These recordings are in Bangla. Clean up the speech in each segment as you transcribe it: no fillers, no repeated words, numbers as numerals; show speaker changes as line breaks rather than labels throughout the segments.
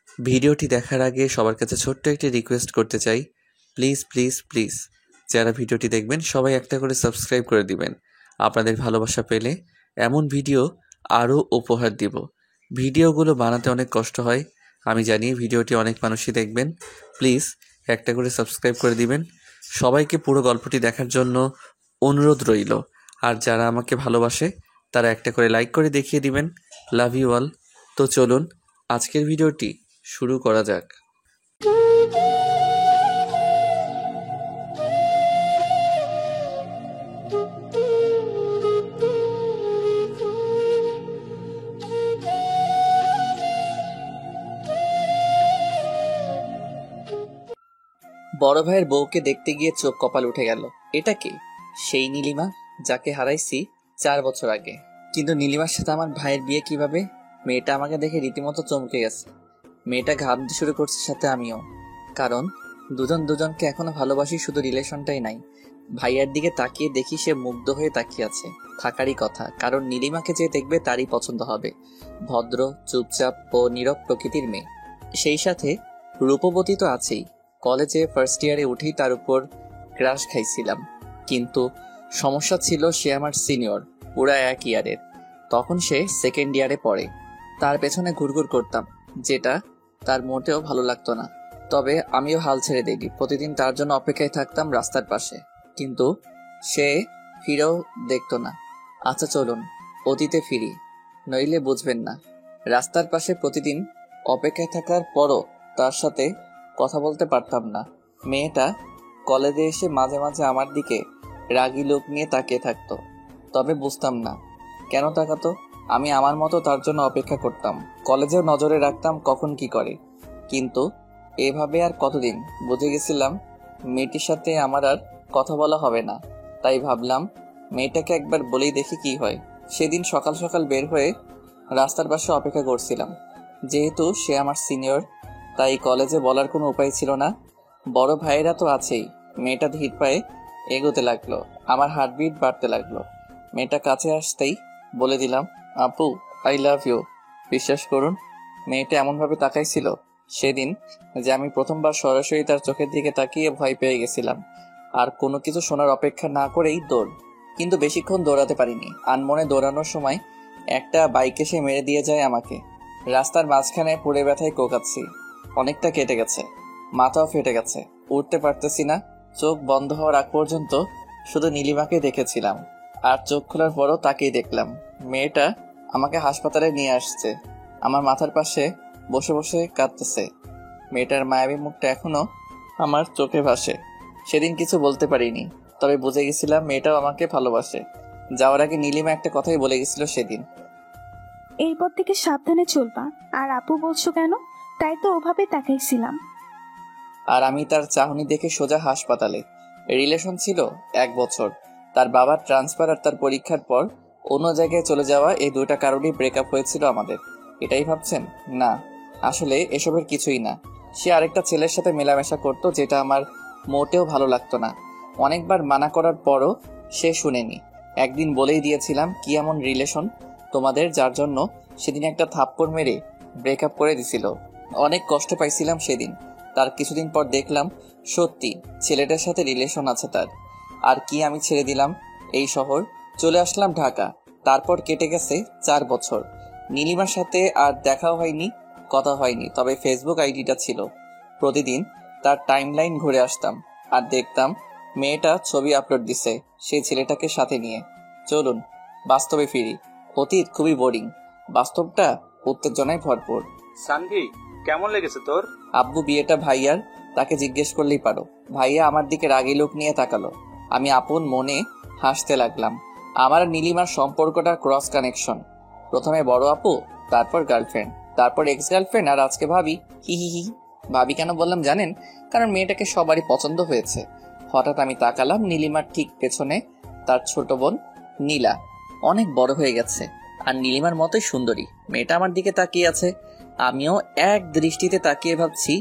ভিডিওটি দেখার আগে সবার কাছে ছোট্ট একটি রিকোয়েস্ট করতে চাই, প্লিজ প্লিজ প্লিজ যারা ভিডিওটি দেখবেন সবাই একটা করে সাবস্ক্রাইব করে দিবেন। আপনাদের ভালোবাসা পেলে এমন ভিডিও আরও উপহার দিব। ভিডিওগুলো বানাতে অনেক কষ্ট হয়, আমি জানি। ভিডিওটি অনেক মানুষই দেখবেন, প্লিজ একটা করে সাবস্ক্রাইব করে দিবেন। সবাইকে পুরো গল্পটি দেখার জন্য অনুরোধ রইল। আর যারা আমাকে ভালোবাসে তারা একটা করে লাইক করে দেখিয়ে দিবেন। Love you all. তো চলুন আজকের ভিডিওটি শুরু করা যাক।
বড় ভাইয়ের বউকে দেখতে গিয়ে চোখ কপাল উঠে গেল। এটা কি? সেই নীলিমা যাকে হারাইছি 4 বছর আগে। কিন্তু নীলিমার সাথে আমার ভাইয়ের বিয়ে কিভাবে? মেয়েটা আমাকে দেখে রীতিমতো চমকে গেছে। মেয়েটা ঘাবতে শুরু করছে, সাথে আমিও। কারণ দুজন দুজনকে এখনো ভালোবাসি, শুধু রিলেশনটাই নাই। ভাইয়ার দিকে তাকিয়ে দেখি সে মুগ্ধ হয়ে তাকিয়ে আছে। থাকারই কথা, কারণ নীলিমাকে যে দেখবে তারই পছন্দ হবে। ভদ্র, চুপচাপ ও নীরব প্রকৃতির মেয়ে। সেই সাথে রূপবতী তো আছেই। কলেজে ফার্স্ট ইয়ারে উঠেই তার উপর ক্রাশ খাইছিলাম। কিন্তু সমস্যা ছিল, সে আমার সিনিয়র, পুরা 1 ইয়ারের। তখন সে সেকেন্ড ইয়ারে পড়ে। তার পেছনে ঘুরঘুর করতাম, যেটা তার মোটেও ভালো লাগতো না। তবে আমিও হাল ছেড়ে দিইনি। প্রতিদিন তার জন্য অপেক্ষায় থাকতাম রাস্তার পাশে, কিন্তু সে ফিরেও দেখতো না। আচ্ছা চলুন অতীতে ফিরি, নইলে বুঝবেন না। রাস্তার পাশে প্রতিদিন অপেক্ষায় থাকার পরও তার সাথে কথা বলতে পারতাম না। মেয়েটা কলেজে এসে মাঝে মাঝে আমার দিকে রাগী লোক নিয়ে তাকিয়ে থাকতো, তবে বুঝতাম না কেন তাকাতো। আমি আমার মতো তার জন্য অপেক্ষা করতাম। কলেজেও নজরে রাখতাম কখন কি করে। কিন্তু এভাবে আর কতদিন? বুঝে গেছিলাম মেয়েটির সাথে আমার আর কথা বলা হবে না। তাই ভাবলাম মেয়েটাকে একবার বলেই দেখি কি হয়। সেদিন সকাল সকাল বের হয়ে রাস্তার পাশে অপেক্ষা করছিলাম। যেহেতু সে আমার সিনিয়র, তাই কলেজে বলার কোনো উপায় ছিল না। বড় ভাইয়েরা তো আছেই। মেয়েটা ধীর পায়ে এগোতে লাগলো, আমার হার্টবিট বাড়তে লাগলো। মেয়েটা কাছে আসতেই বলে দিলাম, আপু আই লাভ ইউ। বিশ্বাস করুন, মেয়েটা এমনভাবে তাকাইছিল সেদিন যে আমি প্রথমবার সরাসরি তার চোখের দিকে তাকিয়ে ভয় পেয়ে গেছিলাম। আর কোনো কিছু শোনার অপেক্ষা না করেই দৌড়। কিন্তু বেশিক্ষণ দৌড়াতে পারিনি। আনমনে দৌড়ানোর সময় একটা বাইক এসে মেরে দিয়ে যায় আমাকে। রাস্তার মাঝখানে পুড়ে ব্যথায় কোকাচ্ছি। অনেকটা কেটে গেছে, মাথাও ফেটে গেছে, উঠতে পারতেছি না। চোখ বন্ধ হওয়ার আগ পর্যন্ত শুধু নীলিমাকে দেখেছিলাম। আর চোখ খোলার পরও তাকেই দেখলাম। মেয়েটা আমাকে হাসপাতালে নিয়ে আসছে, আমার মাথার পাশে বসে বসে কাঁদতেছে। মেয়েটার মায়াবী মুখটা এখনো আমার চোখে ভাসে। সেদিন কিছু বলতে পারিনি, তবে বুঝে গেছিলাম মেয়েটাও আমাকে ভালোবাসে। যাওয়ার আগে নীলিমা একটা কথাই বলে গেছিল সেদিন,
এরপর থেকে সাবধানে চলবা। আর আপু বলছো কেন? তাই তো ওভাবে তাকাইছিলাম।
আর আমি তার চাহনি দেখে সোজা হাসপাতালে। রিলেশন ছিল 1 বছর। তার বাবার ট্রান্সফার আর তার পরীক্ষার পর অন্য জায়গায় চলে যাওয়া, এই দুইটা কারণেই ব্রেকআপ হয়েছিল আমাদের। এটাই ভাবছেন? না, আসলে এসবের কিছুই না। সে আরেকটা ছেলের সাথে মেলামেশা করতো, যেটা আমার মোটেও ভালো লাগতো না। অনেকবার মানা করার পরও সে শুনেনি। একদিন বলেই দিয়েছিলাম, কি এমন রিলেশন তোমাদের যার জন্য সেদিন একটা থাপ্পড় মেরে ব্রেকআপ করে দিছিল। অনেক কষ্ট পাইছিলাম সেদিন। তার কিছুদিন পর দেখলাম সত্যি ছেলেটার সাথে রিলেশন আছে তার। আর কি আমি ছেড়ে দিলাম এই শহর, চলে আসলাম ঢাকা। তারপর কেটে গেছে 4 বছর। নীলিমার সাথে আর দেখাও হয়নি, কথা হয়নি, তবে ফেসবুক আইডিটা ছিল। প্রতিদিন তার টাইমলাইন ঘুরে আসতাম আর দেখতাম মেয়েটা ছবি আপলোড দিছে সেই ছেলেটাকে সাথে নিয়ে। চলুন বাস্তবে ফিরি। অতীত খুবই বোরিং, বাস্তবটা উত্তেজনায় ভরপুর।
সানভি, কেমন লেগেছে তোর?
আব্বু বিয়েটা ভাইয়ার, তাকে জিজ্ঞেস করলেই পারো। ভাইয়া আমার দিকে রাগী লোক নিয়ে তাকালো। আমি আপন মনে হাসতে লাগলাম। আমার আর নীলিমার সম্পর্কটা ক্রস কানেকশন। প্রথমে বড় আপু, তারপর গার্লফ্রেন্ড, তারপর এক্স গার্লফ্রেন্ড, আর আজকে ভাবি। হি হি হি। ভাবি কেন বললাম জানেন? কারণ মেয়েটাকে সবারই পছন্দ হয়েছে। হঠাৎ আমি তাকালাম, নীলিমার ঠিক পেছনে তার ছোট বোন নীলা অনেক বড় হয়ে গেছে আর নীলিমার মতোই সুন্দরী। মেয়েটা আমার দিকে তাকিয়ে আছে। আমিও এক দৃষ্টিতে তাকিয়ে ভাবছি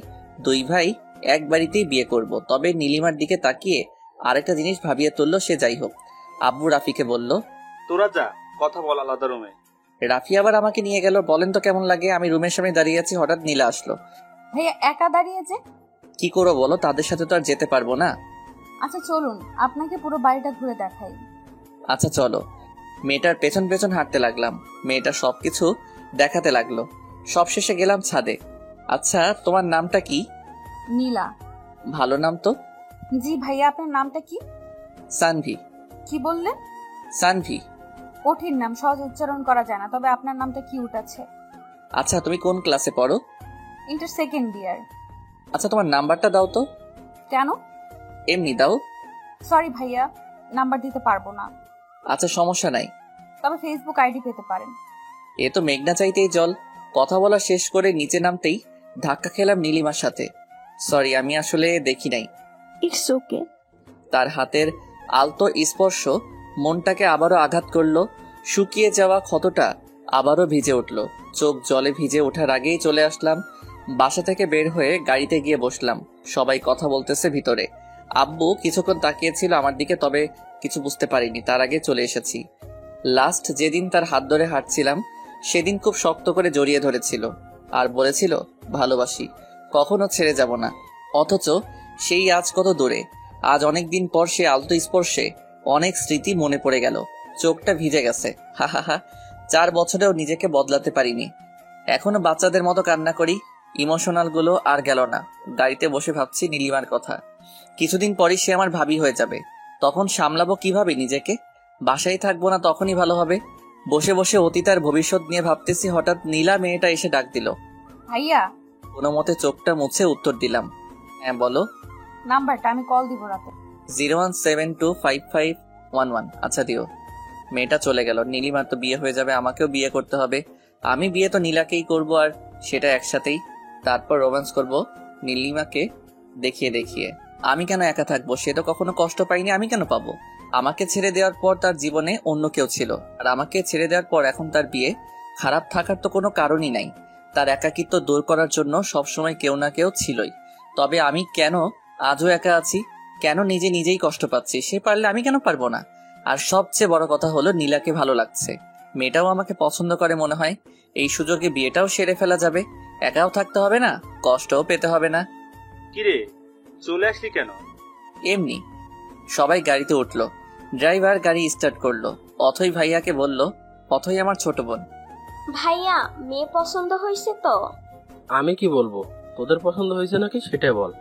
দুই ভাই এক বাড়িতেই বিয়ে করব। তবে নীলিমার দিকে তাকিয়ে আরেকটা জিনিস ভাবিয়ে তুললো। সে যাই হোক, আব্বু রাফিকে বলল,
তোরা যা, কথা বল আলাদা রুমে।
রাফি আবার আমাকে নিয়ে গেল। বলেন তো কেমন লাগে? আমি রুমের সামনে দাঁড়িয়ে আছি, হঠাৎ নীলা আসলো।
ভাইয়া একা দাঁড়িয়ে যে?
কি করো বলো, তাদের সাথে তো আর যেতে পারবো না।
আচ্ছা চলুন, আপনাকে পুরো বাড়িটা ঘুরে দেখাই।
আচ্ছা চলো। মেয়েটার পেছন পেছন হাঁটতে লাগলাম। মেয়েটা সবকিছু দেখাতে লাগলো। সবশেষে গেলাম ছাদে। আচ্ছা তোমার নামটা কি?
নীলা।
ভালো নাম তো।
জি ভাইয়া, আপনার নামটা কি?
সানভি।
কি বললেন?
সানভি।
কঠিন নাম, সহজ উচ্চারণ করা যায় না, তবে আপনার নামটা কিউট আছে।
আচ্ছা তুমি কোন ক্লাসে পড়ো?
Inter second year.
আচ্ছা তোমার নাম্বারটা দাও তো।
কেন?
এমনি দাও।
সরি ভাইয়া, নাম্বার দিতে পারবো না।
আচ্ছা সমস্যা নাই।
তবে ফেসবুক আইডি পেতে পারেন।
এ তো মেঘনা চাইতেই জল। কথা বলা শেষ করে নিচে নামতেই ধাক্কা খেলাম নীলিমার সাথে। সরি, আমি আসলে দেখি নাই।
It's okay.
তার হাতের আলতো স্পর্শ মনটাকে আবারও আঘাত করলো। শুকিয়ে যাওয়া ক্ষতটা আবারও ভিজে উঠল। চোখ জলে ভিজে ওঠার আগেই চলে আসলাম। বাসা থেকে বের হয়ে গাড়িতে গিয়ে বসলাম। সবাই কথা বলতেছে ভিতরে। আব্বু কিছুক্ষণ তাকিয়েছিল আমার দিকে, তবে কিছু বুঝতে পারিনি। তার আগে চলে এসেছি। লাস্ট যেদিন তার হাত ধরে হাঁটছিলাম সেদিন খুব শক্ত করে জড়িয়ে ধরেছিল আর বলেছিল ভালোবাসি, কখনো ছেড়ে যাব না। অথচ সেই আজ কত দূরে। আজ অনেক দিন পর সে আলতো স্পর্শে অনেক স্মৃতি মনে পড়ে গেল। চোখটা ভিজে গেছে। হা হা হা। 4 বছরেও নিজেকে বদলাতে পারিনি। এখনো বাচ্চাদের মতো কান্না করি। ইমোশনাল গুলো আর গেল না। গাড়িতে বসে ভাবছি নীলিমার কথা। কিছুদিন পরই সে আমার ভাবি হয়ে যাবে। তখন সামলাবো কিভাবে নিজেকে? বাসায় থাকবো না, তখনই ভালো হবে। বসে বসে অতীত আর ভবিষ্যৎ নিয়ে ভাবতেছি, হঠাৎ নীলা মেয়েটা এসে ডাক দিল।
ভাইয়া।
কোনো মতে চোখটা মুছে উত্তর দিলাম, হ্যাঁ বলো।
নাম্বারটা আমি কল দিব রাতে।
017255111। আচ্ছা দিও। মেয়েটা চলে গেল। নীলিমার তো বিয়ে হয়ে যাবে, আমাকেও বিয়ে করতে হবে। আমি বিয়ে তো নীলাকেই করব, আর সেটা একসাথেই। তারপর রোম্যান্স করব নীলিমাকে দেখিয়ে দেখিয়ে। আমি কেন একা থাকবো? সে তো কখনো কষ্ট পাইনি, আমি কেন পাবো? আমাকে ছেড়ে দেওয়ার পর তার জীবনে অন্য কেউ ছিল, আর আমাকে ছেড়ে দেওয়ার পর এখন তার বিয়ে। খারাপ থাকার তো কোনো কারণই নাই। তার একাকিত্ব দূর করার জন্য সবসময় কেউ না কেউ ছিলই। তবে আমি কেন আজও একা আছি? কেন নিজে নিজেই কষ্ট পাচ্ছি? সে পারলে আমি কেন পারবো না? আর সবচেয়ে বড় কথা হলো নীলাকে ভালো লাগছে। মেয়েটাও আমাকে পছন্দ করে মনে হয়। এই সুযোগে বিয়েটাও সেরে ফেলা যাবে। একাও থাকতে হবে না, কষ্টও পেতে হবে না।
কিরে, চলে আসলি কেন?
এমনি। সবাই গাড়িতে উঠলো। ড্রাইভার গাড়ি স্টার্ট করলো। অথই ভাইয়াকে বলল। অথই আমার ছোট বোন।
ভাইয়া, মেয়ে পছন্দ হয়েছে তো?
আমি কি বলবো, তোদের পছন্দ হয়েছে নাকি সেটাই বল।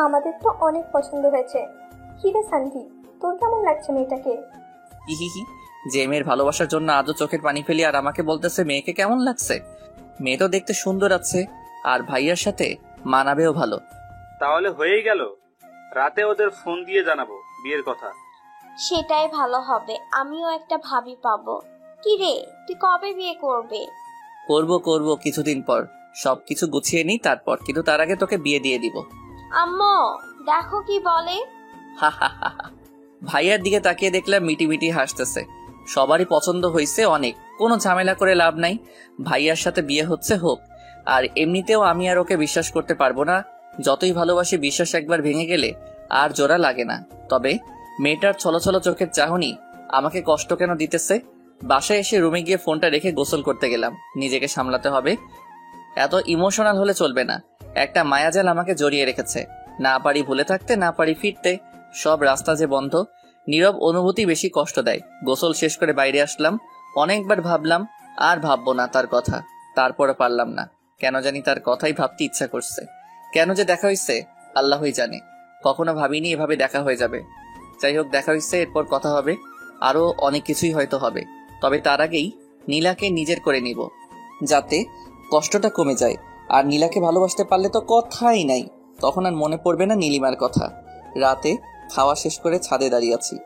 আমাদের তো অনেক পছন্দ হয়েছে। কি রে সানভি, তোর কেমন লাগছে মেয়েটাকে?
হি। যে মেয়ের ভালোবাসার জন্য আজও চোখের পানি ফেলি, আর আমাকে বলতেছে মেয়েকে কেমন লাগছে। মেয়ে তো দেখতে সুন্দর আছে, আর ভাইয়ার সাথে মানাবেও ভালো।
তাহলে হয়েই গেল। রাতে ওদের ফোন দিয়ে জানাবো বিয়ের কথা।
সেটাই ভালো হবে, আমিও একটা ভাবি পাবো। কি রে, তুই কবে বিয়ে করবে?
করব কিছুদিন পর। সবকিছু গুছিয়ে নিই তারপর, কিন্তু তার আগে তোকে বিয়ে দিয়ে দিব।
আম্মু, দেখো কি বলে।
হা হা হা। ভাইয়ার দিকে তাকিয়ে দেখলাম মিটি মিটি হাসতেছে। সবারই পছন্দ হয়েছে অনেক, কোনো ঝামেলা করে লাভ নাই। ভাইয়ার সাথে বিয়ে হচ্ছে হোক। আর এমনিতেও আমি আর ওকে বিশ্বাস করতে পারবো না। যতই ভালোবাসি, বিশ্বাস একবার ভেঙে গেলে আর জোড়া লাগে না। তবে মেয়েটার ছলছল চোখের চাহনি আমাকে কষ্ট কেন দিতেছে? বাসায় এসে রুমে গিয়ে ফোনটা রেখে গোসল করতে গেলাম। নিজেকে সামলাতে হবে। এত ইমোশনাল হলে চলবে না। একটা মায়াজাল আমাকে জড়িয়ে রেখেছে। না পারি ভুলে থাকতে, না পারি ফিরতে। সব রাস্তা যে বন্ধ। নীরব অনুভূতি বেশি কষ্ট দেয়। গোসল শেষ করে বাইরে আসলাম। অনেকবার ভাবলাম আর ভাববো না তার কথা। তারপরে পারলাম না। কেন জানি তার কথাই ভাবতে ইচ্ছা করছে। কেন যে দেখা হয়েছে আল্লাহই জানে। কখনো ভাবিনি এভাবে দেখা হয়ে যাবে। যাই হোক, দেখা হয়েছে, এরপর কথা হবে। আরো অনেক কিছুই হয়তো হবে। তবে তার আগেই নীলাকে নিজের করে নিব, যাতে কষ্টটা কমে যায়। আর নীলাকে ভালোবাসতে পারলে তো কথাই নাই। তখন আর মনে পড়বে না নীলিমার কথা। রাতে খাওয়া শেষ করে ছাদে দাঁড়িয়ে আছি।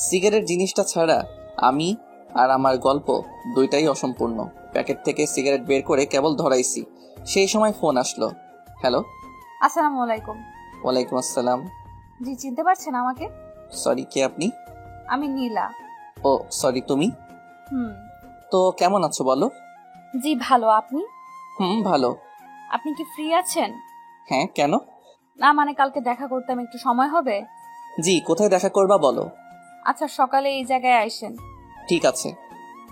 সিগারেট জিনিসটা ছাড়া আমি আর আমার গল্প দুইটাই অসম্পূর্ণ। প্যাকেট থেকে সিগারেট বের করে কেবল ধরাইছি, সেই সময় ফোন আসলো। হ্যালো।
আসসালামু আলাইকুম।
ওয়ালাইকুম আসসালাম।
জি, চিনতে পারছেন আমাকে?
সরি, কে আপনি?
আমি নীলা।
ও সরি, তুমি? তো কেমন আছো বলো?
জি ভালো, আপনি?
ভালো।
আপনি কি ফ্রি আছেন?
হ্যাঁ, কেন?
না মানে কালকে দেখা করতাম, একটু সময় হবে?
জি, কোথায় দেখা করবা বলো।
আচ্ছা, সকালে এই জায়গায় আইসেন।
ঠিক আছে।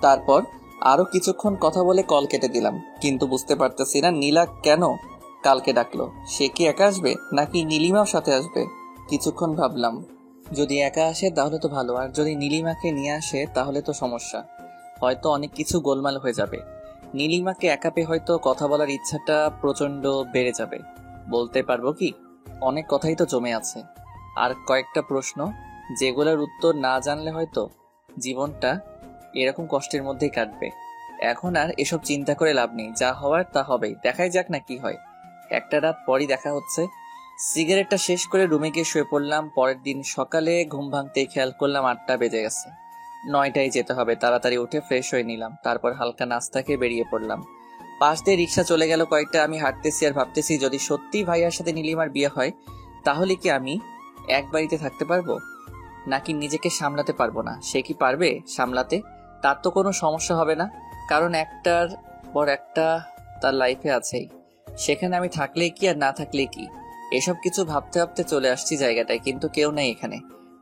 তারপর আরো কিছুক্ষণ কথা বলে কল কেটে দিলাম, কিন্তু বুঝতে পারতেছি না নীলা কেন কালকে ডাকলো। সে কি একা আসবে নাকি নীলিমাও সাথে আসবে? কিছুক্ষণ ভাবলাম, যদি একা আসে তাহলে তো ভালো, আর যদি নীলিমাকে নিয়ে আসে তাহলে তো সমস্যা, হয়তো অনেক কিছু গোলমাল হয়ে যাবে। নীলিমাকে একা পেয়ে হয়তো কথা বলার ইচ্ছাটা প্রচন্ড বেড়ে যাবে। বলতে পারবো কি, অনেক কথাই তো জমে আছে, আর কয়েকটা প্রশ্ন যেগুলোর উত্তর না জানলে হয়তো জীবনটা এরকম কষ্টের মধ্যেই কাটবে। এখন আর এসব চিন্তা করে লাভ নেই, যা হওয়ার তা হবেই, দেখাই যাক না কি হয়। একটা রাত পরই দেখা হচ্ছে। সিগারেটটা শেষ করে রুমে গিয়ে শুয়ে পড়লাম। পরের দিন সকালে ঘুম ভাঙতেই খেয়াল করলাম 8টা বেজে গেছে। 9টায় যেতে হবে। তাড়াতাড়ি উঠে ফ্রেশ হয়ে নিলাম, তারপর হালকা নাস্তা খেয়ে বেরিয়ে পড়লাম। পাশ দিয়ে রিক্সা চলে গেল কয়েকটা। আমি হাঁটতেছি আর ভাবতেছি, যদি সত্যি ভাইয়ার সাথে নীলিমার বিয়ে হয় তাহলে কি আমি এক বাড়িতে থাকতে পারবো, নাকি নিজেকে সামলাতে পারবো না? সে কি পারবে সামলাতে? তার তো কোনো সমস্যা হবে না, কারণ একটার পর একটা তার লাইফে আছেই। সেখানে আমি থাকলে কি আর না থাকলে কি, এসব কিছু ভাবতে ভাবতে চলে আসছি জায়গাটায়, কিন্তু কেউ নেই এখানে।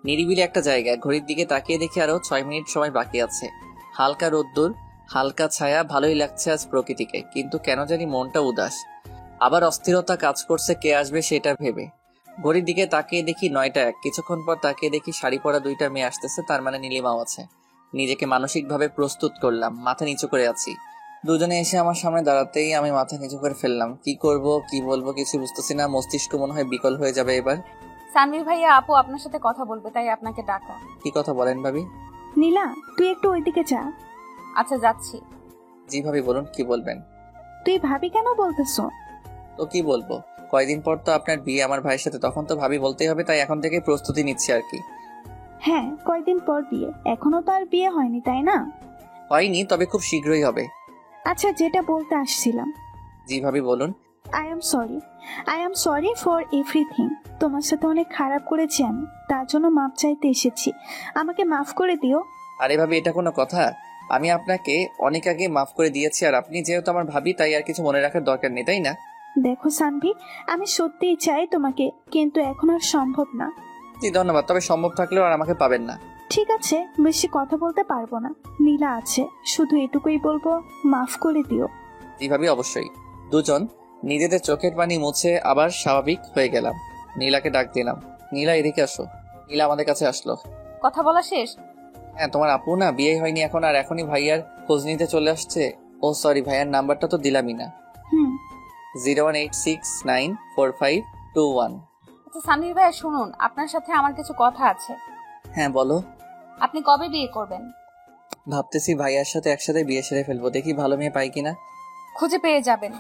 নিরিবিলি একটা জায়গা। ঘড়ির দিকে তাকিয়ে দেখি আরো 6 মিনিট সময় বাকি আছে। হালকা রোদ্দুর, হালকা ছায়া, ভালোই লাগছে আজ প্রকৃতিকে, কিন্তু কেন জানি মনটা উদাস। আবার অস্থিরতা কাজ করছে কে আসবে সেটা ভেবে। ঘড়ির দিকে তাকিয়ে দেখি 9টা 1। কিছুক্ষণ পর তাকিয়ে দেখি শাড়ি পরা 2টা মেয়ে আসতেছে, তার মানে নীলিমাও আছে। নিজেকে মানসিকভাবে প্রস্তুত করলাম, মাথা নিচু করে আছি। দুজনে এসে আমার সামনে দাঁড়াতেই আমি মাথা নিচু করে ফেললাম। কি করব কি বলবো কিছু বুঝতেছি না, মস্তিষ্ক মনে হয় বিকল হয়ে যাবে এবার।
সানভীর ভাইয়া, আপু আপনার সাথে কথা বলবে, তাই আপনাকে ডাকা।
কি কথা বলেন ভাবি?
নীলা, তুই একটু ওইদিকে যা।
আচ্ছা, যাচ্ছি।
জি ভাবি বলুন, কি বলবেন?
তুই ভাবি কেন বলতেছো?
তো কি বলবো, কয়দিন পর তো আপনার বিয়ে আমার ভাইয়ের সাথে, তখন তো ভাবি বলতেই হবে, তাই এখন থেকে প্রস্তুতি নিচ্ছি আর কি।
হ্যাঁ, কয়দিন পর বিয়ে, এখনো তো আর বিয়ে হয়নি তাই না?
হয়নি, তবে খুব শীঘ্রই হবে।
আচ্ছা, যেটা বলতে আসছিলাম,
জি ভাবি বলুন।
I am sorry for everything. তোমার সাথে অনেক খারাপ করেছি আমি, তার জন্য মাপ চাইতে এসেছি। আমাকে মাফ করে দিও।
আরে ভাবি, এটা কোনো কথা? আমি আপনাকে অনেক আগে মাফ করে দিয়েছি, আর আপনি যেহেতু আমার ভাবি তাই আর কিছু মনে রাখার দরকার নেই, তাই না?
দেখো সানভি, আমি সত্যিই চাই তোমাকে, কিন্তু এখন আর সম্ভব না।
জি ধন্যবাদ, তবে সম্ভব থাকলেও আর আমাকে পাবেন না।
ঠিক আছে, বেশি কথা বলতে পারবো না। নীলা আছে, শুধু এটুকুই বলবো, মাফ করে দিও।
জি ভাবি, অবশ্যই। দুজন নিজেদের চোখের পানি মুছে আবার স্বাভাবিক হয়ে গেলাম। নীলাকে ডাক দিলাম, নীলা এদিকে আসো। নীলা আমাদের কাছে আসলো।
কথা বলা শেষ?
হ্যাঁ, তোমার আপু না বিয়ে হয়নি এখন, আর এখনই ভাইয়ার খোঁজ নিতে চলে আসছে। ও সরি, ভাইয়ার নাম্বারটা তো দিলামই না। 018694521।
আচ্ছা সানভীর ভাইয়া, শুনুন, আপনার সাথে আমার কিছু কথা আছে।
হ্যাঁ বলো।
আপনি কবে বিয়ে করবেন?
ভাবতেছি ভাইয়ার সাথে একসাথে বিয়ে সেরে ফেলবো, দেখি ভালো মেয়ে পাই কিনা।
খুঁজে পেয়ে যাবেন।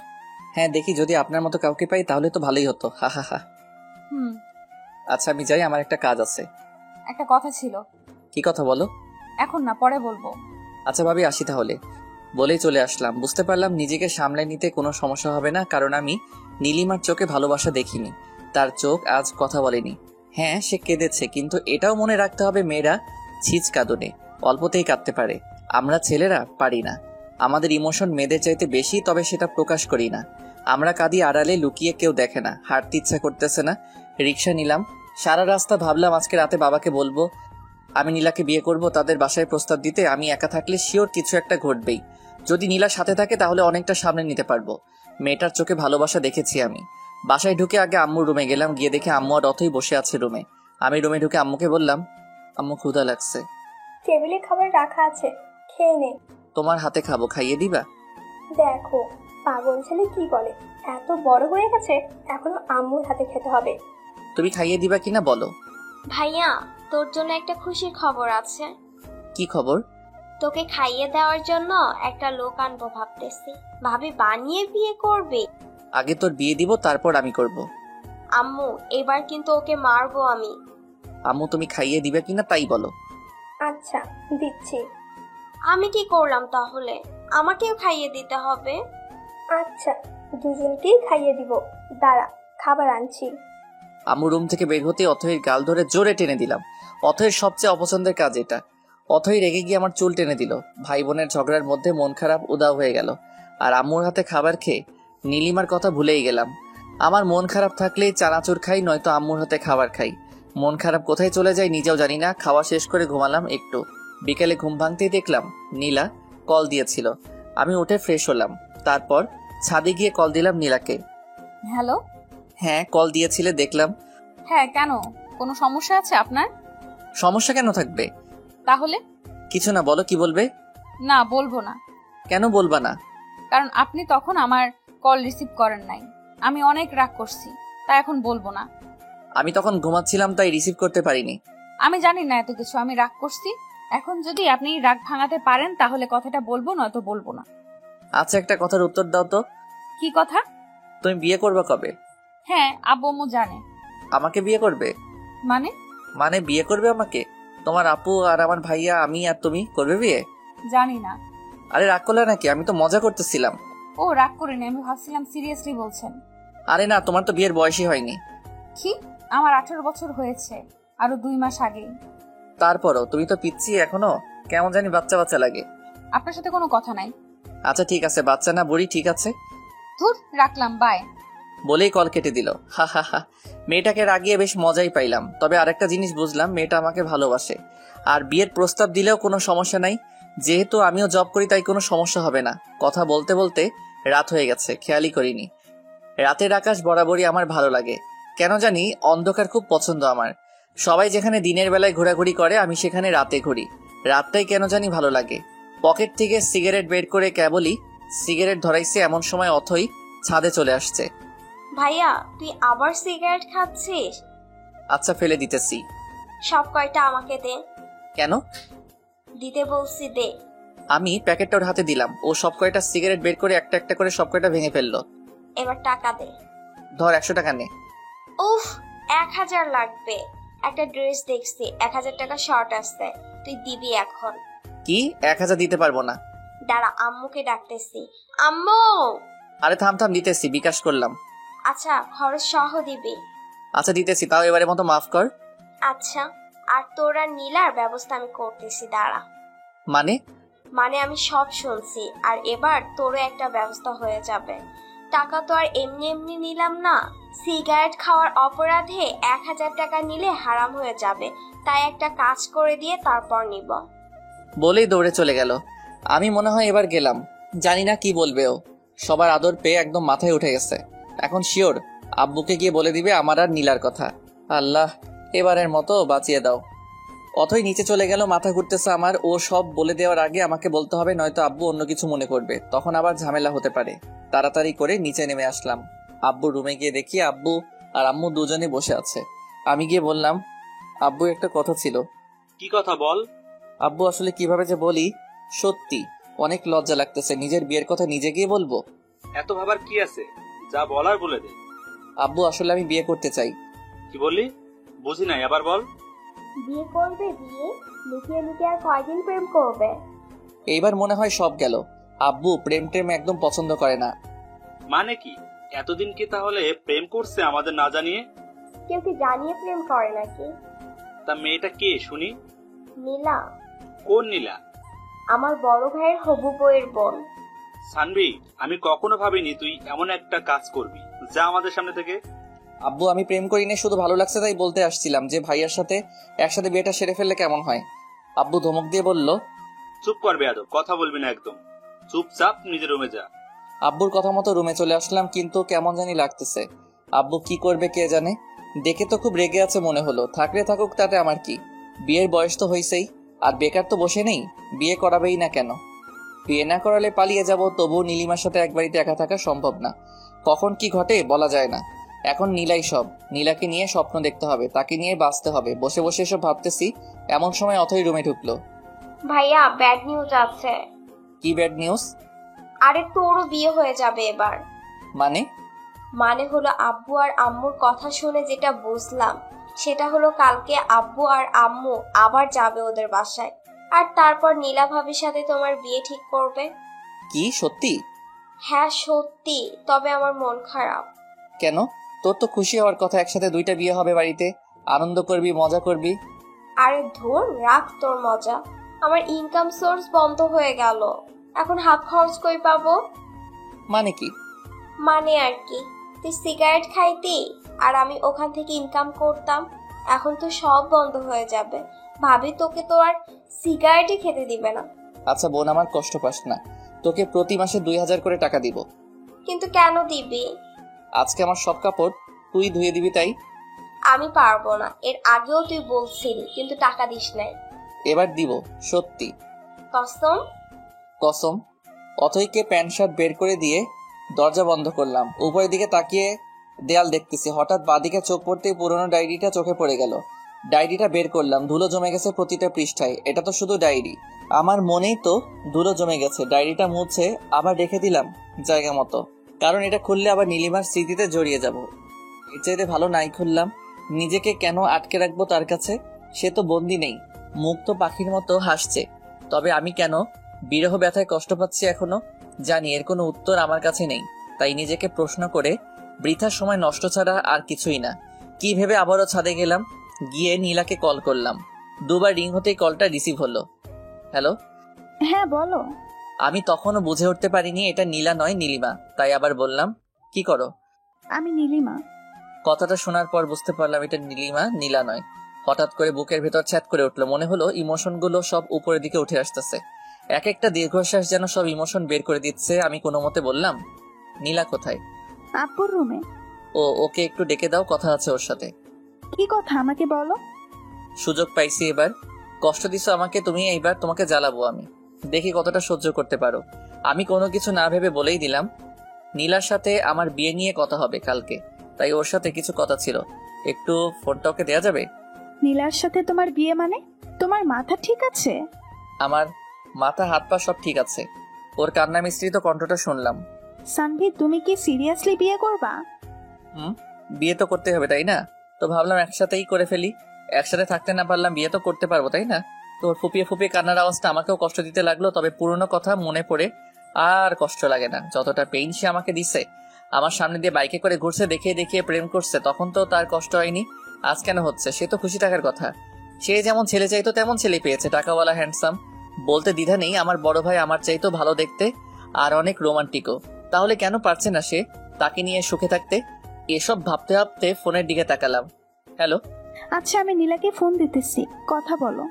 হ্যাঁ দেখি, যদি আপনার মতো কাউকে পাই তাহলে তো ভালোই হতো। হা হা হা। আচ্ছা আমি যাই, আমার একটা কাজ আছে।
একটা কথা ছিল।
কি কথা বলো?
এখন না, পরে বলবো।
আচ্ছা ভাবি, আসি তাহলে। বলেই চলে আসলাম। বুঝতে পারলাম নিজেকে সামলে নিতে কোনো সমস্যা হবে না, কারণ আমি নীলিমার চোখে ভালোবাসা দেখিনি। তার চোখ আজ কথা বলেনি। হ্যাঁ, সে কেঁদেছে, কিন্তু এটাও মনে রাখতে হবে মেয়েরা ছিচ কাঁদনে অল্পতেই কাঁদতে পারে, আমরা ছেলেরা পারি না। আমাদের ইমোশন মেয়েদের চাইতে বেশি, তবে সেটা প্রকাশ করি না। আমরা কাঁদি আড়ালে, লুকিয়ে, কেউ দেখে না। হাঁটতে ইচ্ছা করতেছে না, রিক্সা নিলাম। সারা রাস্তা ভাবলাম আজকে রাতে বাবাকে বলবো আমি নীলাকে বিয়ে করব। তাদের বাসায় প্রস্তাব দিতে আমি একা থাকলে শিওর কিছু একটা ঘটবেই। যদি নীলা সাথে থাকে তাহলে অনেকটা সামনে নিতে পারবো। মেয়েটার চোখে ভালোবাসা দেখেছি আমি। বাসায় ঢুকে আগে আম্মুর রুমে গেলাম, গিয়ে দেখে আম্মু আর অথই বসে আছে রুমে। আমি রুমে ঢুকে আম্মুকে বললাম, আম্মু ক্ষুধা লাগছে।
টেবিলে খাবার রাখা আছে, খেয়ে নে।
তোমার হাতে খাবো, খাইয়ে দিবা?
দেখো পাগল ছেলে কি বলে, এত বড় হয়ে গেছে এখনো আম্মুর হাতে খেতে হবে।
তুমি খাইয়ে দিবা কিনা বলো।
ভাইয়া, তোর জন্য একটা খুশির খবর আছে।
কি খবর?
তোকে খাইয়ে দেওয়ার জন্য একটা লোক আনবো ভাবতেছি। ভাবি বানিয়ে বিয়ে করবে।
আগে তোর বিয়ে দিব, তারপর আমি করব।
আম্মু, এবার কিন্তু ওকে মারবো আমি।
আম্মু তুমি খাইয়ে দিবে কিনা তাই বলো।
আচ্ছা দিচ্ছি।
আমি কি করলাম তাহলে? আমাকেও খাইয়ে দিতে হবে।
আচ্ছা, দুজনকেই খাইয়ে দিব, দাঁড়া খাবার আনছি।
আম্মু রুম থেকে বের হতে অথয়ের গাল ধরে জোরে টেনে দিলাম। অথয়ের সবচেয়ে অপছন্দের কাজ এটা। অথই রেগে গিয়ে আমার চুল টেনে দিল। ভাই বোনের ঝগড়ার মধ্যে মন খারাপ উদাও হয়ে গেল, আর আম্মুর হাতে খাবার খেয়ে নীলিমার কথা ভুলেই গেলাম। আমার মন খারাপ থাকলেই চানাচুর খাই, নয়তো আম্মুর হাতে খাবার খাই। মন খারাপ কোথায় চলে যায় নিজেও জানি না। খাওয়া শেষ করে ঘুমালাম একটু। বিকেলে ঘুম ভাঙতেই দেখলাম নীলা কল দিয়েছিল। আমি উঠে ফ্রেশ হলাম, তারপর ছাদে গিয়ে কল দিলাম নীলাকে।
হ্যালো।
হ্যাঁ, কল দিয়েছিলে দেখলাম।
হ্যাঁ, কেন? কোনো সমস্যা আছে আপনার?
সমস্যা কেন থাকবে?
তাহলে?
কিছু না, বলো কি বলবে।
না, বলবো না।
কেন বলবা না?
কারণ আপনি তখন আমার কল রিসিভ করেন নাই। আমি অনেক রাগ করছি, তাই এখন বলবো না।
আমি তখন ঘুমাচ্ছিলাম, তাই রিসিভ করতে পারিনি।
আমি জানি না এত কিছু, আমি রাগ করছি। এখন যদি আপনি রাগ ভাঙাতে পারেন তাহলে কথাটা বলবো, নয়তো বলবো না।
আচ্ছা, একটা কথার উত্তর দাও তো।
কি কথা?
তুমি বিয়ে করবে কবে?
হ্যাঁ, আব্বু আম্মু জানে।
আমাকে বিয়ে করবে?
মানে?
মানে বিয়ে করবে আমাকে? তোমার আপু আর আমার ভাইয়া, আমি আর তুমি করবে বিয়ে?
জানি না।
আরে রাগ করলে নাকি? আমি তো মজা করতেছিলাম।
ও, রাগ করিনি, আমি ভাবছিলাম সিরিয়াসলি বলছেন।
আরে না, তোমার তো বিয়ের বয়সই হয়নি।
কি? আমার 18 বছর হয়েছে, আরো 2 মাস আগেই।
তারপরও তুমি তো পিচ্ছি এখনো, কেমন জানি বাচ্চা বাচ্চা লাগে।
আপনার সাথে কোনো কথা নাই।
আচ্ছা ঠিক আছে, বাচ্চা না বুড়ি, ঠিক আছে।
ধুর, রাখলাম, বাই।
বলেই কল কেটে দিল। হা হা হা। মেয়েটাকে রাগিয়ে বেশ মজাই পাইলাম, তবে আরেকটা জিনিস বুঝলাম, মেয়েটা আমাকে ভালোবাসে। আর বিয়ের প্রস্তাব দিলেও কোনো সমস্যা নাই, যেহেতু আমিও জব করি তাই কোনো সমস্যা হবে না। কথা বলতে বলতে রাত হয়ে গেছে, খেয়ালই করিনি। রাতের আকাশ বরাবরই আমার ভালো লাগে, কেন জানি অন্ধকার খুব পছন্দ আমার। সবাই যেখানে দিনের বেলায় ঘোরাঘুরি করে, আমি সেখানে রাতে ঘুরি। রাতটাই কেন জানি ভালো লাগে। পকেট থেকে সিগারেট বের করে কেবলই সিগারেট ধরাইছে এমন সময় অথই ছাদে চলে আসছে।
ভাইয়া, তুই আবার সিগারেট খাচ্ছিস?
আচ্ছা, ফেলে দিতেছি।
সব কয়টা আমাকে দে।
কেন?
দিতে বলছি, দে।
আমি প্যাকেটটা ওর হাতে দিলাম, ও সব কয়টা সিগারেট বের করে একটা একটা করে সব কয়টা ভেঙে ফেললো।
এবার টাকা দে।
ধর, 100 টাকা নে।
উফ, 1000 লাগবে। একটা ড্রেস দেখছি, 1000 টাকা শর্ট আসছে, তুই দিবি এখন।
কি? 1000 দিতে পারবো না।
দাঁড়া, আম্মুকে ডাকতেছি। আম্মু!
আরে থাম থাম, দিতেছি, বিকাশ করলাম।
আচ্ছা, খরচ সহ দিবি।
আচ্ছা দিতেছি, তাও এবারের মতো মাফ কর।
আচ্ছা, আর তোরা নীলার ব্যবস্থা আমি করতেছি, দাঁড়া।
মানে?
মানে আমি সব শুনছি, আর এবার তোরও একটা ব্যবস্থা হয়ে যাবে। টাকা তো আর এমনি এমনি নিলাম না, সিগারেট খাওয়ার অপরাধে 1000 টাকা নিলে হারাম হয়ে যাবে, তাই একটা কাজ করে দিয়ে তারপর নিব।
বলেই দৌড়ে চলে গেল। আমি মনে হয় এবার গেলাম, জানি না কি বলবে ও। সবার আদর পেয়ে একদম মাথায় উঠে গেছে। এখন শিওর আব্বুকে গিয়ে বলে দিবে আমার আর নীলার কথা। আল্লাহ, এবারের মতো বাঁচিয়ে দাও। অথই নিচে চলে গেল, মাথা ঘুরতেছে আমার। ও সব বলে দেওয়ার আগে আমাকে বলতে হবে, নয়তো আব্বু অন্য কিছু মনে করবে, তখন আবার ঝামেলা হতে পারে। তাড়াতাড়ি করে নিচে নেমে আসলাম। আব্বু রুমে গিয়ে দেখি আব্বু আর আম্মু দুজনে বসে আছে। আমি গিয়ে বললাম, আব্বু একটা কথা ছিল।
কি কথা বল?
আব্বু আসলে কিভাবে যে বলি, সত্যি অনেক লজ্জা লাগতেছে। নিজের বিয়ের কথা নিজে গিয়ে বলবো?
এত ভাবার কি আছে, যা বলার বলে দে।
আব্বু আসলে আমি বিয়ে করতে চাই।
কি বললি? বুঝি নাই, আবার বল।
বিয়ে করবে? বিয়ে লুকিয়ে লুকিয়ে আর কয়দিন প্রেম করবে?
এইবার মনে হয় সব গেল। আব্বু প্রেম টেম একদম পছন্দ করে না।
মানে কি? এতদিন কি তাহলে প্রেম করছে আমাদের না জানিয়ে?
কেউ কি জানিয়ে প্রেম করে নাকি?
তা মেয়েটা কে শুনি?
নীলা।
কোন নীলা?
আমার বড় ভাইয়ের হবু বউয়ের বোন।
সানভি, আমি কখনো ভাবিনি তুই এমন একটা কাজ করবি। যা আমাদের সামনে থেকে।
আব্বু আমি প্রেম করি না, শুধু ভালো লাগছে তাই বলতে আসছিলাম যে ভাইয়ার সাথে একসাথে বিয়েটা সেরে ফেললে কেমন হয়। আব্বু ধমক দিয়ে বলল,
চুপ করবে, আদো কথা বলবি না একদম। চুপচাপ নিজের রুমে যা।
আব্বুর কথা মতো রুমে চলে আসলাম, কিন্তু কেমন জানি লাগতেছে। আব্বু কি করবে কে জানে। দেখে তো খুব রেগে আছে মনে হলো। থাকলে থাকুক, তাতে আমার কি। বিয়ের বয়স তো হয়েছেই, আর বেকার তো বসে নেই। বিয়ে করাবেই না কেন? বিয়ে না করালে পালিয়ে যাব, তবুও নীলিমার সাথে এক বাড়িতে একা থাকা সম্ভব না। কখন কি ঘটে বলা যায় না। এখন নীলাই সব। নীলাকে নিয়ে স্বপ্ন দেখতে হবে, তাকে নিয়ে বাঁচতে হবে। বসে বসে এসব ভাবতেছি, এমন সময় অথই রুমে ঢুকলো।
ভাইয়া, ব্যাড নিউজ আছে।
কি ব্যাড নিউজ?
আরে তোরও বিয়ে হয়ে যাবে এবার।
মানে?
মানে হলো আব্বু আর আম্মুর কথা শুনে যেটা বুঝলাম, সেটা হলো কালকে আব্বু আর আম্মু আবার যাবে ওদের বাসায়, আর তারপর নীলা ভাবির সাথে তোমার বিয়ে ঠিক করবে।
কি সত্যি?
হ্যাঁ সত্যি, তবে আমার মন খারাপ।
কেন? তোর তো খুশি হওয়ার কথা, একসাথে 2টা বিয়ে হবে বাড়িতে, আনন্দ করবি, মজা করবি।
আরে ধুর, রাখ তোর মজা। আমার ইনকাম সোর্স বন্ধ হয়ে গেল, এখন হাত খরচ কই পাবো?
মানে কি?
মানে আর কি, তুই সিগারেট খাইতি আর আমি ওখান থেকে ইনকাম করতাম, এখন তো সব বন্ধ হয়ে যাবে। ভাবি তোকে তো আর সিগারেটই খেতে দিবে না।
আচ্ছা বোন, আমার কষ্ট পাস না, তোকে প্রতি মাসে 2000 করে টাকা দিব।
কিন্তু কেন দিবি?
আজকে আমার সব কাপড় তুই ধুয়ে দিবি, তাই।
আমি পারবো না, এর আগেও তুই বলছিলি কিন্তু টাকা দিস নাই।
এবার দিব, সত্যি
কসম?
কসম। অথইকে প্যান্ট শার্ট বের করে দিয়ে দরজা বন্ধ করলাম। উপরের দিকে তাকিয়ে দেয়াল দেখতেছি, হঠাৎ বাঁদিকে চোখ পড়তেই পুরোনো ডায়েরিটা চোখে পড়ে গেল। ডায়েরিটা বের করলাম, ধুলো জমে গেছে প্রতিটা পৃষ্ঠায়। এটা তো শুধু ডায়েরি, আমার মনেই তো ধুলো জমে গেছে। ডায়েরিটা মুছে আবার রেখে দিলাম জায়গা মতো, কারণ এটা খুললে আবার নীলিমার স্মৃতিতে জড়িয়ে যাব। এর চাইতে ভালো নাই খুললাম। নিজেকে কেন আটকে রাখবো তার কাছে? সে তো বন্দি নেই, মুক্ত পাখির মতো হাসছে। তবে আমি কেন বিরহ ব্যথায় কষ্ট পাচ্ছি এখনো জানি এর কোনো উত্তর আমার কাছে নেই। তাই নিজেকে প্রশ্ন করে বৃথা সময় নষ্ট ছাড়া আর কিছুই না। কি ভেবে আবারও ছাদে গেলাম, গিয়ে নীলাকে কল করলাম। দুবার রিং হতেই কলটা রিসিভ হলো। হ্যালো।
হ্যাঁ বলো।
আমি তখনও বুঝে উঠতে পারিনি এটা নীলা নয় নীলিমা, তাই আবার বললাম, কি করো?
আমি নীলিমা।
কথাটা শোনার পর বুঝতে পারলাম এটা নীলিমা, নীলা নয়। হঠাৎ করে বুকের ভেতর ছ্যাদ করে উঠলো, মনে হলো ইমোশনগুলো সব উপরের দিকে উঠে আসতেছে। এক একটা দীর্ঘশ্বাস যেন সব ইমোশন বের করে দিচ্ছে। আমি কোনো মতে বললাম, নীলা কোথায়?
আপুর রুমে।
ওকে একটু ডেকে দাও, কথা আছে ওর সাথে।
কি কথা আমাকে বলো।
সুযোগ পাইছি এবার। কষ্ট দিছো আমাকে তুমি, এইবার তোমাকে জ্বালাবো আমি, দেখি কতটা সহ্য করতে পারো। আমি কোনো কিছু না ভেবে বলেই দিলাম, নীলার সাথে আমার বিয়ে নিয়ে কথা হবে কালকে, তাই ওর সাথে কিছু কথা ছিল। একটু ফোনটা ওকে দেওয়া যাবে?
নীলার সাথে তোমার বিয়ে মানে? তোমার মাথা ঠিক আছে?
আমার মাথা হাত পা সব ঠিক আছে। ওর কান্না মিশ্রিত কণ্ঠটা শুনলাম।
সানভি, তুমি কি সিরিয়াসলি বিয়ে করবা?
বিয়ে তো করতে হবে তাই না? তো ভাবলাম একসাথেই করে ফেলি। একসাথে থাকতে না পারলাম, বিয়ে তো করতে পারবো তাই না? তোর ফুপিয়ে ফুপিয়ে কান্নার আওয়াজটা আমাকেও কষ্ট দিতে লাগলো। তবে পুরনো কথা মনে পড়ে আর কষ্ট লাগে না। যতটা পেইন সে আমাকে দিছে, আমার সামনে দিয়ে বাইকে করে ঘুরছে, দেখিয়ে দেখিয়ে প্রেম করছে, তখন তো তার কষ্ট হয়নি। আজ কেন হচ্ছে? সে তো খুশি থাকার কথা। সে যেমন ছেলে চাইতো তেমন ছেলে পেয়েছে, টাকাওয়ালা, হ্যান্ডসাম। বলতে দ্বিধা নেই, আমার বড় ভাই আমার চাইতো ভালো দেখতে আর অনেক রোমান্টিকও। তাহলে কেন পারছে না সে তাকে নিয়ে সুখে থাকতে? এসব ভাবতে ভাবতে ফোনের দিকে তাকালাম। হ্যালো।
আচ্ছা, আমি নীলাকে ফোন দিতেছি, কথা বলো।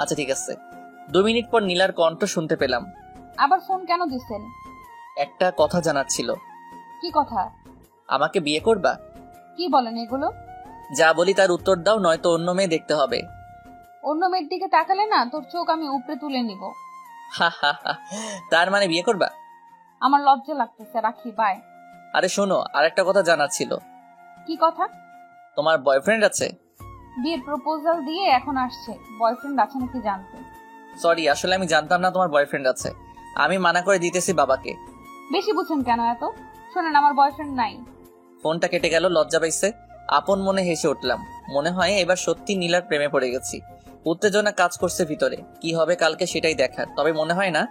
আচ্ছা ঠিক আছে। 2 মিনিট পর নীলার কণ্ঠ শুনতে পেলাম।
আবার ফোন কেন দিছেন?
একটা কথা জানার ছিল।
কি কথা?
আমাকে বিয়ে করবা?
কি বলেন এগুলো?
যা বলি তার উত্তর দাও, নয়তো অন্য মেয়ে দেখতে হবে।
অন্য মেয়ের দিকে তাকালে না তোর চোখ আমি উপরে তুলে নিব।
তার মানে বিয়ে করবা?
আমার লজ্জা লাগতেছে, রাখি, বাই।
আরে শোনো, আরেকটা কথা জানার ছিল।
কি কথা?
তোমার বয়ফ্রেন্ড আছে?
বিয়ের প্রপোজাল দিয়ে এখন আসছে, বয়ফ্রেন্ড আছে নাকি জানতে।
সরি, আসলে আমি জানতাম না তোমার বয়ফ্রেন্ড আছে। আমি মানা করে দিতেছি বাবাকে।
বেশি বুঝছেন কেন এত? শোনেন, আমার বয়ফ্রেন্ড নাই।
ফোনটা কেটে গেল, লজ্জা পাইছে। আপন মনে হেসে উঠলাম। মনে হয় এবার সত্যি নীলার প্রেমে পড়ে গেছি। উত্তেজনা কাজ করছে ভিতরে, কি হবে কালকে সেটাই দেখার। তবে মনে হয় না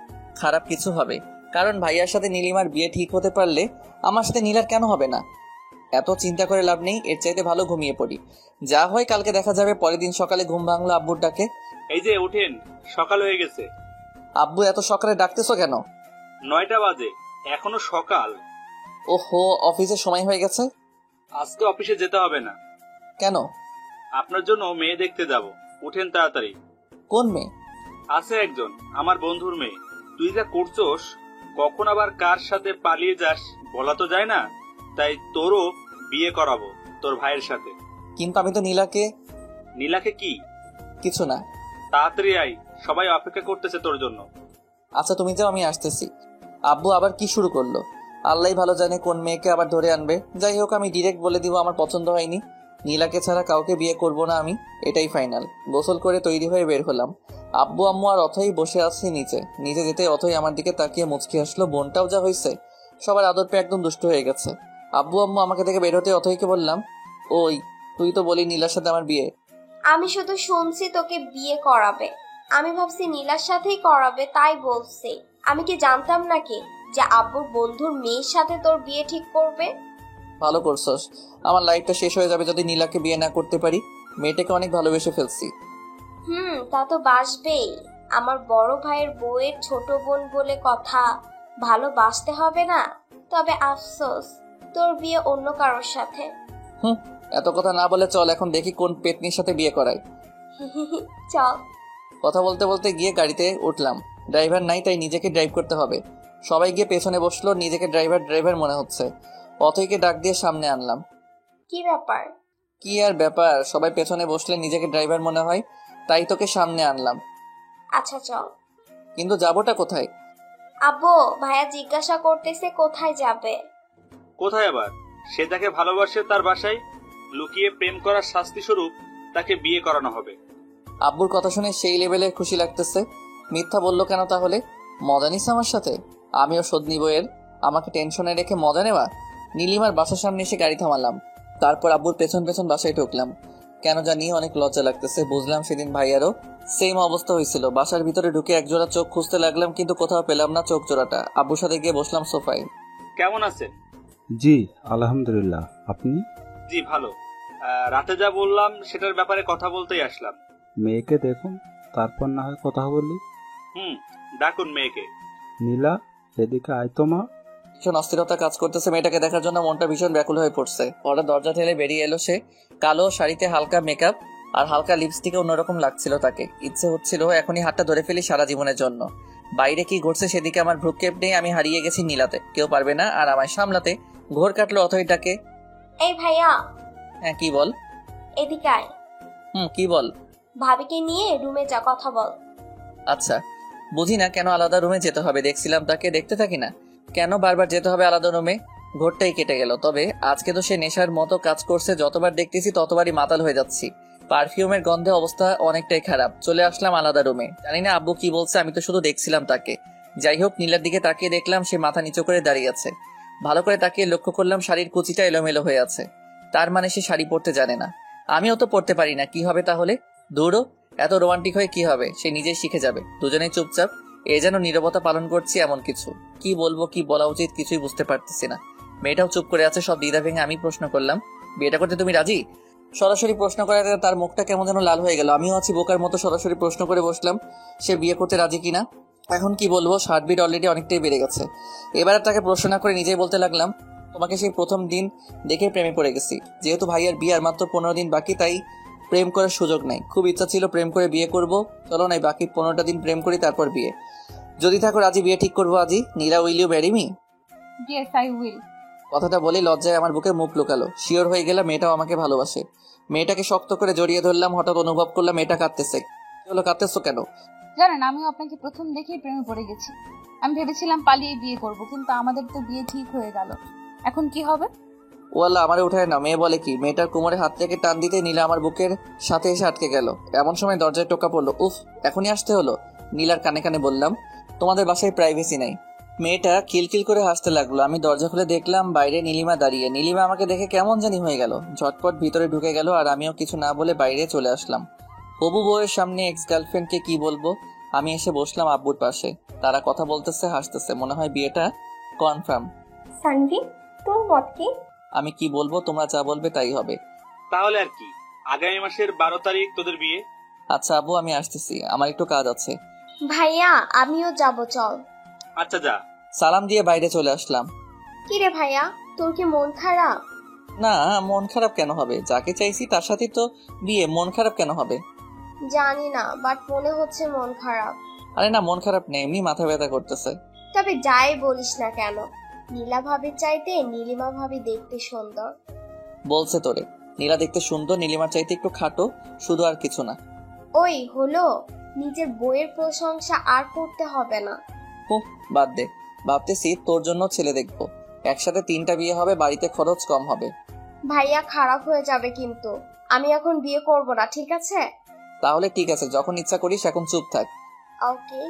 খারাপ কিছু হবে, কারণ ভাইয়ার সাথে নীলিমার বিয়ে ঠিক হতে পারলে আমার সাথে নীলার কেন হবে না? এত চিন্তা করে লাভ নেই, এর চাইতে ভালো ঘুমিয়ে পড়ি। যা হয় কালকে দেখা যাবে। পরের দিন সকালে ঘুম ভাঙলো আব্বুর ডাকে।
এই যে ওঠেন, সকাল হয়ে গেছে।
আব্বু, এত সকালে ডাকতেছো কেন?
9টা বাজে, এখনো সকাল।
ওহো, অফিসের সময় হয়ে গেছে।
আজকে অফিসে যেতে হবে না।
কেন?
আপনার জন্য মেয়ে দেখতে যাব, উঠেন তাড়াতাড়ি।
কোন মেয়ে?
আছে একজন, আমার বন্ধুর মেয়ে। তুই যা করছস, কখন আবার কার সাথে পালিয়ে যাস বলা তো যায় না, তাই তোরও বিয়ে করাবো তোর ভাইয়ের সাথে।
কিন্তু আমি তো নীলাকে।
নীলাকে কি?
কিছু না।
তাড়াতাড়ি আই, সবাই অপেক্ষা করতেছে তোর জন্য।
আচ্ছা তুমি যাও, আমি আসতেছি। আব্বু আবার কি শুরু করলো? আল্লাহ ভালো জানে কোন মেয়েকে আবার ধরে আনবে। যাই হোক, আমি ডিরেক্ট বলে দিব আমার পছন্দ হয়নি। নীলাকে ছাড়া কাউকে বিয়ে করব না আমি, এটাই ফাইনাল। গোসল করে তৈরি হয়ে বের হলাম। আব্বু আম্মু আর অথই বসে আছে নিচে। নিচে যেতে অথই আমার দিকে তাকিয়ে মুচকি হাসলো। বোনটাও যা হয়েছে, সবার আদর পেয়ে একদম দুষ্ট হয়ে গেছে। আব্বু আম্মু আমাকে থেকে বের হতে অথইকে বললাম, ওই তুই তো বলি নীলার সাথে আমার বিয়ে।
আমি শুধু শুনছি তোকে বিয়ে করাবে, আমি ভাবছি নীলার সাথেই করাবে, তাই বলছি। আমি কি জানতাম নাকি যে আব্বুর বন্ধুর মেয়ের সাথে তোর বিয়ে ঠিক করবে?
ভালো করছস। আমার লাইফটা শেষ হয়ে যাবে যদি নীলাকে বিয়ে না করতে পারি। মেয়েটাকে অনেক ভালোবেসে ফেলছি।
তা তো বাসবেই। আমার বড় ভাইয়ের বউয়ের ছোট বোন বলে কথা, ভালোবাসতে হবে না? তবে আফসোস, তোর বিয়ে অন্য কারোর সাথে।
এত কথা না বলে চল এখন দেখি কোন পেতনির সাথে বিয়ে করায়।
চল।
কথা বলতে বলতে গিয়ে গাড়িতে উঠলাম। ড্রাইভার নাই, তাই নিজেকে ড্রাইভ করতে হবে। সবাই গিয়ে পেছনে বসলো, নিজেকে ড্রাইভার মনে হচ্ছে। অথইকে ডাক দিয়ে সামনে আনলাম।
কি ব্যাপার?
কি আর ব্যাপার, সবাই পেছনে বসলে নিজেকে ড্রাইভার মনে হয়, তাই তোকে সামনে আনলাম।
আচ্ছা চল।
কিন্তু যাবোটা কোথায়?
আব্বু, ভাইয়া জিজ্ঞাসা করতেছে কোথায় যাবে।
কোথায় আবার? সে যাকে ভালোবাসে তার বাসায়। লুকিয়ে প্রেম করার শাস্তি স্বরূপ তাকে বিয়ে করানো হবে।
আব্বুর কথা শুনে সেই লেভেলের খুশি লাগতেছে। মিথ্যা বললো কেন তাহলে? মজা নিস আমার সাথে? আমিও শোধ নিব এর। আমাকে টেনশনে রেখে মজা নেওয়া? নীলিমার বাসার সামনে এসে গাড়ি থামালাম। তারপর আব্বুর পেছন পেছন বাসায় ঢুকলাম। কেন জানি অনেক লজ্জা লাগতেছে। বুঝলাম সেদিন ভাইয়ারও সেম অবস্থা হয়েছিল। বাসার ভিতরে ঢুকে একজোড়া চোখ খুঁজতে লাগলাম, কিন্তু কোথাও পেলাম না চোখ জোড়াটা। আব্বুর সাথে গিয়ে বসলাম সোফায়।
কেমন আছেন?
জি আলহামদুলিল্লাহ, আপনি?
জি ভালো। রাতে যা বললাম সেটার ব্যাপারে কথা বলতেই আসলাম।
মেয়েকে দেখুন, তারপর না হয় কথা বলি।
ডাকুন মেয়েকে।
নীলা, এদিকে আয় তো মা।
ভীষণ অস্থিরতা কাজ করতেছে মেয়েটাকে দেখার জন্য, মনটা ভীষণ ব্যাকুল হয়ে পড়ছে। হঠাৎ দরজা ঠেলে বেরিয়ে এলো সে। কালো শাড়িতে হালকা মেকআপ আর হালকা লিপস্টিকে অন্যরকম লাগছিল তাকে। ইচ্ছে হচ্ছিল এখনই হাতটা ধরে ফেলি সারা জীবনের জন্য। বাইরে কি ঘটছে সেদিকে আমার ভ্রুক্ষেপ নেই। আমি হারিয়ে গেছি নীলাতে, কেউ পারবে না আর আমায় সামলাতে। ঘোর কাটলো অথইটাকে।
এই ভাইয়া।
হ্যাঁ কি বল?
এদিকে আয়।
কি বল?
ভাবিকে নিয়ে রুমে যা, কথা বল।
আচ্ছা, বুঝি না কেন আলাদা রুমে যেতে হবে। দেখছিলাম তাকে, দেখতে থাকি না কেন বারবার যেতে হবে আলাদা রুমে? ঘোরটাই কেটে গেল। তবে আজকে তো সে নেশার মতো কাজ করছে। যতবার দেখতেছি ততবারই মাতাল হয়ে যাচ্ছি। পারফিউমের গন্ধে অবস্থা অনেকটাই খারাপ। চলে আসলাম আলাদা রুমে। জানি না আব্বু কি বলছে, আমি তো শুধু দেখছিলাম তাকে। যাই হোক, নীলার দিকে তাকিয়ে দেখলাম সে মাথা নিচু করে দাঁড়িয়ে আছে। ভালো করে তাকিয়ে লক্ষ্য করলাম শাড়ির কুচিটা এলোমেলো হয়ে আছে। তার মানে সে শাড়ি পরতে জানে না। আমিও তো পরতে পারি না, কি হবে তাহলে? দূরও এত রোমান্টিক হয়ে কি হবে? সে নিজেই শিখে যাবে। দুজনেই চুপচাপ। এ যেন নীরবতা পালন করছি এমন কিছু। কি বলবো, কি বলা উচিত কিছুই বুঝতে পারতেছি না। মেয়েটাও চুপ করে আছে। সব দ্বিধা ভেঙে আমি প্রশ্ন করলাম, বিয়েটা করতে তুমি রাজি? সরাসরি প্রশ্ন করাতে তার মুখটা কেমন যেন লাল হয়ে গেল। আমিও আছি বোকার মতো, সরাসরি প্রশ্ন করে বসলাম সে বিয়ে করতে রাজি কিনা। এখন কি বলবো, হার্টবিট অলরেডি অনেকটাই বেড়ে গেছে। এবার তাকে প্রশ্ন না করে নিজেই বলতে লাগলাম, তোমাকে সেই প্রথম দিন দেখে প্রেমে পড়ে গেছি। যেহেতু ভাইয়ার বিয়ার মাত্র 15 দিন বাকি, তাই প্রেম করার সুযোগ নাই। খুব ইচ্ছা ছিল প্রেম করে বিয়ে করব। চলো নাই বাকি 15টা দিন প্রেম করি, তারপর বিয়ে। যদি থাকো রাজি, বিয়ে ঠিক করবো আজই। Nila, will you marry me?
Yes I will.
কথাটা বলে লজ্জায় আমার বুকে মুখ লুকালো। শিওর হয়ে গেলাম মেয়েটাও আমাকে ভালোবাসে। মেয়েটাকে শক্ত করে জড়িয়ে ধরলাম। হঠাৎ অনুভব করলাম মেয়েটা কাঁদতেছে। হলো, কাঁদতেছো কেন?
জানেন, আমিও আপনাকে প্রথম দেখেই প্রেমে পড়ে গেছি। আমি ভেবেছিলাম পালিয়ে বিয়ে করব, কিন্তু আমাদের তো বিয়ে ঠিক হয়ে গেল। এখন কি হবে?
ওয়াল্লাহ, আমারে উঠায় না। মেয়ে বলে কি? মেয়েটার কোমরে হাত থেকে টান দিতে নীলা আমার বুকের সাথে এসে আটকে গেল। এমন সময় দরজায় টোকা পড়লো। উফ, এখনই আসতে হলো। নীলার কানে কানে বললাম, তোমাদের বাসায় প্রাইভেসি নাই। মেয়েটা খিলখিল করে হাসতে লাগলো। আমি দরজা খুলে দেখলাম বাইরে নীলিমা দাঁড়িয়ে। নীলিমা আমাকে দেখে কেমন জানি হয়ে গেল, ঝটপট ভিতরে ঢুকে গেল আর আমিও কিছু না বলে বাইরে চলে আসলাম। হবু বউয়ের সামনে এক্স গার্লফ্রেন্ডকে কি বলবো? আমি এসে বসলাম আব্বুর পাশে। তারা কথা বলতেছে, হাসতেছে। মনে হয় বিয়েটা কনফার্ম।
সানভি, তোর মত কি?
আমি কি বলবো, তোমরা যা বলবে তাই হবে।
তাহলে আর কি, আগামী মাসের 12 তারিখ তোদের বিয়ে।
আচ্ছা আব্বু, আমি আসতেছি, আমার একটু কাজ আছে।
ভাইয়া, আমিও যাব, চল।
আচ্ছা যা।
সালাম দিয়ে বাইরে চলে আসলাম।
কি রে ভাইয়া, তোর কি মন খারাপ?
না, মন খারাপ কেন হবে? যাকে চাইছি তার সাথে তো বিয়ে, মন খারাপ কেন হবে?
জানি না, বাট মনে হচ্ছে মন খারাপ।
আরে না, মন খারাপ নেই, এমনি মাথা ব্যথা করতেছে।
তবে যাই বলিস না কেন, নীলা ভাবির চাইতে নীলিমা ভাবি দেখতে সুন্দর।
বলছে তোরে? নীলা দেখতে সুন্দর, নীলিমার চাইতে একটু খাটো, শুধু, আর কিছু না।
ওই হলো, নিজের বইয়ের প্রশংসা আর করতে হবে না।
বাদ দে। ভাবতেছি তোর জন্য ছেলে দেখবো। একসাথে 3টা বিয়ে হবে, বাড়িতে খরচ কম হবে।
ভাইয়া খারাপ হয়ে যাবে কিন্তু। আমি এখন বিয়ে করব না, ঠিক আছে?
তাহলে ঠিক আছে, যখন ইচ্ছা করিস, এখন চুপ থাক।
ওকে।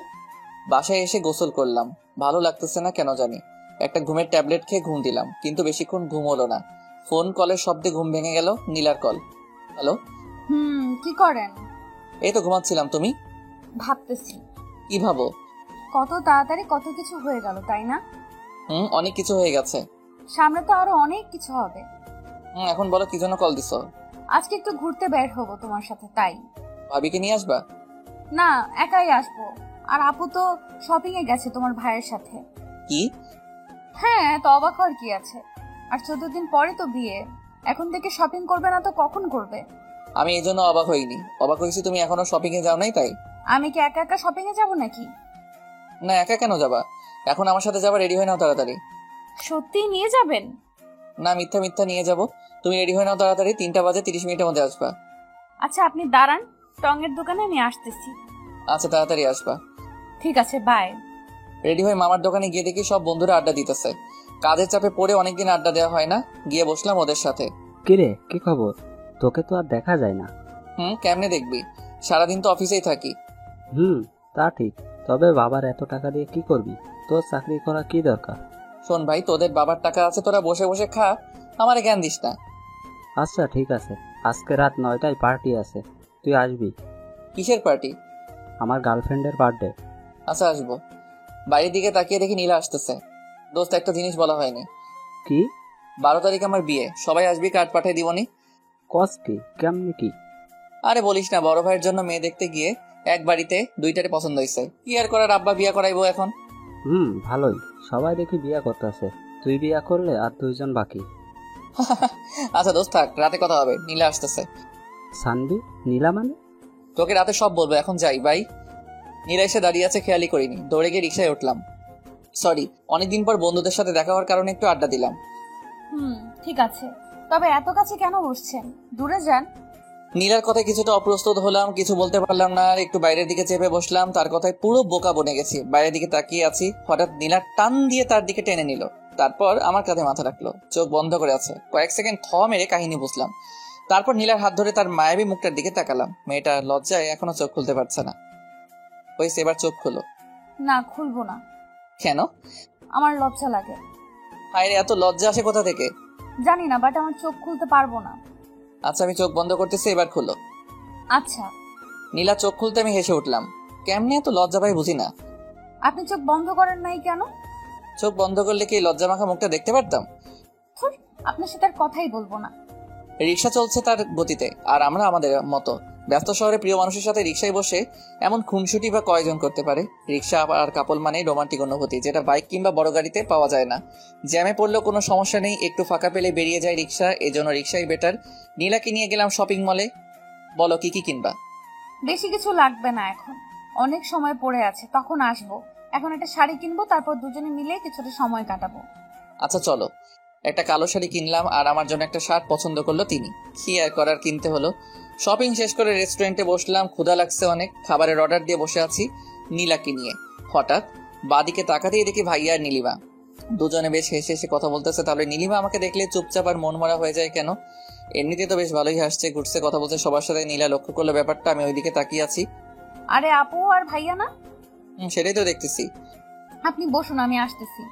বাসায় এসে গোসল করলাম। ভালো লাগতেছে না কেন জানি। একটা ঘুমের ট্যাবলেট খেয়ে ঘুম দিলাম, কিন্তু বেশিক্ষণ ঘুম হলো না। ফোন কলের শব্দে ঘুম ভেঙে গেল। নীলার কল। হ্যালো।
কি করেন?
এই তো ঘুমাচ্ছিলাম। তুমি?
ভাবতেছি।
কি ভাবো?
কত তাড়াতাড়ি কত কিছু হয়ে গেল, তাই না?
অনেক কিছু হয়ে গেছে।
সামনে তো আরো অনেক কিছু হবে।
এখন বলো কি জন্য কল দিছো?
আজকে একটু ঘুরতে বের হবো তোমার সাথে, তাই।
ভাবিকে নিয়ে আসবা?
না, একাই আসবো। আর আপু তো শপিং এ গেছে তোমার ভাইয়ের সাথে।
কি?
হ্যাঁ, তো অবাক হওয়ার কি আছে? আর 14 দিন পরে তো বিয়ে। এখন থেকে শপিং করবে না তো কখন করবে?
আমি এই জন্য অবাক হইনি। অবাক হয়েছি তুমি এখনো শপিং এ যাও নাই, তাই।
আমি কি একা একা শপিং এ যাবো নাকি?
না, একা কেন যাবা? এখন আমার সাথে যাবা, রেডি হয়ে নাও তাড়াতাড়ি।
সত্যি নিয়ে যাবেন?
না, মিথ্যা মিথ্যা নিয়ে যাব। তুমি রেডি হয়ে নাও তাড়াতাড়ি, 3টা বাজে 30 মিনিটের মধ্যে আসবা।
আচ্ছা আপনি দাঁড়ান, টঙের দোকানে আমি আসতেছি।
আচ্ছা, তাড়াতাড়ি আসবা।
ঠিক আছে, বাই।
রেডি হয়ে মামার দোকানে গিয়ে দেখি সব বন্ধুরা আড্ডা দিতেছে। কাজের চাপে পড়ে অনেকদিন আড্ডা দেওয়া হয় না, গিয়ে বসলাম ওদের সাথে।
কিরে, কি খবর? তোকে তো আর দেখা যায় না।
কেমনে দেখবি, সারাদিন তো অফিসেই থাকি।
তা ঠিক, তবে বাবার এত টাকা দিয়ে কি করবি? তোর চাকরি করা কি দরকার?
শোন ভাই, তোদের বাবার টাকা আছে, তোরা বসে বসে খা, আমারে জ্ঞান দিস না।
আচ্ছা ঠিক আছে, আজকে রাত 9টায় পার্টি আছে, তুই আসবি।
কিসের পার্টি?
আমার গার্লফ্রেন্ডের বার্থডে।
আচ্ছা, আসবো। বাইরের দিকে তাকিয়ে দেখি নীলা আসতেছে। দোস্ত, একটা জিনিস বলা হয়নি।
কি?
12 তারিখ আমার বিয়ে, সবাই আসবি, কার্ড পাঠিয়ে দিবনি।
কস কি? কেমনি কি?
আরে বলিস না, বড় ভাইয়ের জন্য মেয়ে দেখতে গিয়ে এক বাড়িতে 2টারে পছন্দ হয়েছে। কি আর করার, আব্বা বিয়ে করাইবো এখন।
ভালোই, সবাই দেখি বিয়া করতেছে, তুই বিয়া করলে আর 2জন বাকি।
আচ্ছা দোস্ত থাক, রাতে কথা হবে, নীলা আসতেছে।
সানবি? নীলা মানে?
তোকে রাতে সব বলবো, এখন যাই বাই। নীলা এসে দাঁড়িয়ে আছে, খেয়ালই করিনি, দৌড়ে গিয়ে রিক্সায় উঠলাম। সরি, অনেকদিন পর বন্ধুদের সাথে দেখা হওয়ার কারণে একটু আড্ডা দিলাম।
ঠিক আছে, তবে এত কাছে কেন বসছেন? দূরে যান।
নীলার কথায় কিছুটা অপ্রস্তুত হলাম, কিছু বলতে পারলাম না, একটু বাইরের দিকে চেপে বসলাম। তার কথায় পুরো বোকা বনে গেছি, বাইরের দিকে তাকিয়ে আছি। হঠাৎ নীলা টান দিয়ে তার দিকে টেনে নিল, তারপর আমার কাঁধে মাথা রাখলো, চোখ বন্ধ করে আছে। কয়েক সেকেন্ড থ মেরে কাহিনী বুঝলাম। তারপর নীলার হাত ধরে তার মায়াবী মুখটার দিকে তাকালাম। মেয়েটা লজ্জায় এখনো চোখ খুলতে পারছে না। ওই এবার চোখ খুলো।
না, খুলবো না।
কেন?
আমার লজ্জা লাগে।
হায় রে, এত লজ্জা আসে কোথা থেকে?
জানি না, বাট আমার চোখ খুলতে পারবো না।
আচ্ছা, আমি চোখ বন্ধ করতেছি, এবার খুলো।
আচ্ছা।
নীলা চোখ খুলতে আমি হেসে উঠলাম। কেমনে এত লজ্জা পাই বুঝি না।
আপনি চোখ বন্ধ করেন নাই কেন?
চোখ বন্ধ করলে কি লজ্জা মাখা মুখটা দেখতে পারতাম?
আপনার সাথে আর কথাই বলবো না।
রিক্সা চলছে তার গতিতে, আর আমরা আমাদের মতো। ব্যস্ত শহরে প্রিয় মানুষের সাথে রিক্সায় বসে এমন খুনসুটি বা কয়জন করতে পারে? রিক্সা আর কাপল মানেই রোমান্টিক অনুভূতি, যেটা বাইক কিংবা বড় গাড়িতে পাওয়া যায় না। জ্যামে পড়লেও কোনো সমস্যা নেই, একটু ফাঁকা পেলে বেরিয়ে যায় রিক্সা, এজন্য রিক্সাই বেটার। নীলাকে নিয়ে গেলাম শপিং মলে। বলো কি কি কিনবা?
বেশি কিছু লাগবে না, এখন অনেক সময় পড়ে আছে, তখন আসবো। এখন একটা শাড়ি কিনবো, তারপর দুজনে মিলে কিছুটা সময় কাটাবো।
আচ্ছা চলো। একটা কালো শাড়ি কিনলাম, আর আমার জন্য একটা শার্ট পছন্দ করলো তিনি। কি আর করার, কিনতে হলো। শপিং শেষ করে রেস্টুরেন্টে বসলাম, ক্ষুধা লাগছে অনেক, খাবারের অর্ডার দিয়ে বসে আছি নীলাকে নিয়ে। হঠাৎ বাদিকে তাকাতেই দেখি ভাইয়া আর নীলিমা দুজনে বেশ হেসে হেসে কথা বলতেছে। তাহলে নীলিমা আমাকে দেখলে চুপচাপ আর মনমরা হয়ে যায় কেন? এমনিতে তো বেশ ভালোই হাসছে, ঘুরছে, কথা বলছে সবার সাথে। নীলা লক্ষ্য করলো ব্যাপারটা, আমি ওইদিকে তাকিয়ে আছি।
আরে আপু আর ভাইয়া না?
সেটাই তো দেখতেছি।
আপনি বসুন, আমি আসতেছি।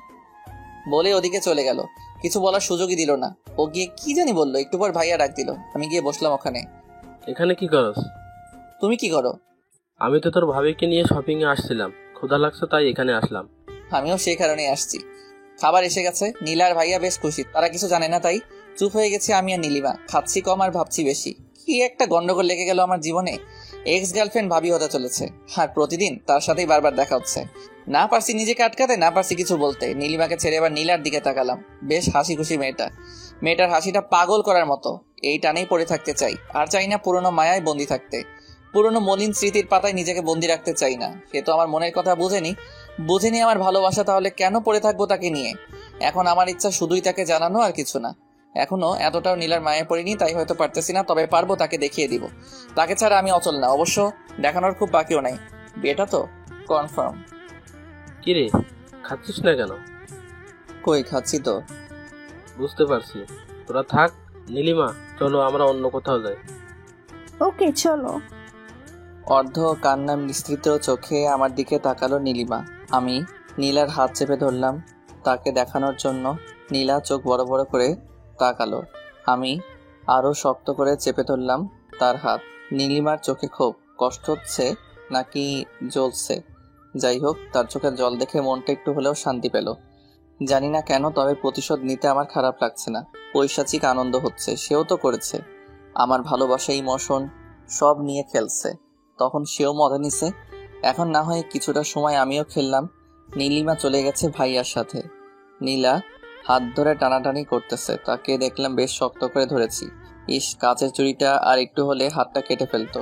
বলে ওদিকে চলে গেল, কিছু বলার সুযোগই দিল না। ও গিয়ে কি জানি বললো, একটু পর ভাইয়া ডাক দিল। আমি গিয়ে বসলাম ওখানে।
এখানে কি করস?
তুমি কি করো?
আমি তো তোর ভাবিকে নিয়ে শপিং এ আসছিলাম, ক্ষুধা লাগছে তাই এখানে আসলাম।
আমিও সেই কারণে আসছি। খাবার এসে গেছে, নীলা আর ভাইয়া বেশ খুশি, তারা কিছু জানে না তাই চুপ হয়ে গেছে। আমি আর নীলিমা খাচ্ছি কম আর ভাবছি বেশি। কি একটা গন্ডগোল লেগে গেল আমার জীবনে। এক্স গার্লফ্রেন্ড ভাবি হতে চলেছে, আর প্রতিদিন তার সাথেই বারবার দেখা হচ্ছে। না পারছি নিজেকে আটকাতে, না পারছি কিছু বলতে। নীলিমাকে ছেড়ে এবার নীলার দিকে তাকালাম। বেশ হাসি খুশি মেয়েটার হাসিটা পাগল করার মতো। এই টানেই পড়ে থাকতে চাই, আর চাই না পুরনো মায়ায় বন্দি থাকতে। পুরনো মলিন স্মৃতির পাতায় নিজেকে বন্দি রাখতে চাই না। সে তো আমার মনের কথা বুঝেনি আমার ভালোবাসা, তাহলে কেন পড়ে থাকবো তাকে নিয়ে? এখন আমার ইচ্ছা শুধুই তাকে জানানো, আর কিছু না। এখনো এতটাও নীলার মায়ে পড়িনি, তাই হয়তো পারতেছি না, তবে পারবো, তাকে দেখিয়ে দিব। তাকে ছাড়া আমি অচল না, অবশ্য দেখানোর খুব বাকিও নাই। বিয়েটা তো কনফার্ম।
কিরে, খাচ্ছিস না কেন?
কই, খাচ্ছি তো।
বুঝতে পারছি, তোরা থাক। নীলিমা, চলো আমরা অন্য কোথাও যাই।
ওকে চলো।
অর্ধ কান্না মিশ্রিত চোখে আমার দিকে তাকালো নীলিমা। আমি নীলার হাত চেপে ধরলাম তাকে দেখানোর জন্য। নীলা চোখ বড় বড় করে তাকালো। আমি আরো শক্ত করে চেপে ধরলাম তার হাত। নীলিমার চোখে খুব কষ্ট হচ্ছে নাকি জ্বলছে, যাই হোক, তার চোখের জল দেখে মনটা একটু হলেও শান্তি পেল। জানি না কেন, তবে প্রতিশোধ নিতে আমার খারাপ লাগছে না, পৈশাচিক আনন্দ হচ্ছে। সেও তো করেছে, আমার ভালোবাসা, ইমোশন সব নিয়ে খেলছে, তখন সেও মজা নিছে। এখন না হয় কিছুটা সময় আমিও খেললাম। নীলিমা চলে গেছে ভাইয়ার সাথে। নীলা হাত ধরে টানাটানি করতেছে, তাকে দেখলাম বেশ শক্ত করে ধরেছি। ইস, কাচের চুড়িটা আর একটু হলে হাতটা কেটে ফেলতো।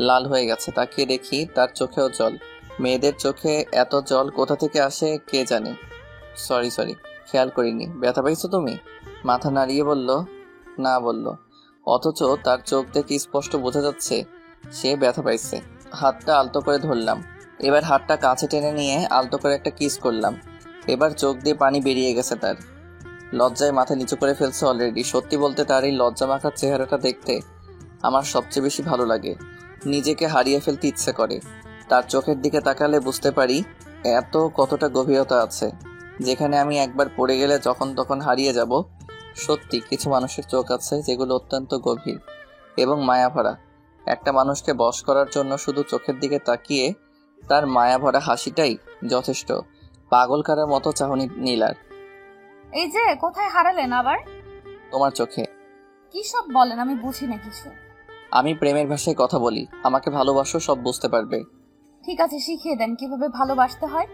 লাল হয়ে গেছে, তাকে দেখি তার চোখেও জল। মেয়েদের চোখে এত জল কোথা থেকে আসে কে জানে। সরি খেয়াল করিনি। ব্যথা পাইছো তুমি? মাথা নাড়িয়ে বলল না বলল, অথচ তার চোখ দেখে স্পষ্ট বোঝা যাচ্ছে সে ব্যথা পাইছে। হাতটা আলতো করে ধরলাম, এবার হাতটা কাছে টেনে নিয়ে আলতো করে একটা কিস করলাম। এবার চোখ দিয়ে পানি বেরিয়ে গেছে তার। লজ্জায় মাথা নিচু করে ফেলছে অলরেডি। সত্যি বলতে তার এই লজ্জা মাখার চেহারাটা দেখতে আমার সবচেয়ে বেশি ভালো লাগে। নিজেকে হারিয়ে ফেলতে ইচ্ছে করে। তার চোখের দিকে তাকালে বুঝতে পারি এত কতটা গভীরতা আছে, যেখানে আমি একবার পড়ে গেলে যখন তখন হারিয়ে যাব। সত্যি কিছু মানুষের চোখ আছে যেগুলো অত্যন্ত গভীর এবং মায়াভরা। একটা মানুষকে বশ করার জন্য শুধু চোখের দিকে তাকিয়ে তার মায়াভরা হাসিটাই যথেষ্ট। পাগল করার মতো চাহনি নীলার।
এই যে কোথায় হারালেন আবার?
তোমার চোখে।
কি সব বলেন, আমি বুঝি না কিছু।
আমি প্রেমের ভাষায় কথা বলি, আমাকে ভালোবাসো সব বুঝতে পারবে।
ঠিক আছে, শিখিয়ে দেন কিভাবে ভালোবাসতে হয়।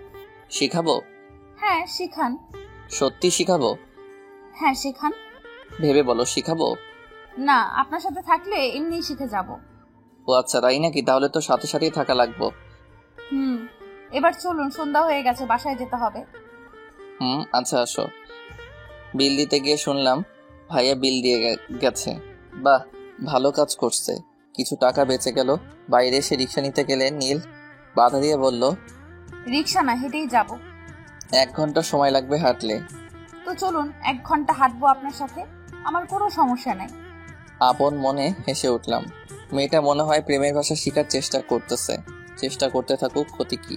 শিখাবো?
হ্যাঁ শিখান।
সত্যি শিখাবো?
হ্যাঁ শিখান।
ভেবে বলো শিখাবো।
না, আপনার সাথে থাকলে এমনিই শিখে যাব।
ও আচ্ছা তাই নাকি? তাহলে তো সাথে সাথেই থাকা লাগবো।
এবার চলুন, সন্ধ্যা হয়ে গেছে, বাসায় যেতে হবে।
আচ্ছা আসো। বিল দিতে গিয়ে শুনলাম ভাইয়া বিল দিয়ে গেছে। বাহ, ভালো কাজ করছে, কিছু টাকা বেঁচে গেল। বাইরে এসে রিক্সা নিতে গেলে নীল বাধা দিয়ে বলল,
রিক্সা না, হেঁটেই যাব।
1 ঘন্টা সময় লাগবে হাঁটলে।
তো চলুন, 1 ঘন্টা হাঁটবো আপনার সাথে, আমার কোনো সমস্যা নাই।
আপন মনে হেসে উঠলাম। মেয়েটা মনে হয় প্রেমের ভাষা শেখার চেষ্টা করতেছে। চেষ্টা করতে থাকুক, ক্ষতি কি।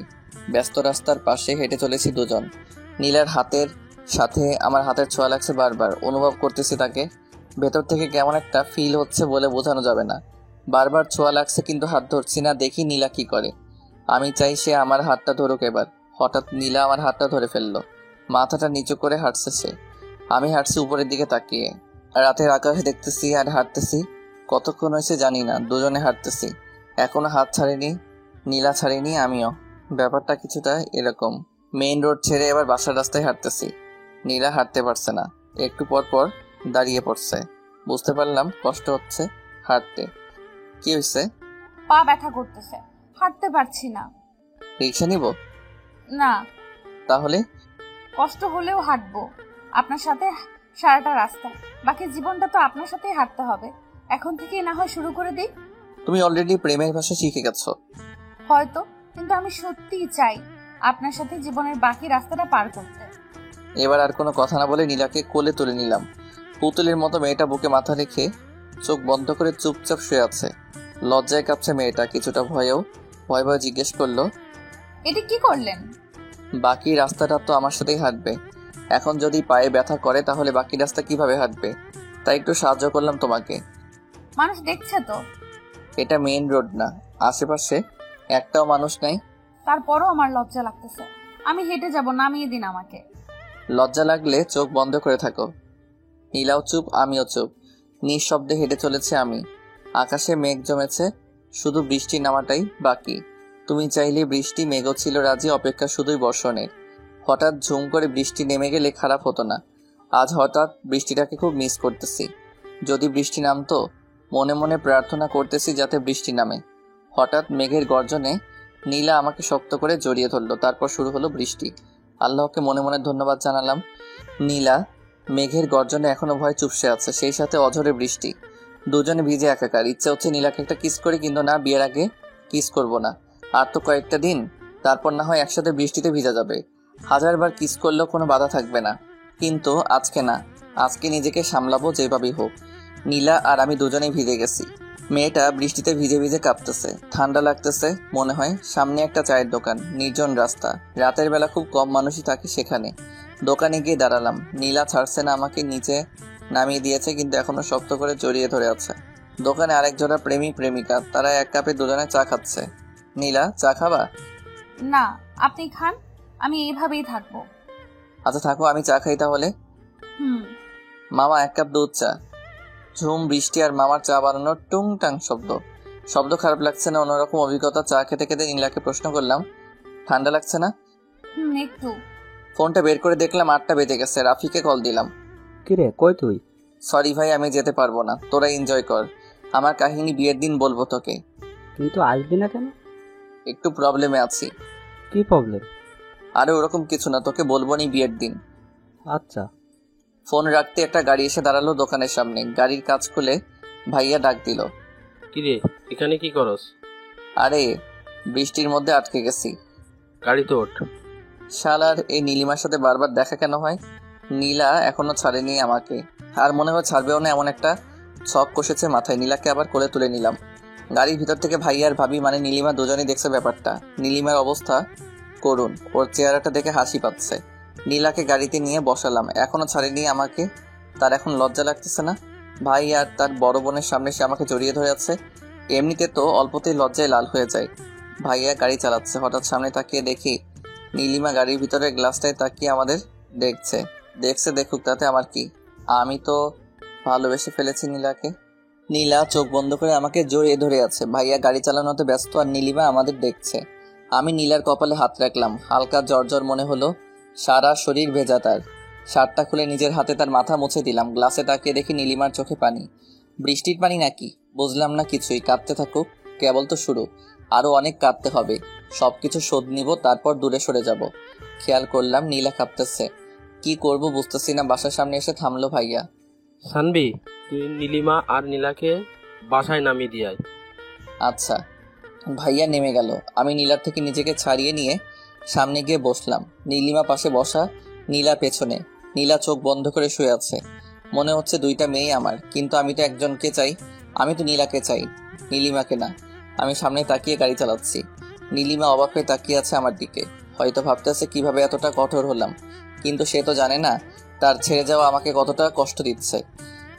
ব্যস্ত রাস্তার পাশে হেঁটে চলেছি দুজন। নীলার হাতের সাথে আমার হাতের ছোঁয়া লাগছে বারবার। অনুভব করতেছি তাকে। ভেতর থেকে কেমন একটা ফিল হচ্ছে বলে বোঝানো যাবে না। বারবার ছোঁয়া লাগছে কিন্তু হাত ধরছি না। দেখি নীলা কি করে। আমি চাই সে আমার হাতটা ধরুক এবার। হঠাৎ নীলা আমার হাতটা ধরে ফেললো। মাথাটা নিচু করে হাঁটছে সে। আমি হাঁটছি উপরের দিকে তাকিয়ে। রাতের আকাশে দেখতেছি আর হাঁটতেছি। কতক্ষণ হয়েছে জানি না, দুজনে হাঁটতেছি। এখনো হাত ছাড়েনি, নীলা ছাড়েনি, আমিও। ব্যাপারটা কিছুটা এরকম। মেইন রোড ছেড়ে এবার বাসার রাস্তায় হাঁটতেছি। নীলা হাঁটতে পারছে না, একটু পর পর দাঁড়িয়ে পড়ছে। বুঝতে পারলাম কষ্ট হচ্ছে হাঁটতে। কি হয়েছে?
পা ব্যথা করতেছে, হাঁটতে পারছি না।
রিক্সা নিব?
না।
তাহলে?
কষ্ট হলেও হাঁটবো আপনার সাথে সারাটা রাস্তা। বাকি জীবনটা তো আপনার সাথেই হাঁটতে হবে। এখন থেকেই না হয় শুরু করে দিই।
তুমি অলরেডি প্রেমের ভাষা শিখে গেছো।
হয়তো, কিন্তু আমি সত্যিই চাই আপনার সাথে জীবনের বাকি রাস্তাটা পার করতে।
এবার আর কোনো কথা না বলে নীলাকে কোলে তুলে নিলাম। পুতুলের মতো মেয়েটা বুকে মাথা রেখে চোখ বন্ধ করে চুপচাপ শুয়ে আছে। লজ্জায় কাঁপছে মেয়েটা, কিছুটা ভয় ভয় জিজ্ঞেস করলো,
এটা কি করলেন?
বাকি রাস্তাটা তো আমার সাথেই হাঁটবে। এখন যদি পায়ে ব্যথা করে তাহলে বাকি রাস্তা কিভাবে হাঁটবে? তাই একটু সাহায্য করলাম তোমাকে।
মানুষ দেখছে তো।
এটা মেইন রোড না, আশেপাশে একটাও মানুষ নাই।
তারপরও আমার লজ্জা লাগতেছে। আমি হেঁটে যাব, নামিয়ে দিন আমাকে।
লজ্জা লাগলে চোখ বন্ধ করে থাকো। নীলাও চুপ, আমিও চুপ। নিঃশব্দে হেঁটে চলেছে আমি। আকাশে মেঘ জমেছে, শুধু বৃষ্টি নামাটাই বাকি। তুমি চাইলে বৃষ্টি, মেঘও ছিল রাজি, অপেক্ষা শুধুই বর্ষণের। হঠাৎ ঝুম করে বৃষ্টি নেমে গেলে খারাপ হতো না। আজ হঠাৎ বৃষ্টিটাকে খুব মিস করতেছি। যদি বৃষ্টি নামতো, মনে মনে প্রার্থনা করতেছি যাতে বৃষ্টি নামে। হঠাৎ মেঘের গর্জনে নীলা আমাকে শক্ত করে জড়িয়ে ধরলো। তারপর শুরু হলো বৃষ্টি। আল্লাহকে মনে মনে ধন্যবাদ জানালাম। নীলা মেঘের গর্জনে এখনো ভয় চুপসে আছে, সেই সাথে অঝরে বৃষ্টি। দুজনে ভিজে একাকার। ইচ্ছে হচ্ছে নীলাকে একটা কিস করি, কিন্তু না, বিয়ের আগে কিস করব না। আর তো কয়েকটা দিন, তারপর না হয় একসাথে বৃষ্টিতে ভিজা যাবে। 1000বার কিস করলেও কোনো বাধা থাকবে না। কিন্তু আজকে না, আজকে নিজেকে সামলাবো যেভাবেই হোক। নীলা আর আমি দুজনেই ভিজে গেছি। মেয়েটা বৃষ্টিতে ভিজে ভিজে কাঁপতেছে, ঠান্ডা লাগতেছে। মনে হয় সামনে একটা চায়ের দোকান, নির্জন রাস্তা। রাতের বেলা খুব কম মানুষই থাকে সেখানে। দোকানে গিয়ে দাঁড়ালাম। নীলা ছাড়ছে না আমাকে, নিচে নামিয়ে দিয়েছে কিন্তু এখনো শক্ত করে জড়িয়ে ধরে আছে। দোকানে আরেক জোড়া প্রেমিক প্রেমিকা, তারা এক কাপে দুজনে চা খাচ্ছে। নীলা, চা খাবা?
না, আপনি খান, আমি এইভাবেই থাকবো।
আচ্ছা থাকো, আমি চা খাই তাহলে। মামা 1 কাপ দুধ চা। ঝুম বৃষ্টি আর মামার চা বানানোর টুংটাং শব্দ খারাপ লাগছে না? অন্যরকম অভিজ্ঞতা। চা খেতে খেতে নীলাকে প্রশ্ন করলাম, ঠান্ডা লাগছে না?
একটু।
ফোনটা বের করে দেখলাম 8টা বেজে গেছে। রাফিকে কল দিলাম।
কিরে, কই তুই?
সরি ভাই, আমি যেতে পারবো না, তোরা এনজয় কর। আমার কাহিনী বিয়ের দিন বলবো তোকে।
তুই তো আসবি না কেন?
একটু প্রবলেমে আছি।
কি প্রবলেম?
আরে ওরকম কিছু না, তোকে বলবো নি বিয়ের দিন।
আচ্ছা।
ফোন রাখতে একটা গাড়ি এসে দাঁড়ালো দোকানের সামনে। গাড়ির কাজ খুলে ভাইয়া ডাক দিল।
কিরে, এখানে কি করস?
আরে বৃষ্টির মধ্যে আটকে গেছি।
গাড়িতে ওঠ।
শালার এই নীলিমার সাথে বারবার দেখা কেন হয়? নীলা এখনো ছাড়েনি আমাকে, আর মনে হয় ছাড়বেও না, এমন একটা ছক কষেছে মাথায়। নীলাকে আবার কোলে তুলে নিলাম। গাড়ির ভিতর থেকে ভাইয়া আর ভাবি মানে নীলিমা দুজনেই দেখছে ব্যাপারটা। নীলিমার অবস্থা করুন, ওর চেহারাটা দেখে হাসি পাচ্ছে। নীলাকে গাড়িতে নিয়ে বসালাম। এখনো ছাড়েনি আমাকে, তার এখন লজ্জা লাগতেছে না? ভাই আর তার বড় বোনের সামনে সে আমাকে জড়িয়ে ধরে আছে। এমনিতে তো অল্পতেই লজ্জায় লাল হয়ে যায়। ভাইয়া গাড়ি চালাচ্ছে, হঠাৎ সামনে তাকিয়ে দেখি নীলিমা গাড়ির ভিতরে গ্লাসটায় তাকিয়ে আমাদের দেখছে। দেখুক, তাতে আমার কি? আমি তো ভালোবেসে ফেলেছি নীলাকে। নীলা চোখ বন্ধ করে আমাকে জড়িয়ে ধরে আছে। ভাইয়া গাড়ি চালানোতে ব্যস্ত আর নীলিমা আমাদের দেখছে। আমি নীলার কপালে হাত রাখলাম। হালকা জ্বর মনে হলো, সারা শরীর ভেজা তার। শার্টটা খুলে নিজের হাতে তার মাথা মুছে দিলাম। গ্লাসে তাকিয়ে দেখি নীলিমার চোখে পানি। বৃষ্টির পানি নাকি বুঝলাম না কিছুই। কাঁদতে থাকুক, কেবল তো শুরু, আরো অনেক কাঁদতে হবে। সবকিছু শোধ নিব, তারপর দূরে সরে যাব। খেয়াল করলাম নীলা কাঁপতেছে। কি করব বুঝতেছি না। বাসার সামনে এসে থামলো ভাইয়া।
সানবি, তুই নীলিমা আর নীলাকে বাসায় নামিয়ে দিয়ে আয়।
আচ্ছা। ভাইয়া নেমে গেল। আমি নীলার থেকে নিজেকে ছাড়িয়ে নিয়ে সামনে গিয়ে বসলাম। নীলিমা পাশে বসা, নীলা পেছনে। নীলা চোখ বন্ধ করে শুয়ে আছে। মনে হচ্ছে দুইটা মেয়ে আমার, কিন্তু আমি তো একজনকে চাই। আমি তো নীলাকে চাই, নীলিমাকে না। আমি সামনে তাকিয়ে গাড়ি চালাচ্ছি। নীলিমা অবাক হয়ে তাকিয়ে আছে আমার দিকে। হয়তো ভাবতেছে কিভাবে এতটা কঠোর হলাম, কিন্তু সে তো জানে না তার ছেড়ে যাওয়া আমাকে কতটা কষ্ট দিচ্ছে।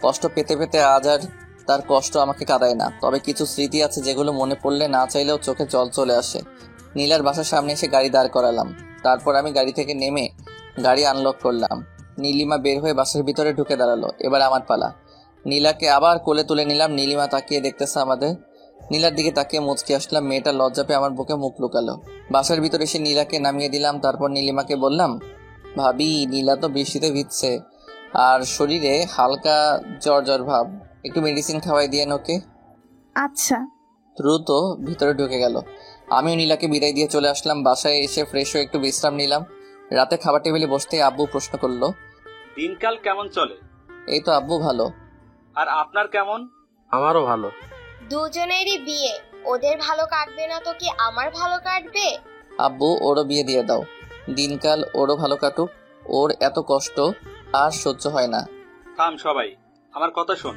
কষ্ট পেতে পেতে আজ আর তার কষ্ট আমাকে কাঁদায় না। তবে কিছু স্মৃতি আছে যেগুলো মনে পড়লে না চাইলেও চোখে জল চলে আসে। নীলার বাসার সামনে এসে গাড়ি দাঁড় করালাম। তারপর আমি গাড়ি থেকে নেমে গাড়ি আনলক করলাম। নীলিমা বের হয়ে বাসার ভিতরে ঢুকে দাঁড়ালো। এবার আমার পালা। নীলাকে আবার কোলে তুলে নিলাম। নীলিমা তাকিয়ে দেখতেছে আমাদের। নীলার দিকে তাকিয়ে মুচকি আসলাম। মেয়েটা লজ্জা পেয়ে আমার বুকে মুখ লুকালো। বাসার ভিতরে এসে নীলাকে নামিয়ে দিলাম। তারপর নীলিমাকে বললাম, ভাবি নীলা তো বৃষ্টিতে ভিজছে আর শরীরে হালকা জ্বর ভাব, একটু মেডিসিন খাওয়াই দিয়ে ওকে।
আচ্ছা।
দ্রুত ভিতরে ঢুকে গেল। আমিও নীলাকে বিদায় দিয়ে চলে আসলাম। বাসায় এসে ফ্রেশ হয়ে একটু বিশ্রাম নিলাম। রাতে খাবার টেবিলে বসতে আব্বু প্রশ্ন করলো,
দিনকাল কেমন চলে?
এই তো আব্বু, ভালো।
আর আপনার কেমন?
আমারও ভালো।
দুজনেরই বিয়ে, ওদের ভালো কাটবে না তো কি আমার ভালো কাটবে?
আব্বু ওরও বিয়ে দিয়ে দাও, দিনকাল ওরও ভালো কাটুক। ওর এত কষ্ট আর সহ্য হয় না।
থাম সবাই, আমার কথা শোন।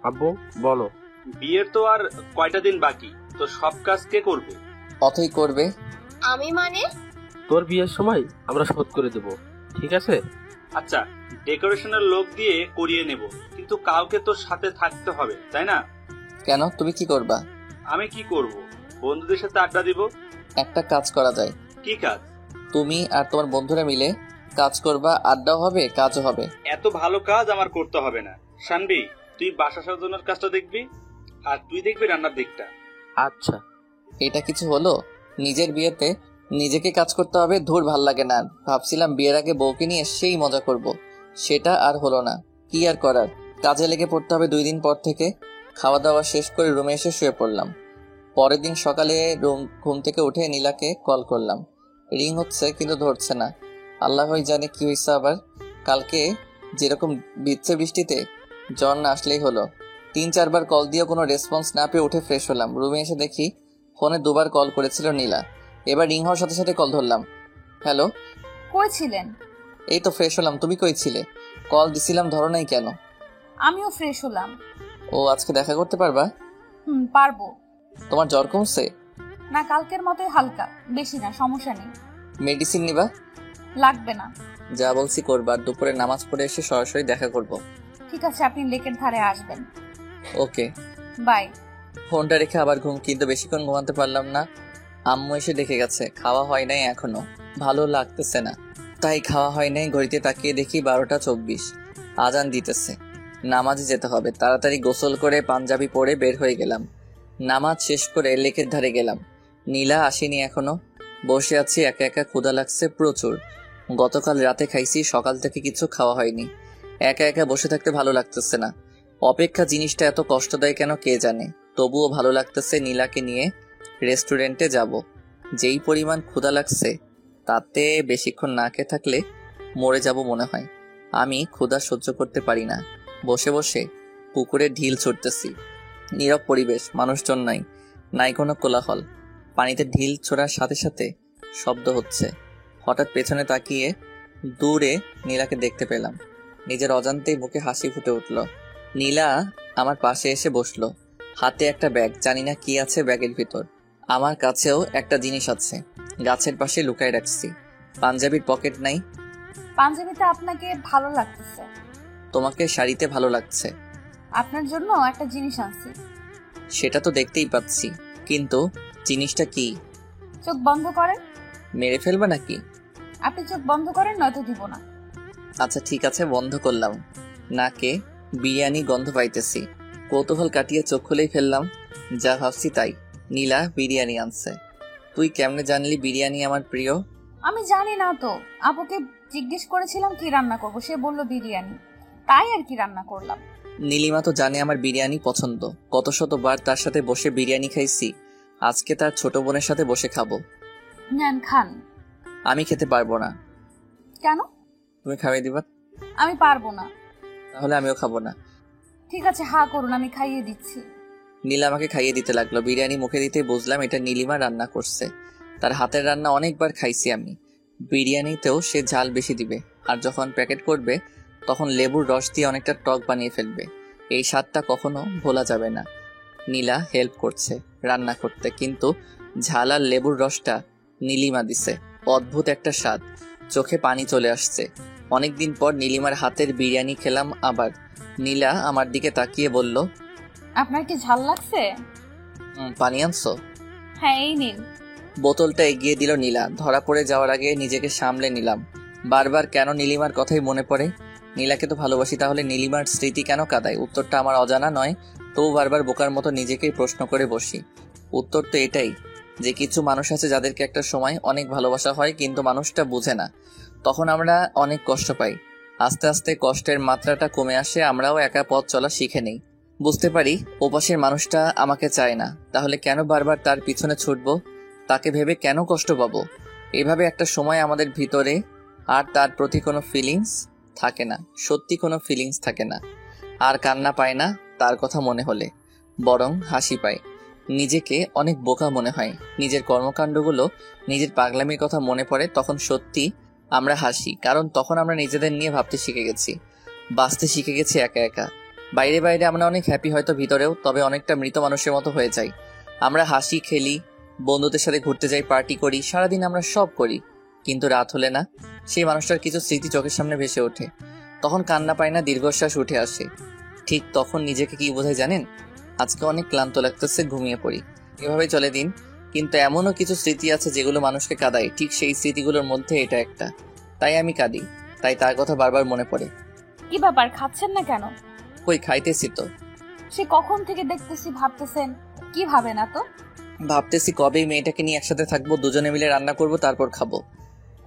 আব্বু বলো।
বিয়ের তো আর কয়টা দিন বাকি, তো সব কাজ কে করবে?
অথই করবে।
আমি মানে?
তোর বিয়ের সময় আমরা শোধ করে দেব, ঠিক আছে?
আচ্ছা, ডেকোরেশনের লোক দিয়ে করিয়ে নেব, কিন্তু কাউকে তো সাথে থাকতে হবে, তাই না?
কেন, তুমি কি করবা?
আমি কি করব? বন্ধুদের সাথে আড্ডা দিব।
একটা কাজ করা যায়।
কি কাজ?
তুমি আর তোমার বন্ধুরা মিলে কাজ করবা, আড্ডাও হবে, কাজও হবে।
এত ভালো কাজ আমার করতে হবে না। শানবি, তুই বাসা সাজানোর কাজটা দেখবি, আর তুই দেখবি রান্নার দিকটা।
আচ্ছা।
এটা কিছু হলো? নিজের বিয়েতে নিজেকে কাজ করতে হবে, ধুর ভাল লাগে না। ভাবছিলাম বিয়ের আগে বউকে নিয়ে সেই মজা করব, সেটা আর হলো না। কি আর করার, কাজে লেগে পড়তে হবে 2 দিন পর থেকে। খাওয়া দাওয়া শেষ করে রুমে এসে শুয়ে পড়লাম। পরের দিন সকালে ঘুম থেকে উঠে নীলাকে কল করলাম। রিং হচ্ছে কিন্তু ধরছে না। আল্লাহই জানে কি হয়েছে আবার। কালকে যেরকম বিচ্ছে বৃষ্টিতে জ্বর না আসলেই হলো। 3-4 বার কল দিয়ে কোনো রেসপন্স না পেয়ে উঠে ফ্রেশ হলাম। রুমে এসে দেখি ফোনে 2 বার কল করেছিল নীলা। এবার রিং হওয়ার সাথে সাথে কল ধরলাম। হ্যালো,
কই ছিলেন?
এই তো ফ্রেশ হলাম। তুমি কই ছিলে? কল দিছিলাম, ধরো নাই কেন?
আমিও ফ্রেশ হলাম।
ও, আজকে দেখা করতে পারবা?
পারবো।
তোমার জ্বর কমছে?
না, কালকের মতোই হালকা, বেশি না, সমস্যা নেই।
মেডিসিন নিবা?
লাগবে না।
যা বলছি করবা। দুপুরে নামাজ পড়ে এসে সরাসরি দেখা করব।
ঠিক আছে, আপনি লেকের ধারে আসবেন।
ওকে,
বাই।
ফোনটা রেখে আবার ঘুম, কিন্তু বেশিক্ষণ ঘুমাতে পারলাম না। আম্মু এসে দেখে গেছে। খাওয়া হয় নাই এখনো, ভালো লাগতেছে না, তাই খাওয়া হয় নাই। ঘড়িতে তাকিয়ে দেখি 12টা 24, আজান দিতেছে। নামাজে যেতে হবে। তাড়াতাড়ি গোসল করে পাঞ্জাবি পরে বের হয়ে গেলাম। নামাজ শেষ করে লেকের ধারে গেলাম। নীলা আসেনি এখনো। বসে আছি একা একা, ক্ষুধা লাগছে প্রচুর। গতকাল রাতে খাইছি, সকাল থেকে কিছু খাওয়া হয়নি। একা একা বসে থাকতে ভালো লাগতেছে না। অপেক্ষা জিনিসটা এত কষ্ট দেয় কেন কে জানে, তবুও ভালো লাগতেছে। নীলাকে নিয়ে রেস্টুরেন্টে যাব। যেই পরিমাণ ক্ষুধা লাগছে তাতে বেশিক্ষণ না খেয়ে থাকলে মরে যাব মনে হয়। আমি ক্ষুধা সহ্য করতে পারি না। বসে বসে পুকুরে ঢিল ছুটতেছি। নীরব পরিবেশ, মানুষজন নাই, নাই কোনো কোলাহল। পানিতে ঢিল ছোড়ার সাথে সাথে শব্দ হচ্ছে। হঠাৎ পেছনে তাকিয়ে দূরে নীলাকে দেখতে পেলাম। নিজের অজান্তেই মুখে হাসি ফুটে উঠল। নীলা আমার পাশে এসে বসলো। হাতে একটা ব্যাগ, জানি না কি আছে ব্যাগের ভিতর। আমার কাছেও একটা জিনিস আছে, গাছের পাশে লুকায় রাখছি। পাঞ্জাবির পকেট নাই।
পাঞ্জাবিতে আপনাকে ভালো লাগতেছে।
তোমাকে শাড়িতে ভালো লাগছে।
আপনার জন্য একটা জিনিস আনছি।
সেটা তো দেখতেই পাচ্ছি, কিন্তু জিনিসটা কি?
চোখ বন্ধ করেন।
মেরে ফেলবে নাকি?
আপনি চোখ বন্ধ করেন, নয়তো দিব না।
আচ্ছা ঠিক আছে, বন্ধ করলাম। নাকে বিরিয়ানি গন্ধ পাইতেছি। কৌতূহল কাটিয়ে চোখ খুলেই ফেললাম। যা ভাবছি তাই, নীলা বিরিয়ানি আনছে। তুই কেমনে জানলি বিরিয়ানি আমার প্রিয়?
আমি জানি না তো, আপুকে জিজ্ঞেস করেছিলাম কি রান্না করব, সে বলল বিরিয়ানি, তাই আর কি রান্না করলাম।
নীলিমা তো জানে আমার বিরিয়ানি পছন্দ। কত শতবার তার সাথে বসে বিরিয়ানি খাইছি। আজকে তার ছোট বোনের সাথে বসে খাবো।
নেন খান।
আমি খেতে পারবো না।
কেন?
তুমি খাইয়ে দিবা।
আমি পারবো না।
তাহলে আমিও খাবো না।
ঠিক আছে, হা করুন, আমি খাইয়ে দিচ্ছি।
নীলা আমাকে খাইয়ে দিতে লাগলো। বিরিয়ানি মুখে দিতে বুঝলাম এটা নীলিমা রান্না করছে। তার হাতের রান্না অনেকবার খাইছি আমি। বিরিয়ানিতেও সে ঝাল বেশি দিবে, আর যখন প্যাকেট করবে তখন লেবুর রস দিয়ে অনেকটা টক বানিয়ে ফেলবে। এই স্বাদটা কখনো ভোলা যাবে না। নীলা হেল্প করছে রান্না করতে, কিন্তু ঝাল আর লেবুর রসটা নীলিমা দিছে। অদ্ভুত একটা স্বাদ, চোখে পানি চলে আসছে। অনেকদিন পর নীলিমার হাতের বিরিয়ানি খেলাম আবার। নীলা আমার দিকে তাকিয়ে বলল,
আপনার কি ঝাল লাগছে?
পানি আনছো?
হ্যাঁ, এই নিন।
বোতলটা এগিয়ে দিল নীলা। ধরা পড়ে যাওয়ার আগে নিজেকে সামলে নিলাম। বারবার কেন নীলিমার কথাই মনে পড়ে? নীলাকে তো ভালোবাসি, তাহলে নীলিমার স্মৃতি কেন কাঁদায়? উত্তরটা আমার অজানা নয়, তবু বারবার বোকার মতো নিজেকেই প্রশ্ন করে বসি। উত্তর তো এটাই যে কিছু মানুষ আছে যাদেরকে একটা সময় অনেক ভালোবাসা হয়, কিন্তু মানুষটা বুঝে না। তখন আমরা অনেক কষ্ট পাই। আস্তে আস্তে কষ্টের মাত্রাটা কমে আসে, আমরাও একা পথ চলা শিখে নেই। বুঝতে পারি ওপাশের মানুষটা আমাকে চায় না, তাহলে কেন বারবার তার পিছনে ছুটবো? তাকে ভেবে কেন কষ্ট পাবো? এভাবে একটা সময় আমাদের ভিতরে আর তার প্রতি কোনো ফিলিংস থাকে না, সত্যি কোনো ফিলিংস থাকে না। আর কান্না পায় না তার কথা মনে হলে, বরং হাসি পায়। নিজেকে অনেক বোকা মনে হয়। নিজের কর্মকাণ্ডগুলো, নিজের পাগলামির কথা মনে পড়ে, তখন সত্যি আমরা হাসি, কারণ তখন আমরা নিজেদের নিয়ে ভাবতে শিখে গেছি, বাঁচতে শিখে গেছি একা একা। বাইরে বাইরে আমরা অনেক হ্যাপি হয়তো ভিতরেও, তবে অনেকটা মৃত মানুষের মতো হয়ে যাই। আমরা হাসি, খেলি, বন্ধুদের সাথে ঘুরতে যাই, পার্টি করি, সারাদিন আমরা সব করি, কিন্তু রাত হলে না, সেই মানুষটার কিছু স্মৃতি চোখের সামনে ভেসে ওঠে। তখন কান্না পায় না, দীর্ঘশ্বাস উঠে আসে। ঠিক তখন নিজেকে কি বোঝায় জানেন? আজকে অনেক ক্লান্ত লাগতেছে, ঘুমিয়ে পড়ি। এভাবেই চলে দিন। কিন্তু এমনও কিছু স্মৃতি আছে যেগুলো মানুষকে কাঁদায়, ঠিক সেই স্মৃতিগুলোর মধ্যে এটা একটা। তাই আমি কাঁদি, তাই তার কথা বারবার মনে পড়ে।
কি ব্যাপার, খাচ্ছেন না কেন?
কই, খাইতেছি তো।
সে কখন থেকে দেখতেছি ভাবতেছেন। কি ভাবে না তো?
ভাবতেছি কবে মেয়েটাকে নিয়ে একসাথে থাকবো, দুজনে মিলে রান্না করব, তারপর খাবো।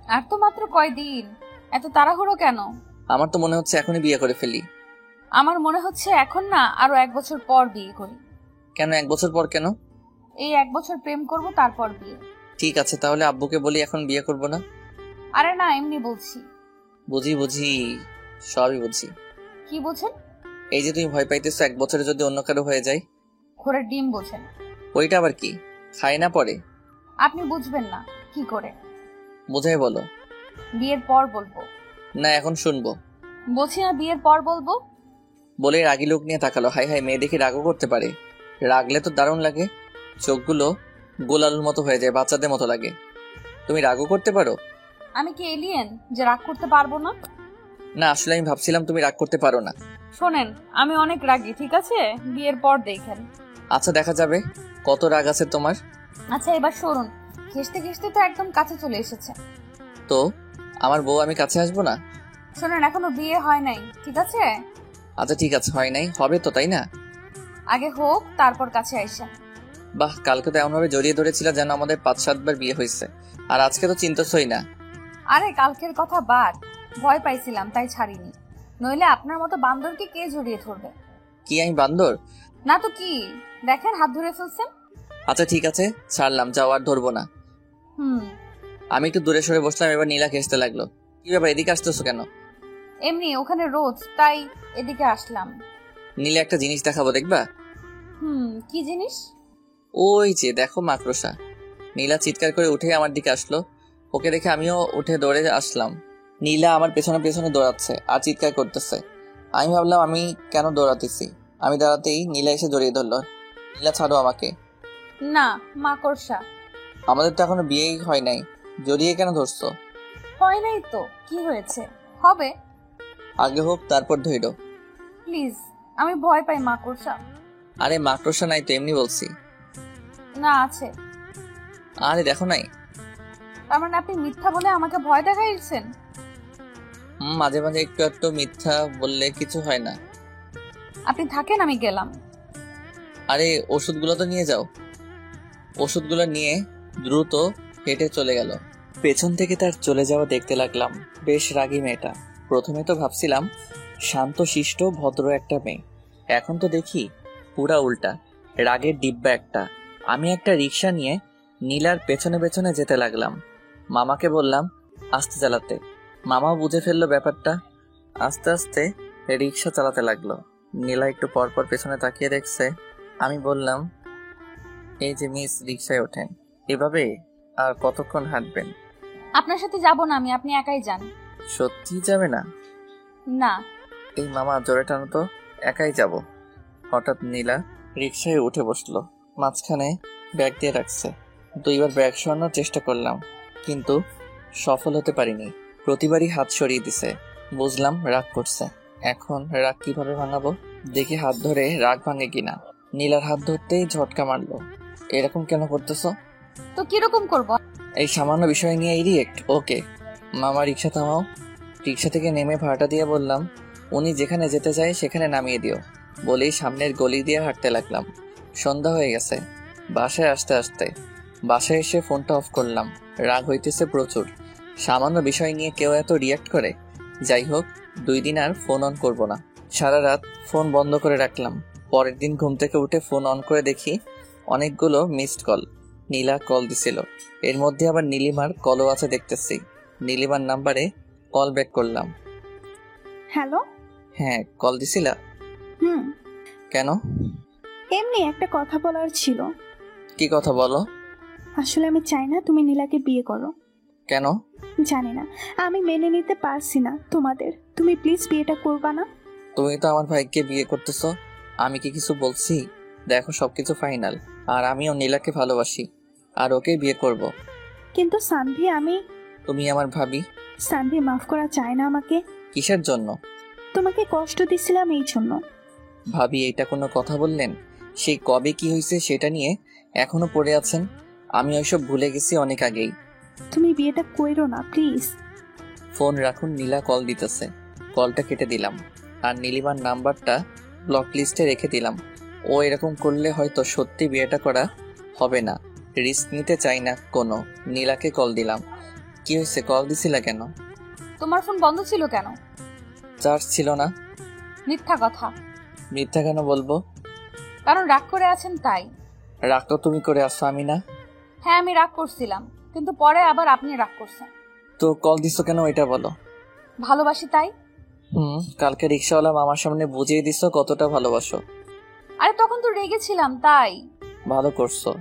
আর তো মাত্র কয়দিন, এত তাড়াহুড়ো কেন?
আমার তো মনে হচ্ছে এখনই বিয়ে করে ফেলি।
আমার মনে হচ্ছে এখন না, আরো 1 বছর পর বিয়ে করি।
কেন 1 বছর পর কেন?
এই 1 বছর প্রেম করব, তারপর বিয়ে।
ঠিক আছে, তাহলে আব্বুকে বলি এখন বিয়ে করব না।
আরে না, এমনি বলছি।
বুঝি বুঝি, সবই বুঝি।
কি বোঝেন?
এই যে তুমি ভয় পাইতেছো 1 বছরে যদি অন্য কারো হয়ে যায়।
ঘোড়ার ডিম বোঝেন?
ওইটা আবার কি? খায় না পরে?
আপনি বুঝবেন না কি করে?
বুঝাই বলো।
বিয়ের পর বলবো।
না, এখন শুনবো।
বলছি না, বিয়ের পর বলবো।
বলে রাগী লোক নিয়ে তাকালো। হাই হাই, মেয়ে দেখে রাগও করতে পারে। রাগলে তো দারুণ লাগে, চোখগুলো গোলালুর মতো হয়ে যায়, বাচ্চাদের মতো লাগে। তুমি রাগও করতে পারো?
আমি কি এলিয়েন যে রাগ করতে পারবো না?
না, আসলে আমি ভাবছিলাম তুমি রাগ করতে পারো না।
শোনেন, আমি অনেক রাগী, ঠিক আছে? বিয়ের পর দেখেন।
আচ্ছা, দেখা যাবে কত রাগ আছে তোমার।
আচ্ছা, এবার শুনুন। ঘেসতে ঘেসতে তো একদম কাছে চলে এসেছে।
তো আমার বউ, আমি কাছে আসবো না?
শোনেন, এখনো বিয়ে হয় নাই, ঠিক আছে?
আচ্ছা ঠিক আছে, হয় নাই, হবে তো, তাই না?
আগে হোক, তারপর কাছে আইসা।
বাহ, কালকে তো এমনভাবে জড়িয়ে ধরেছিল যেন আমাদের 5-7 বার বিয়ে হয়েছে, আর আজকে তো চিন্তাছই না।
আরে কালকের কথা বাদ, ভয় পাইছিলাম তাই ছাড়িনি, নইলে আপনার মতো বান্দরকে কে জড়িয়ে ধরবে?
কি আমি বান্দর?
না তো কি, দেখেন হাত ধরে ফেলছেন।
আচ্ছা ঠিক আছে, ছাড়লাম, যাও, আর ধরবো না।
হুম।
আমি একটু দূরে সরে বসলাম, এবার নীলা খেসতে লাগলো। কি ব্যাপার, এদিকে আসতেছো কেন?
এমনি ওখানে রোদ, তাই এদিকে আসলাম।
নীলা একটা জিনিস দেখাবো, দেখবা?
কি জিনিস?
ওই যে দেখো, মাকড়সা। নীলা চিৎকার করে উঠে আমার দিকে আসলো। ওকে দেখে আমিও উঠে দৌড়ে আসলাম। নীলা আমার পেছনে পেছনে দৌড়াচ্ছে আর চিৎকার করতেছে। আমি ভাবলাম আমি কেন দৌড়াতেছি। আমি দাঁড়াতেই নীলা এসে জড়িয়ে ধরলো। নীলা, ছাড়ো আমাকে।
না, মাকড়সা।
আমাদের তো এখনো বিয়েই হয় নাই, জড়িয়ে কেন ধরছো?
হয় নাই তো, কি হয়েছে? হবে।
আগে হোক, তারপর ধইরো।
প্লিজ, আমি ভয় পাই মাকড়সা।
আরে মাকড়সা নাই তো, এমনি বলছি।
না, আছে।
আরে দেখো নাই।
তার মানে আপনি মিথ্যা বলে আমাকে ভয় দেখাইছেন?
মাঝে মাঝে একটু একটু মিথ্যা বললে কিছু হয় না।
আপনি থাকেন, আমি গেলাম।
আরে ওষুধগুলো তো নিয়ে যাও। ওষুধগুলো নিয়ে দ্রুত হেঁটে চলে গেল। পেছন থেকে তার চলে যাওয়া দেখতে লাগলাম। বেশ রাগী মেয়েটা। প্রথমে তো ভাবছিলাম শান্ত শিষ্ট ভদ্র একটা মেয়ে, এখন তো দেখি পুরা উল্টা, রাগের ডিব্বা একটা। আমি একটা রিক্সা নিয়ে নীলার পেছনে পেছনে যেতে লাগলাম। মামাকে বললাম আস্তে চালাতে। মামাও বুঝে ফেললো ব্যাপারটা, আস্তে আস্তে রিক্সা চালাতে লাগলো। নীলা একটু পরপর পেছনে তাকিয়ে দেখছে। আমি বললাম, এই যে মিস, রিক্সায় ওঠেন। এভাবে আর কতক্ষণ হাঁটবেন?
আপনার সাথে যাব না আমি, আপনি একাই যান।
সত্যি যাবে না?
না।
এই মামা, জোরে টানো তো। একাই যাব। হঠাৎ নীলা রিক্সায় উঠে বসলো। মাঝখানে ব্যাগ দিয়ে রাখছে। দুইবার ব্যাগ সরানোর চেষ্টা করলাম, কিন্তু সফল হতে পারিনি। প্রতিবারই হাত সরিয়ে দিছে। বুঝলাম রাগ করছে। এখন রাগ কিভাবে ভাঙাবো? দেখি হাত ধরে রাগ ভাঙে কিনা। নীলার হাত ধরতেই ঝটকা মারলো। এরকম কেন করতেছো?
তো কিরকম করব?
এই সামান্য বিষয় নিয়ে রিয়েক্ট? ওকে। মামা, রিক্সা থামাও। রিক্সা থেকে নেমে ভাড়াটা দিয়ে বললাম, উনি যেখানে যেতে চায় সেখানে নামিয়ে দিও। বলেই সামনের গলি দিয়ে হাঁটতে লাগলাম। সন্ধ্যা হয়ে গেছে। বাসায় বাসায় এসে ফোনটা অফ করলাম। রাগ হইতেছে প্রচুর। সামান্য বিষয় নিয়ে কেউ এত রিয়াক্ট করে? যাই হোক, 2 দিন আর ফোন অন করব না। সারা রাত ফোন বন্ধ করে রাখলাম। পরের দিন ঘুম থেকে উঠে ফোন অন করে দেখি অনেকগুলো মিসড কল। নীলা কল দিছিল, এর মধ্যে আবার নীলিমার কলও আছে দেখতেছি। নীলিমার নাম্বারে কল ব্যাক করলাম।
হ্যালো।
হ্যাঁ, কল দিছিলা? কেন?
এমনি একটা কথা বলার ছিল।
কি কথা বলো?
আসলে আমি চাই না তুমি নীলাকে বিয়ে করো।
কেন?
জানি না, আমি মেনে নিতে পারছি না তোমাদের। তুমি প্লিজ বিয়েটা করবা না?
তুমি তো আমার ভাইকে বিয়ে করতেছো, আমি কি কিছু বলছি? দেখো, সবকিছু ফাইনাল। আর আমিও নীলাকে ভালোবাসি, আর ওকে বিয়ে করব।
কিন্তু সানভি, আমি...
তুমি আমার ভাবি।
সানভি, মাফ করা চায় না আমাকে।
কিসের জন্য?
তোমাকে কষ্ট দিছিলাম এই জন্য।
ভাবি, এটা কোনো কথা বললেন? সেই কবে কি হয়েছে সেটা নিয়ে এখনো পড়ে আছেন? আমি ওইসব ভুলে গেছি অনেক আগেই।
তুমি বিয়েটা কইরো না প্লিজ।
ফোন রাখুন, নীলা কল দিতেছে। কলটা কেটে দিলাম আর নীলিমার নাম্বারটা ব্লক লিস্টে রেখে দিলাম। ও এরকম করলে হয়তো সত্যি বিয়েটা করা হবে না। রিস্ক নিতে চাই না কোনো। নীলাকে কল দিলাম। কি হয়েছে, কল দিছিলা কেন?
তোমার ফোন বন্ধ ছিল কেন?
চার্জ ছিল না।
মিথ্যা কথা।
মিথ্যা কেন বলবো?
কারণ রাগ করে আছেন তাই।
রাগ তো তুমি করে আসছো, আমি না।
হ্যাঁ, আমি রাগ করছিলাম, কিন্তু পরে আবার আপনি রাগ করছেন।
তো কল দিছো কেন, এটা বলো।
ভালোবাসি তাই।
কালকে রিক্সাওয়ালা মামার সামনে বুঝিয়ে দিছো কতটা ভালোবাসো।
আরে তখন তো রেগেছিলাম তাই।
ভালো করছো।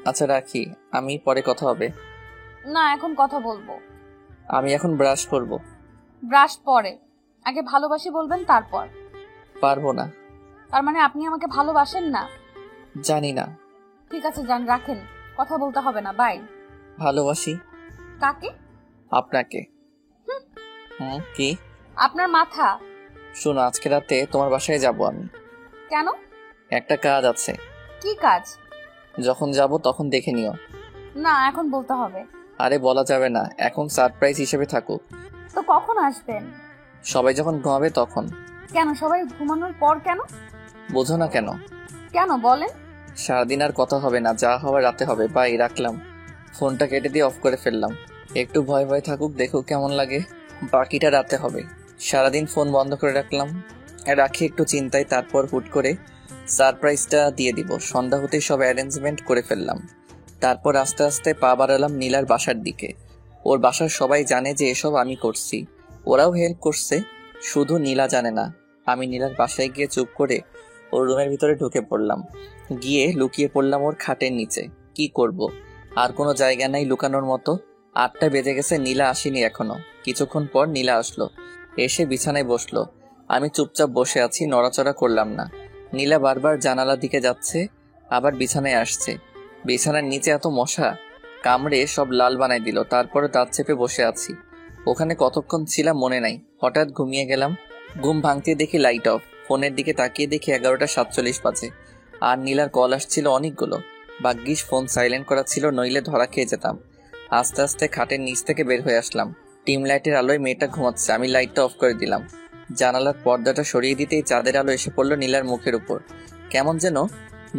আচ্ছা রাখি, আমি পরে কথা হবে।
না, এখন কথা বলবো।
আমি এখন ব্রাশ করব।
ব্রাশ পরে, আগে ভালোবাসি বলবেন তারপর।
পারবো না।
তার মানে আপনি আমাকে ভালোবাসেন না?
জানি না।
ঠিক আছে, যান, রাখেন, কথা বলতে হবে না, বাই।
ভালোবাসি।
কাকে?
আপনাকে। কি?
আপনার মাথা।
শোনো, আজকে রাতে তোমার বাসায় যাব আমি।
কেন?
একটা কাজ আছে।
কি কাজ?
যখন যাব তখন দেখে নিও।
না, এখন বলতে হবে।
আরে বলা যাবে না, এখন সারপ্রাইজ হিসেবে থাকুক।
তো কখন আসবেন?
সবাই যখন ঘুমাবে তখন।
কেন, সবাই ঘুমানোর পর কেন?
বোঝো না কেন?
কেন বলেন?
সারাদিন আর কথা হবে না, যা হওয়ার রাতে হবে। বাই, রাখলাম। ফোনটা কেটে দিয়ে অফ করে ফেললাম। একটু ভয় ভয় থাকুক, দেখুক কেমন লাগে। বাকিটা রাতে হবে। সারাদিন ফোন বন্ধ করে রাখলাম। রাখি একটু চিন্তায়, তারপর হুট করে সারপ্রাইজটা দিয়ে দিব। সন্ধ্যা হতেই সব অ্যারেঞ্জমেন্ট করে ফেললাম। তারপর আস্তে আস্তে পা বাড়ালাম নীলার বাসার দিকে। ওর বাসার সবাই জানে যে এসব আমি করছি, ওরাও হেল্প করছে, শুধু নীলা জানে না। আমি নীলার বাসায় গিয়ে চুপ করে ওর রুমের ভিতরে ঢুকে পড়লাম। গিয়ে লুকিয়ে পড়লাম ওর খাটের নিচে। কি করব, আর কোনো জায়গা নাই লুকানোর মতো। 8টা বেজে গেছে, নীলা আসেনি এখনো। কিছুক্ষণ পর নীলা আসলো, এসে বিছানায় বসলো। আমি চুপচাপ বসে আছি, নড়াচড়া করলাম না। নীলা বারবার জানালার দিকে যাচ্ছে, আবার বিছানায় আসছে। বিছানার নিচে এত মশা, কামড়ে সব লাল বানাই দিল। তারপরে দাঁত চেপে বসে আছি। ওখানে কতক্ষণ ছিলাম মনে নাই, হঠাৎ ঘুমিয়ে গেলাম। ঘুম ভাঙতে দেখি লাইট অফ। ফোনের দিকে তাকিয়ে দেখি 11:47 বাজে। আর নীলার কল আসছিল অনেকগুলো। ভাগ্যিস ফোন সাইলেন্ট করা ছিল, নইলে ধরা খেয়ে যেতাম। আস্তে আস্তে খাটের নিচ থেকে বের হয়ে আসলাম। টিম লাইটের আলোয় মেয়েটা ঘুমাচ্ছে, আমি লাইটটা অফ করে দিলাম। জানালার পর্দাটা সরিয়ে দিতেই চাঁদের আলো এসে পড়লো নীলার মুখের উপর। কেমন যেন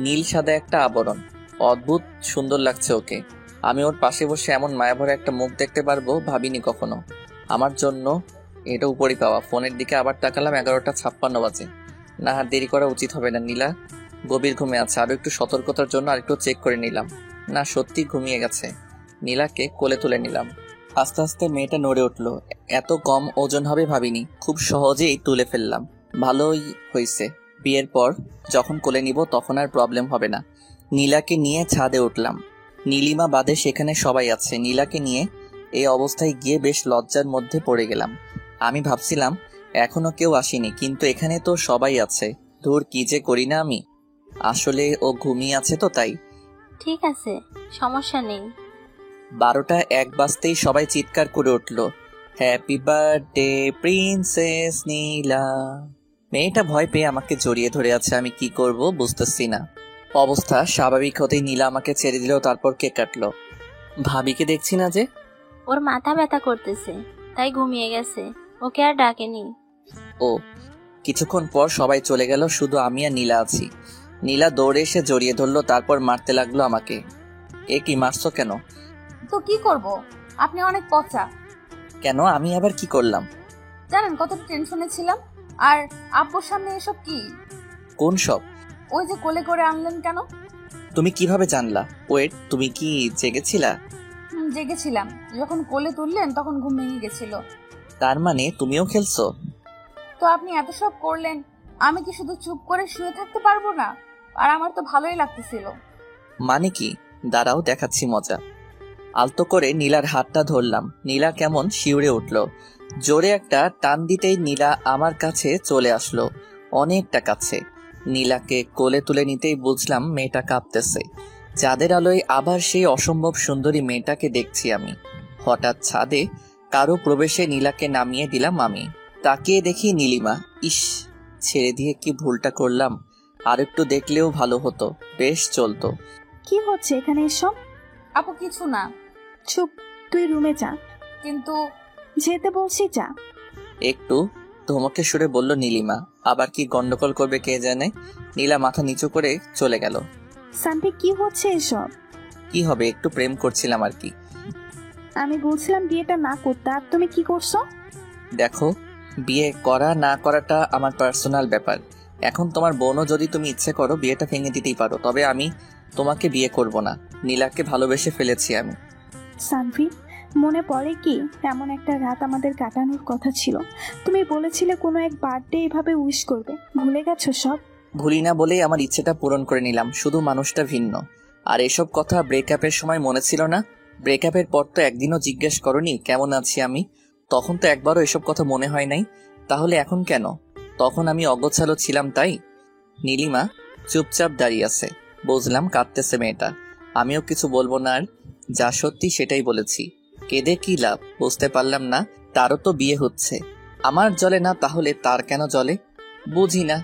নীল সাদা একটা আবরণ, অদ্ভুত সুন্দর লাগছে ওকে। আমি ওর পাশে বসে এমন মায়াভরা একটা মুখ দেখতে পারবো ভাবিনি কখনো। আমার জন্য এটা উপরই পাওয়া। ফোনের দিকে আবার তাকালাম, 11:56 বাজে। না, আর দেরি করা উচিত হবে না। নীলা গভীর ঘুমে আছে, আরো একটু সতর্কতার জন্য আরেকটু চেক করে নিলাম। না, সত্যি ঘুমিয়ে গেছে। নীলাকে কোলে তুলে নিলাম। আস্তে আস্তে মেয়েটা নড়ে উঠলো। এত কম ওজন হবে ভাবিনি, খুব সহজেই তুলে ফেললাম। ভালোই হয়েছে, বিয়ের পর যখন কোলে নিব তখন আর প্রবলেম হবে না। নীলাকে নিয়ে ছাদে উঠলাম। নীলিমা বাদে সেখানে সবাই আছে। নীলাকে নিয়ে এই অবস্থায় গিয়ে বেশ লজ্জার মধ্যে পড়ে গেলাম। আমি ভাবছিলাম এখনো কেউ আসেনি, কিন্তু এখানে তো সবাই আছে। ধুর, কি যে করি না আমি। আসলে ও ঘুমিয়ে আছে তো তাই।
ঠিক আছে, সমস্যা নেই।
12:01 বাজতেই সবাই চিৎকার করে উঠল, হ্যাপি বার্থডে প্রিন্সেস নীলা। মেয়েটা ভয় পেয়ে আমাকে জড়িয়ে ধরে আছে। আমি কি করব বুঝতেছি না। অবস্থা স্বাভাবিক হতেই নীলা আমাকে ছেড়ে দিল, তারপর কেক কাটলো। ভাবিকে দেখছি না যে।
ওর মাথা ব্যথা করতেছে, তাই ঘুমিয়ে গেছে, ওকে আর ডাকেনি।
ও, কিছুক্ষণ পর সবাই চলে গেল, শুধু আমি আর নীলা আছি। নীলা দৌড়ে এসে জড়িয়ে ধরলো, তারপর মারতে লাগলো আমাকে। এ কি, মারছো কেন?
তো কি করব, আপনি অনেক পচা।
কেন, আমি আবার কি করলাম?
জানেন কতটা টেনশনে ছিলাম। আর আব্বুর সামনে এসব কি?
কোন সব?
ওই যে কোলে করে আনলেন কেন?
তুমি কিভাবে জানলা? ওয়েট, তুমি কি জেগেছিলা?
জেগেছিলাম। যখন কোলে তুললেন তখন ঘুম ভেঙে গেছিল।
তার মানে তুমিও খেলছো?
তো আপনি এত সব করলেন, আমি কি শুধু চুপ করে শুয়ে থাকতে পারবো না? আর আমার তো ভালোই লাগতেছিল।
মানে কি? দাঁড়াও, দেখাচ্ছি মজা। আলতো করে নীলার হাতটা ধরলাম। নীলা কেমন শিউরে উঠল। জোরে একটা টান দিতেই নীলা আমার কাছে চলে আসলো, অনেকটা কাছে। নীলাকে কোলে তুলে নিতেই বুঝলাম মেয়েটা কাঁপতেছে। চাঁদের আলোয় আবার সেই অসম্ভব সুন্দরী মেয়েটাকে দেখছি আমি। হঠাৎ ছাদে কারো প্রবেশে নীলাকে নামিয়ে দিলাম আমি। তাকিয়ে দেখি নীলিমা। ইস, ছেড়ে দিয়ে কি ভুলটা করলাম। আর একটু দেখলেও ভালো হতো, বেশ চলতো।
কি হচ্ছে এখানে এসব?
আপু কিছু না।
চুপ, তুই রুমে যা।
কিন্তু
যেতে বলছি যা।
একটু ধমকে সুরে বলল নীলিমা। আবার কি গন্ডগোল করবে কে জানে। নীলা মাথা নিচু করে চলে গেল।
সানভি, কি হচ্ছে এসব?
কি হবে, একটু প্রেম করছিলাম আর কি।
আমি বলছিলাম বিয়েটা না করতে, আর তুমি কি করছো?
দেখো, বিয়ে করা না করাটা আমার পার্সোনাল ব্যাপার। এখন তোমার বোনও যদি তুমি ইচ্ছে করো বিয়েটা ভেঙে দিতেই পারো, তবে আমি তোমাকে বিয়ে করব না। নীলাকে ভালোবেসে ফেলেছি আমি।
সানভি, মনে পড়ে কি এমন একটা রাত আমাদের কাটানোর কথা ছিল? তুমি বলেছিলে কোনো এক বার্থডে এভাবে উইশ করবে, ভুলে গেছো সব?
ভুলি না বলেই আমার ইচ্ছেটা পূরণ করে নিলাম, শুধু মানুষটা ভিন্ন। আর এসব কথা ব্রেকআপের সময় মনে ছিল না? ব্রেকআপের পর তো একদিনও জিজ্ঞেস করনি কেমন আছি আমি? তখন তো একবারও এসব কথা মনে হয় নাই। তাহলে এখন কেন? তখন আমি অগোছালো ছিলাম তাই? নীলিমা চুপচাপ দাঁড়িয়ে আছে। বুঝলাম কাঁদতেছে মেয়েটা। আমিও কিছু বলবো না, আর যা সত্যি সেটাই বলেছি। কেঁদে কি লাভ বুঝতে পারলাম না। তারও তো বিয়ে হচ্ছে, আমার জ্বলে না, তাহলে তার কেন জ্বলে? বুঝি না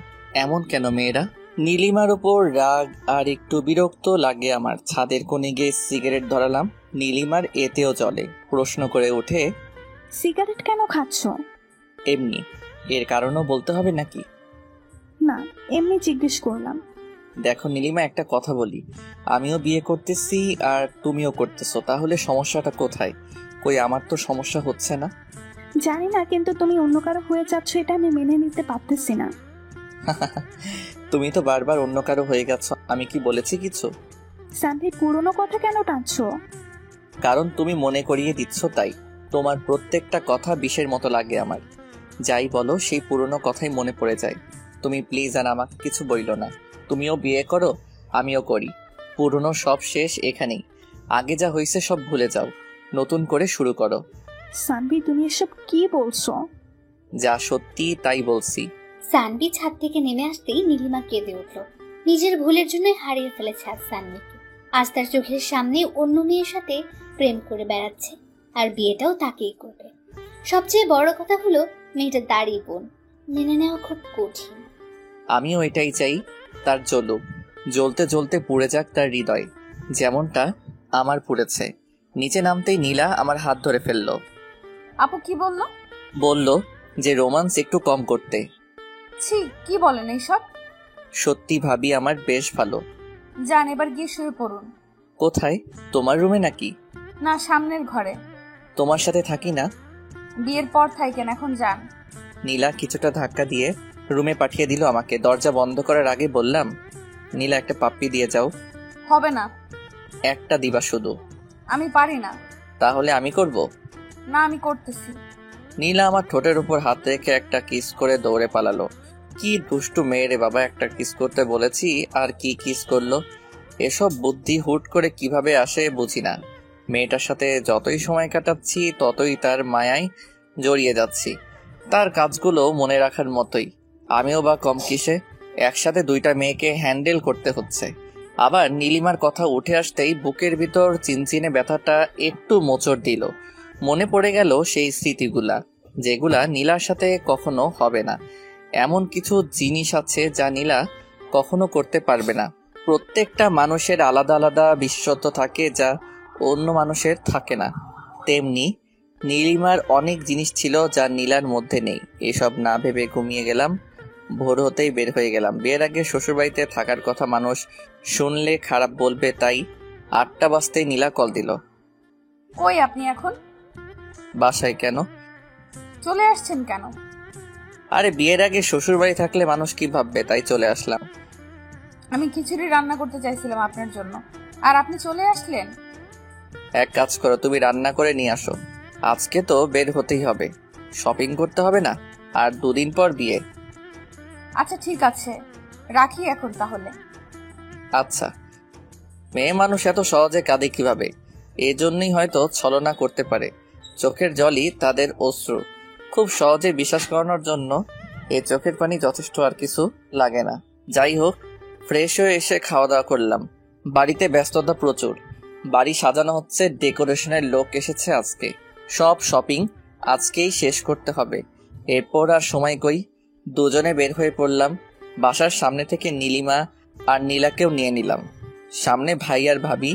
এমন কেন মেয়েরা। নীলিমার উপর রাগ আর একটু বিরক্ত লাগে আমার। ছাদের কোণে গিয়ে সিগারেট ধরালাম। নীলিমার এতেও জ্বলে। প্রশ্ন করে ওঠে,
সিগারেট কেন খাচ্ছ?
এমনি। এর কারণও বলতে হবে নাকি?
না, এমনি জিজ্ঞেস করলাম।
দেখো নীলিমা, একটা কথা বলি। আমিও বিয়ে করতেছি আর তুমিও করতেছো, তাহলে সমস্যাটা কোথায়? কই, আমার তো সমস্যা হচ্ছে না।
জানি না, কিন্তু তুমি অন্য কারো হয়ে যাচ্ছ, এটা আমি মেনে নিতে পারতেছি না।
তুমি তো বারবার অন্য কারো হয়ে গেছো, আমি কি বলেছি কিছু?
সানভি পুরনো কথা কেন টানছো?
কারণ তুমি মনে করিয়ে দিচ্ছ তাই। তোমার প্রত্যেকটা কথা বিষের মতো লাগে আমার। যাই বলো সেই পুরনো কথাই মনে পড়ে যায়। তুমি প্লিজ আর আমাকে কিছু বইলো না। তুমিও বিয়ে করো, আমিও করি। পুরনো সব শেষ এখানেই। আগে যা হয়েছে সব ভুলে যাও, নতুন করে শুরু করো।
সানভি তুমি এসব কি বলছো?
যা সত্যি তাই বলছি।
সানভি ছাদ থেকে নেমে আসতেই নীলিমা কেঁদে উঠল। নিজের ভুলের জন্যই হারিয়ে ফেলেছে আজ সানভিকে। আজ তার চোখের সামনে অন্য মেয়ের সাথে প্রেম করে বেড়াচ্ছে, আর বিয়েটাও তাকেই করবে। সবচেয়ে বড় কথা হলো মেয়েটা দাড়ি বোন, মেনে নেওয়া খুব কঠিন।
আমিও এটাই চাই, তার জ্বলুক, জ্বলতে জ্বলতে পুড়ে যাক তার হৃদয়, যেমনটা আমার পুড়েছে। নিচে নামতেই নীলা আমার হাত ধরে ফেললো।
আপু কি বললো?
বলল যে রোমান্স একটু কম করতে।
ছি, কি বলেন এইসব?
সত্যি ভাবি আমার বেশ ভালো।
যান এবার গিয়ে শুয়ে পড়ুন।
কোথায়? তোমার রুমে নাকি?
না, সামনের ঘরে।
তোমার সাথে থাকি না?
বিয়ের পর থাকেন, এখন যান।
নীলা কিছুটা ধাক্কা দিয়ে রুমে পাঠিয়ে দিল আমাকে। দরজা বন্ধ করার আগে বললাম, নীলা একটা পাপ্পি দিয়ে যাও।
হবে না।
একটা দিবা শুধু?
আমি পারি না।
তাহলে আমি করব?
না, আমি করতেছি।
নীলা আমার ঠোঁটের উপর হাত রেখে একটা কিস করে দৌড়ে পালালো। কি দুষ্টু মেয়ে রে বাবা, একটা কিস করতে বলেছি আর কি কিস করলো। এসব বুদ্ধি হুট করে কিভাবে আসে বুঝি না। মেয়েটার সাথে যতই সময় কাটাচ্ছি ততই তার মায়ায় জড়িয়ে যাচ্ছি। তার কাজগুলো মনে রাখার মতোই। আমিও বা কম কিসে, একসাথে দুইটা মেয়েকে হ্যান্ডেল করতে হচ্ছে। আবার নীলিমার কথা উঠে আসতেই বুকের ভিতর চিনচিনে ব্যথাটা একটু মোচড় দিল। মনে পড়ে গেল সেই স্মৃতিগুলা, যেগুলা নীলার সাথে কখনো হবে না। এমন কিছু জিনিস আছে যা নীলা কখনো করতে পারবে না। প্রত্যেকটা মানুষের আলাদা আলাদা বিশেষত্ব থাকে যা অন্য মানুষের থাকে না। তেমনি নীলিমার অনেক জিনিস ছিল যা নীলার মধ্যে নেই। এসব না ভেবে ঘুমিয়ে গেলাম। ভোর হতেই বের হয়ে গেলাম। বিয়ের আগে শ্বশুরবাড়িতে থাকার কথা মানুষ শুনলে খারাপ বলবে, তাই 8টা বাজতেই নীলা কল দিল।
কই আপনি এখন?
বাসায়। কেন?
চলে আসছেন কেন?
আরে বিয়ের আগে শ্বশুরবাড়ি থাকলে মানুষ কি ভাববে, তাই চলে আসলাম।
আমি খিচুড়ি রান্না করতে চাইছিলাম আপনার জন্য, আর আপনি চলে আসলেন।
এক কাজ করো, তুমি রান্না করে নিয়ে আসো। আজকে তো বের হতেই হবে, শপিং করতে হবে না? আর 2 দিন পর বিয়ে।
আচ্ছা ঠিক আছে, রাখি এখন তাহলে।
আচ্ছা। মেয়ে মানুষ এত সহজে কাঁদে কিভাবে? এজন্যই হয়তো ছলনা করতে পারে। চোখের জলই তাদের অশ্রু। খুব সহজে বিশ্বাস করানোর জন্য এই চোখের পানি যথেষ্ট, আর কিছু লাগে না। যাই হোক, ফ্রেশ হয়ে এসে খাওয়া দাওয়া করলাম। বাড়িতে ব্যস্ততা প্রচুর। বাড়ি সাজানো হচ্ছে, ডেকোরেশনের লোক এসেছে আজকে। সব শপিং আজকেই শেষ করতে হবে, এরপর আর সময় কই। দুজনে বের হয়ে পড়লাম। বাসার সামনে থেকে নীলিমা আর নীলাকেও নিয়ে নিলাম। সামনে ভাই আর ভাবি,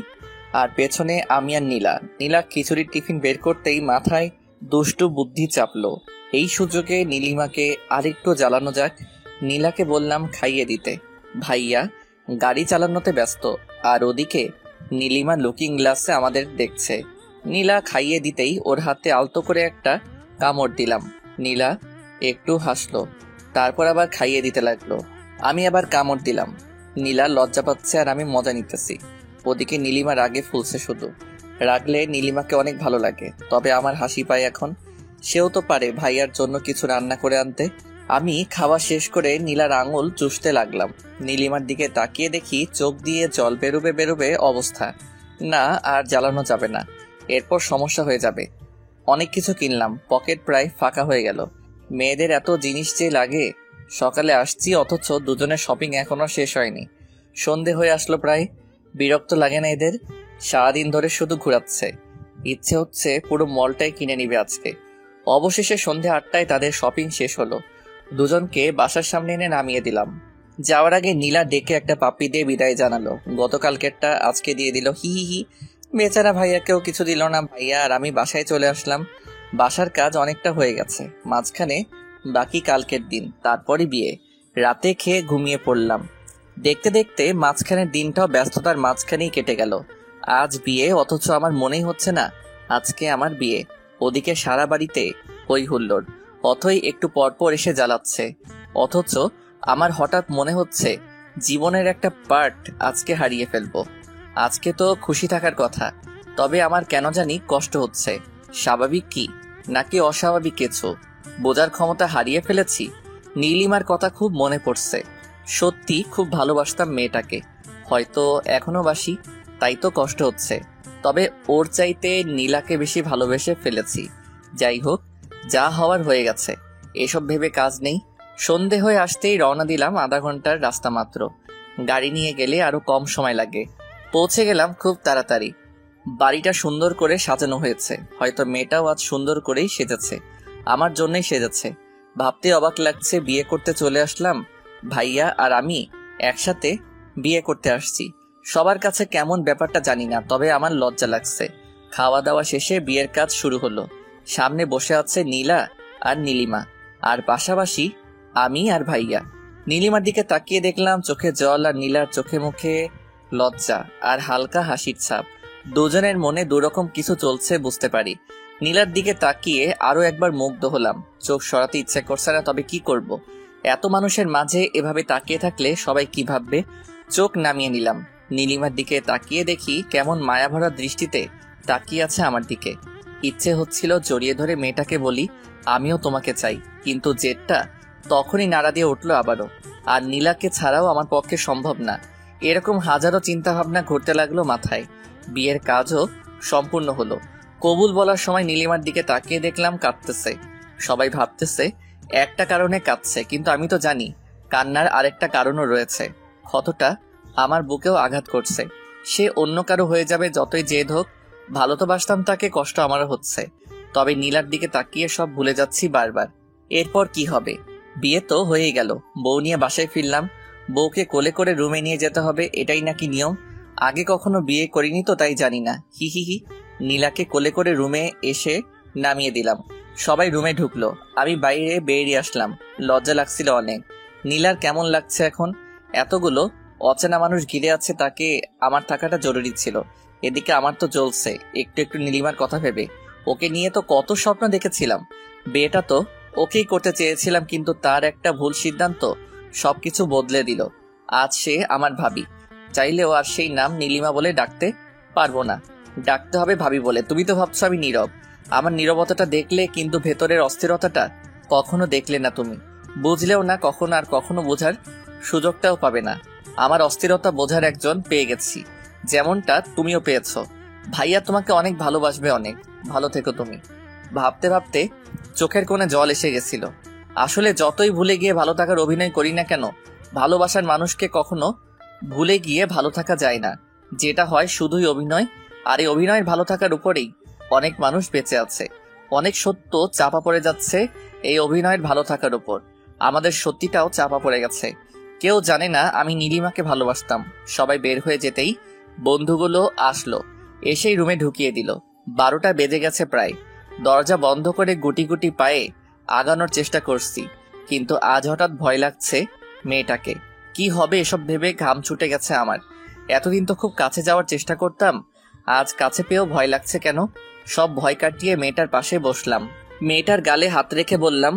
আর পেছনে আমি আর নীলা। নীলা খিচুড়ির টিফিন বের করতেই মাথায় দুষ্টু বুদ্ধি চাপলো। এই সুযোগে নীলিমাকে আরেকটু জ্বালানো যাক। নীলাকে বললাম খাইয়ে দিতে। ভাইয়া গাড়ি চালানোতে ব্যস্ত, আর ওদিকে নীলিমা লুকিং গ্লাসে আমাদের দেখছে। নীলা খাইয়ে দিতেই ওর হাতে আলতো করে একটা কামড় দিলাম। নীলা একটু হাসলো, তারপর আবার খাইয়ে দিতে লাগলো। আমি আবার কামড় দিলাম। নীলা লজ্জা পাচ্ছে আর আমি মজা নিতেছি। ওদিকে নীলিমা রাগে ফুলছে শুধু। রাগলে নীলিমাকে অনেক ভালো লাগে, তবে আমার হাসি পায় এখন। সেও তো পারে ভাইয়ার জন্য কিছু রান্না করে আনতে। আমি খাওয়া শেষ করে নীলার আঙুল চুষতে লাগলাম। নীলিমার দিকে তাকিয়ে দেখি চোখ দিয়ে জল বেরোবে বেরোবে অবস্থা। না, আর জ্বালানো যাবে না, এরপর সমস্যা হয়ে যাবে। অনেক কিছু কিনলাম, পকেট প্রায় ফাঁকা হয়ে গেল। মেয়েদের এত জিনিস যে লাগে। সকালে আসছি অথচ দুজনের শপিং এখনো শেষ হয়নি। সন্ধে হয়ে আসলো প্রায়। বিরক্ত লাগে না এদের? সারাদিন ধরে শুধু ঘোরাচ্ছে। ইচ্ছে হচ্ছে পুরো মলটাই কিনে নিবে আজকে। অবশেষে সন্ধে 8টায় তাদের শপিং শেষ হলো। দুজনকে বাসার সামনে এনে নামিয়ে দিলাম। যাওয়ার আগে নীলা ডেকে একটা পাপ্পি দিয়ে বিদায় জানালো। গতকালকেরটা আজকে দিয়ে দিল, হি হি হি। বেচারা ভাইয়াকেও কিছু দিল না। ভাইয়া আর আমি বাসায় চলে আসলাম। বাসার কাজ অনেকটা হয়ে গেছে, মাঝখানে বাকি কালকের দিন, তারপরই বিয়ে। রাতে খেয়ে ঘুমিয়ে পড়লাম। দেখতে দেখতে মাঝখানের দিনটাও ব্যস্ততার মাঝখানেই কেটে গেল। আজ বিয়ে, অথচ আমার মনেই হচ্ছে না আজকে আমার বিয়ে। ওদিকে সারা বাড়িতে হই হুল্লোড়, অথই একটু পরপর এসে জ্বালাচ্ছে, অথচ আমার হঠাৎ মনে হচ্ছে জীবনের একটা পার্ট আজকে হারিয়ে ফেলবো। আজকে তো খুশি থাকার কথা, তবে আমার কেন জানি কষ্ট হচ্ছে। স্বাভাবিক কি নাকি অস্বাভাবিক কিছু বোঝার ক্ষমতা হারিয়ে ফেলেছি। নীলিমার কথা খুব মনে পড়ছে। সত্যি খুব ভালোবাসতাম মেয়েটাকে, হয়তো এখনো বাসি, তাই তো কষ্ট হচ্ছে। তবে ওর চাইতে নীলাকে বেশি ভালোবেসে ফেলেছি। যাই হোক, যা হওয়ার হয়ে গেছে, এসব ভেবে কাজ নেই। সন্ধে হয়ে আসতেই রওনা দিলাম। আধা ঘন্টার রাস্তা মাত্র, গাড়ি নিয়ে গেলে আরো কম সময় লাগে। পৌঁছে গেলাম খুব তাড়াতাড়ি। বাড়িটা সুন্দর করে সাজানো হয়েছে, হয়তো মেয়েটাও আজ সুন্দর করেই সেজেছে, আমার জন্যই সেজেছে। ভাবতে অবাক লাগছে, বিয়ে করতে চলে আসলাম। ভাইয়া আর আমি একসাথে বিয়ে করতে আসছি। সবার কাছে কেমন ব্যাপারটা জানি না, তবে আমার লজ্জা লাগছে। খাওয়া দাওয়া শেষে বিয়ের কাজ শুরু হলো। সামনে বসে আছে নীলা আর নীলিমা, আর পাশাপাশি আমি আর ভাইয়া। নীলিমার দিকে তাকিয়ে দেখলাম চোখে জল, আর নীলার চোখে মুখে লজ্জা আর হালকা হাসির ছাপ। দুজনের মনে দুরকম কিছু চলছে বুঝতে পারি। নীলার দিকে তাকিয়ে আরো একবার মুগ্ধ হলাম। চোখ সরাতে ইচ্ছে করছে না, তবে কি করব। এত মানুষের মাঝে এভাবে তাকিয়ে থাকলে সবাই কি ভাববে। চোখ নামিয়ে নিলাম। নীলিমার দিকে তাকিয়ে দেখি কেমন মায়াভরা দৃষ্টিতে তাকিয়ে আছে আমার দিকে। ইচ্ছে হচ্ছিল জড়িয়ে ধরে মেয়েটাকে বলি, আমিও তোমাকে চাই, কিন্তু জেদটা তখনই নাড়া দিয়ে উঠলো আবারও। আর নীলাকে ছাড়াও আমার পক্ষে সম্ভব না। এরকম হাজারো চিন্তা ভাবনা ঘুরতে লাগলো মাথায়। বিয়ের কাজও সম্পূর্ণ হলো। কবুল বলার সময় নীলিমার দিকে তাকিয়ে দেখলাম কাঁদতেছে। সবাই ভাবতেছে একটা কারণে কাঁদছে, কিন্তু আমি তো জানি কান্নার আরেকটা কারণও রয়েছে। ক্ষতটা আমার বুকেও আঘাত করছে। সে অন্য কারো হয়ে যাবে যতই জেদ হোক, ভালো তো বাসতাম তাকে, কষ্ট আমারও হচ্ছে। তবে নীলার দিকে তাকিয়ে সব ভুলে যাচ্ছি বারবার। এরপর কি হবে? বিয়ে তো হয়েই গেল। বউ নিয়ে বাসায় ফিরলাম। বউকে কোলে করে রুমে নিয়ে যেতে হবে, এটাই নাকি নিয়ম। আগে কখনো বিয়ে করিনি তো তাই জানি না। হি হি হি। নীলাকে কোলে করে রুমে এসে নামিয়ে দিলাম। সবাই রুমে ঢুকলো, আমি বাইরে বেরিয়ে আসলাম। লজ্জা লাগছিল অনেক। নীলার কেমন লাগছে এখন? এতগুলো অচেনা মানুষ ঘিরে আছে, তাকে আমার থাকাটা জরুরি ছিল। এদিকে আমার তো চলছে একটু একটু নীলিমার কথা ভেবে। ওকে নিয়ে তো কত স্বপ্ন দেখেছিলাম। বিয়েটা তো ওকেই করতে চেয়েছিলাম, কিন্তু তার একটা ভুল সিদ্ধান্ত সবকিছু বদলে দিল। আজ সে আমার ভাবি। চাইলেও আর সেই নাম নীলিমা বলে ডাকতে পারবো না, ডাকতে হবে ভাবি বলে। তুমি তো ভাবছো আমি নীরব। আমার নীরবতাটা দেখলে, কিন্তু ভেতরের অস্থিরতাটা কখনো দেখলে না তুমি। বুঝলেও না কখনো, আর কখনো বোঝার সুযোগটাও পাবে না। আমার অস্থিরতা বোঝার একজন পেয়ে গেছি, যেমনটা তুমিও পেয়েছো। ভাইয়া তোমাকে অনেক ভালোবাসবে, অনেক ভালো থেকো তুমি। ভাবতে ভাবতে চোখের কোণে জল এসে গেছিল। আসলে যতই ভুলে গিয়ে ভালো থাকার অভিনয় করি না কেন, ভালোবাসার মানুষকে কখনো ভুলে গিয়ে ভালো থাকা যায় না। যেটা হয় শুধুই অভিনয়, আর এই অভিনয়ের ভালো থাকার উপরেই অনেক মানুষ বেঁচে আছে। অনেক সত্য চাপা পড়ে যাচ্ছে এই অভিনয়ের ভালো থাকার উপর। আমাদের সত্যিটাও চাপা পড়ে গেছে। কেউ জানে না আমি নীলিমাকে ভালোবাসতাম। সবাই বের হয়ে যেতেই বন্ধুগুলো আসলো, এসেই রুমে ঢুকিয়ে দিল। 12টা বেজে গেছে প্রায়। দরজা বন্ধ করে গুটি গুটি পায়ে আগানোর চেষ্টা করছি, কিন্তু আজ হঠাৎ ভয় লাগছে মেয়েটাকে। কি হবে এসব ভেবে ঘাম ছুটে গেছে আমার। এতদিন তো খুব কাছে যাওয়ার চেষ্টা করতাম, আজ কাছে পেয়েও ভয় লাগছে কেন? সব ভয় কাটিয়ে মেয়েটার পাশে বসলাম। মেয়েটার গালে হাত রেখে বললাম,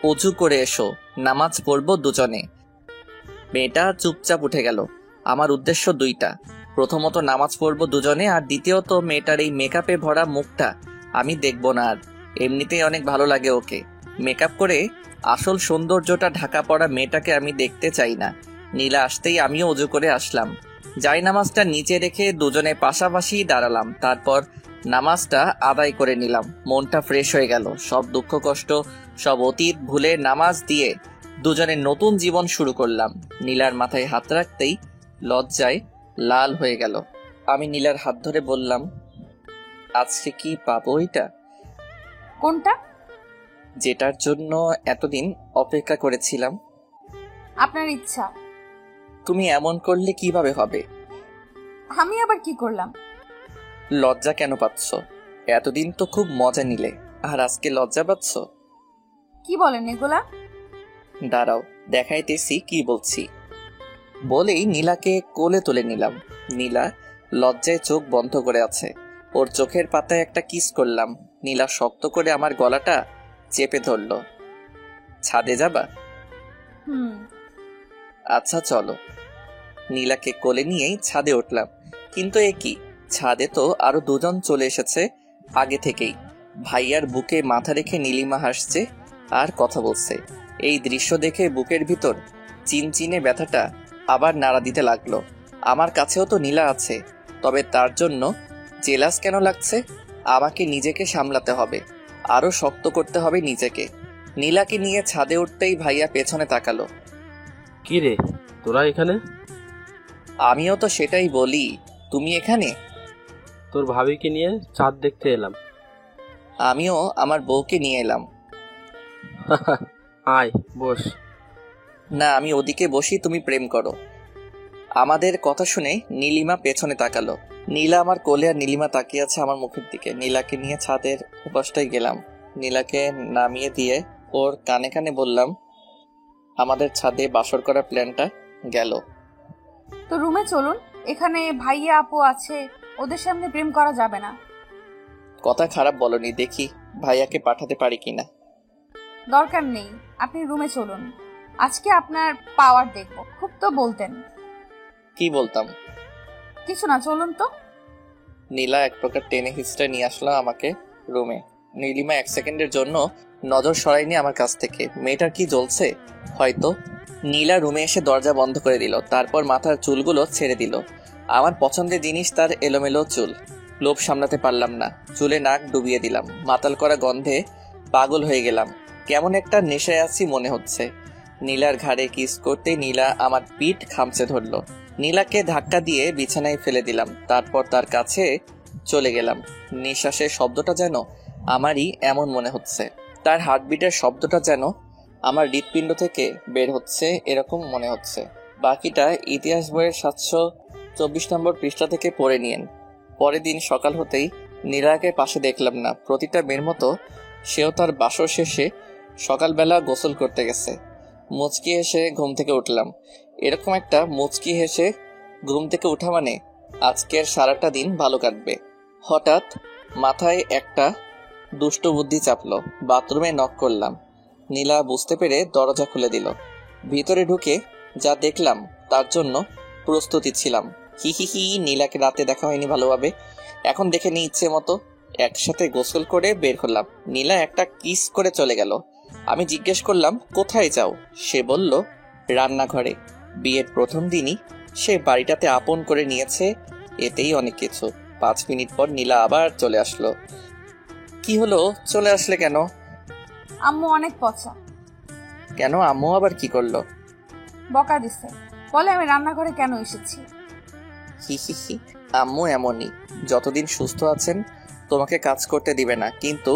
অজু করে এসো, নামাজ পড়বো দুজনে। মেয়েটা চুপচাপ উঠে গেল। আমার উদ্দেশ্য দুইটা, প্রথমত নামাজ পড়বো দুজনে, আর দ্বিতীয়ত মেয়েটার এই মেকআপে ভরা মুখটা আমি দেখবো না আর। এমনিতেই অনেক ভালো লাগে ওকে। মেকআপ করে আসল সৌন্দর্যটা ঢাকা পড়া মেয়েটাকে আমি দেখতে চাই না। নীলা আসতেই আমিও অজু করে আসলাম। জায়নামাজটা নিচে রেখে দুজনে পাশাপাশি দাঁড়ালাম। তারপর নামাজটা আদায় করে নিলাম। মনটা ফ্রেশ হয়ে গেল। সব দুঃখ কষ্ট, সব অতীত ভুলে নামাজ দিয়ে দুজনে নতুন জীবন শুরু করলাম। নীলার মাথায় হাত রাখতেই লজ্জায় লাল হয়ে গেল। আমি নীলার হাত ধরে বললাম, আজকে কি পাবো এটা?
কোনটা?
যেটার জন্য এতদিন অপেক্ষা করেছিলাম।
আপনার ইচ্ছা।
তুমি এমন করলে কিভাবে হবে?
আমি আবার কি করলাম?
লজ্জা কেন পাচ্ছ? এতদিন তো খুব মজা নিলে, আর আজকে লজ্জা পাচ্ছ?
কি বলেন এগুলা?
দাঁড়াও দেখাইতেছি কি বলছি। বলেই নীলাকে কোলে তুলে নিলাম। নীলা লজ্জায় চোখ বন্ধ করে আছে। ওর চোখের পাতায় একটা কিস করলাম। নীলা শক্ত করে আমার গলাটা চেপে ধরল। ছাদে যাবা? আচ্ছা চলো। নীলাকে কোলে নিয়েই ছাদে উঠলাম, কিন্তু এ কি, ছাদে তো আরো দুজন চলে এসেছে আগে থেকেই। ভাইয়ার বুকে মাথা রেখে নীলিমা হাসছে আর কথা বলছে। এই দৃশ্য দেখে বুকের ভিতর চিনচিনে ব্যথাটা আবার নাড়া দিতে লাগলো। আমার কাছেও তো নীলা আছে, তবে তার জন্য জেলাস কেন লাগছে? আমাকে নিজেকে সামলাতে হবে, আরো শক্ত করতে হবে নিজেকে। নীলাকে নিয়ে ছাদে উঠতেই ভাইয়া পেছনে তাকালো।
কি রে, তোরা এখানে?
আমিও তো সেটাই বলি, তুমি এখানে?
তোর ভাবিকে নিয়ে চাঁদ দেখতে এলাম।
আমিও আমার বউকে নিয়ে এলাম।
আয় বস।
না, আমি ওদিকে বসি, তুমি প্রেম করো। আমাদের কথা শুনে নীলিমা পেছনে তাকালো। নীলা আমার কোলে আর নীলিমা তাকিয়ে আছে আমার মুখের দিকে। নীলাকে নিয়ে ছাদের উপাসটায় গেলাম। নীলাকে নামিয়ে দিয়ে ওর কানে কানে বললাম, আমাদের ছাদে বাসর করার প্ল্যানটা গেল।
তো রুমে চলুন, এখানে ভাইয়া আপু আছে, ওদের সামনে প্রেম করা যাবে না।
কথা খারাপ বলনি, দেখি ভাইয়াকে পাঠাতে পারি কিনা।
দরকার নেই, আপনি রুমে চলুন, আজকে আপনার পাওয়ার দেখব। খুব তো বলতেন।
কি বলতাম?
কিছু না, চলুন তো।
নীলা এক প্রকার টেনে হিস্ট্রা নিয়ে আসলো আমাকে রুমে। নীলিমা এক সেকেন্ডের জন্য নজর সরায়নি আমার কাছ থেকে। মেয়েটার কি জ্বলছে হয়তো। নীলা রুমে এসে দরজা বন্ধ করে দিল, তারপর মাথার চুলগুলো ছেড়ে দিল। আমার পছন্দের জিনিস তার এলোমেলো চুল। লোভ সামলাতে পারলাম না, চুলে নাক ডুবিয়ে দিলাম। মাতাল করা গন্ধে পাগল হয়ে গেলাম, কেমন একটা নেশায় আছি মনে হচ্ছে। নীলার ঘাড়ে কিস করতে নীলা আমার পিঠ খামচে ধরলো। নীলাকে ধাক্কা দিয়ে বিছানায় ফেলে দিলাম, তারপর তার কাছে চলে গেলাম। নিঃশ্বাসের শব্দটা যেন আমারই এমন মনে হচ্ছে, তার হার্টবিটের শব্দটা যেন আমার হৃৎপিণ্ড থেকে বের হচ্ছে এরকম মনে হচ্ছে। বাকিটা ইতিহাস বইয়ের 724 নম্বর পৃষ্ঠা থেকে পড়ে নিয়েন। পরের দিন সকাল হতেই নীলাকে পাশে দেখলাম না। প্রতিটা মেয়ের মতো সেও তার বাসর শেষে সকালবেলা গোসল করতে গেছে। মুচকি হেসে ঘুম থেকে উঠলাম। এরকম একটা মুচকি হেসে ঘুম থেকে ওঠা মানে আজকের সারাটা দিন ভালো কাটবে। হঠাৎ মাথায় একটা দুষ্ট বুদ্ধি চাপলো। বাথরুমে নক করলাম। নীলা বুঝতে পেরে দরজা খুলে দিল। ভিতরে ঢুকে যা দেখলাম তার জন্য প্রস্তুতি ছিলাম। হি হি হি, নীলাকে রাতে দেখা হয়নি ভালোভাবে, এখন দেখে নিই ইচ্ছে মতো। একসাথে গোসল করে বের হলাম। নীলা একটা কিস করে চলে গেল। আমি জিজ্ঞেস করলাম, কোথায় যাও? সে বলল, রান্নাঘরে। বিয়ের প্রথম দিনই সে বাড়িটাতে আপন করে নিয়েছে, এতেই অনেক কিছু। 5 মিনিট পর নীলা আবার চলে আসলো। কি হলো, চলে আসলে কেন?
আম্মু অনেক পচা।
কেন, আম্মু আবার কি করলো?
বকা দিছে, বলে আমি রান্নাঘরে কেন এসেছি।
হি হি হি, আম্মু এমনই, যতদিন সুস্থ আছেন তোমাকে কাজ করতে দিবে না, কিন্তু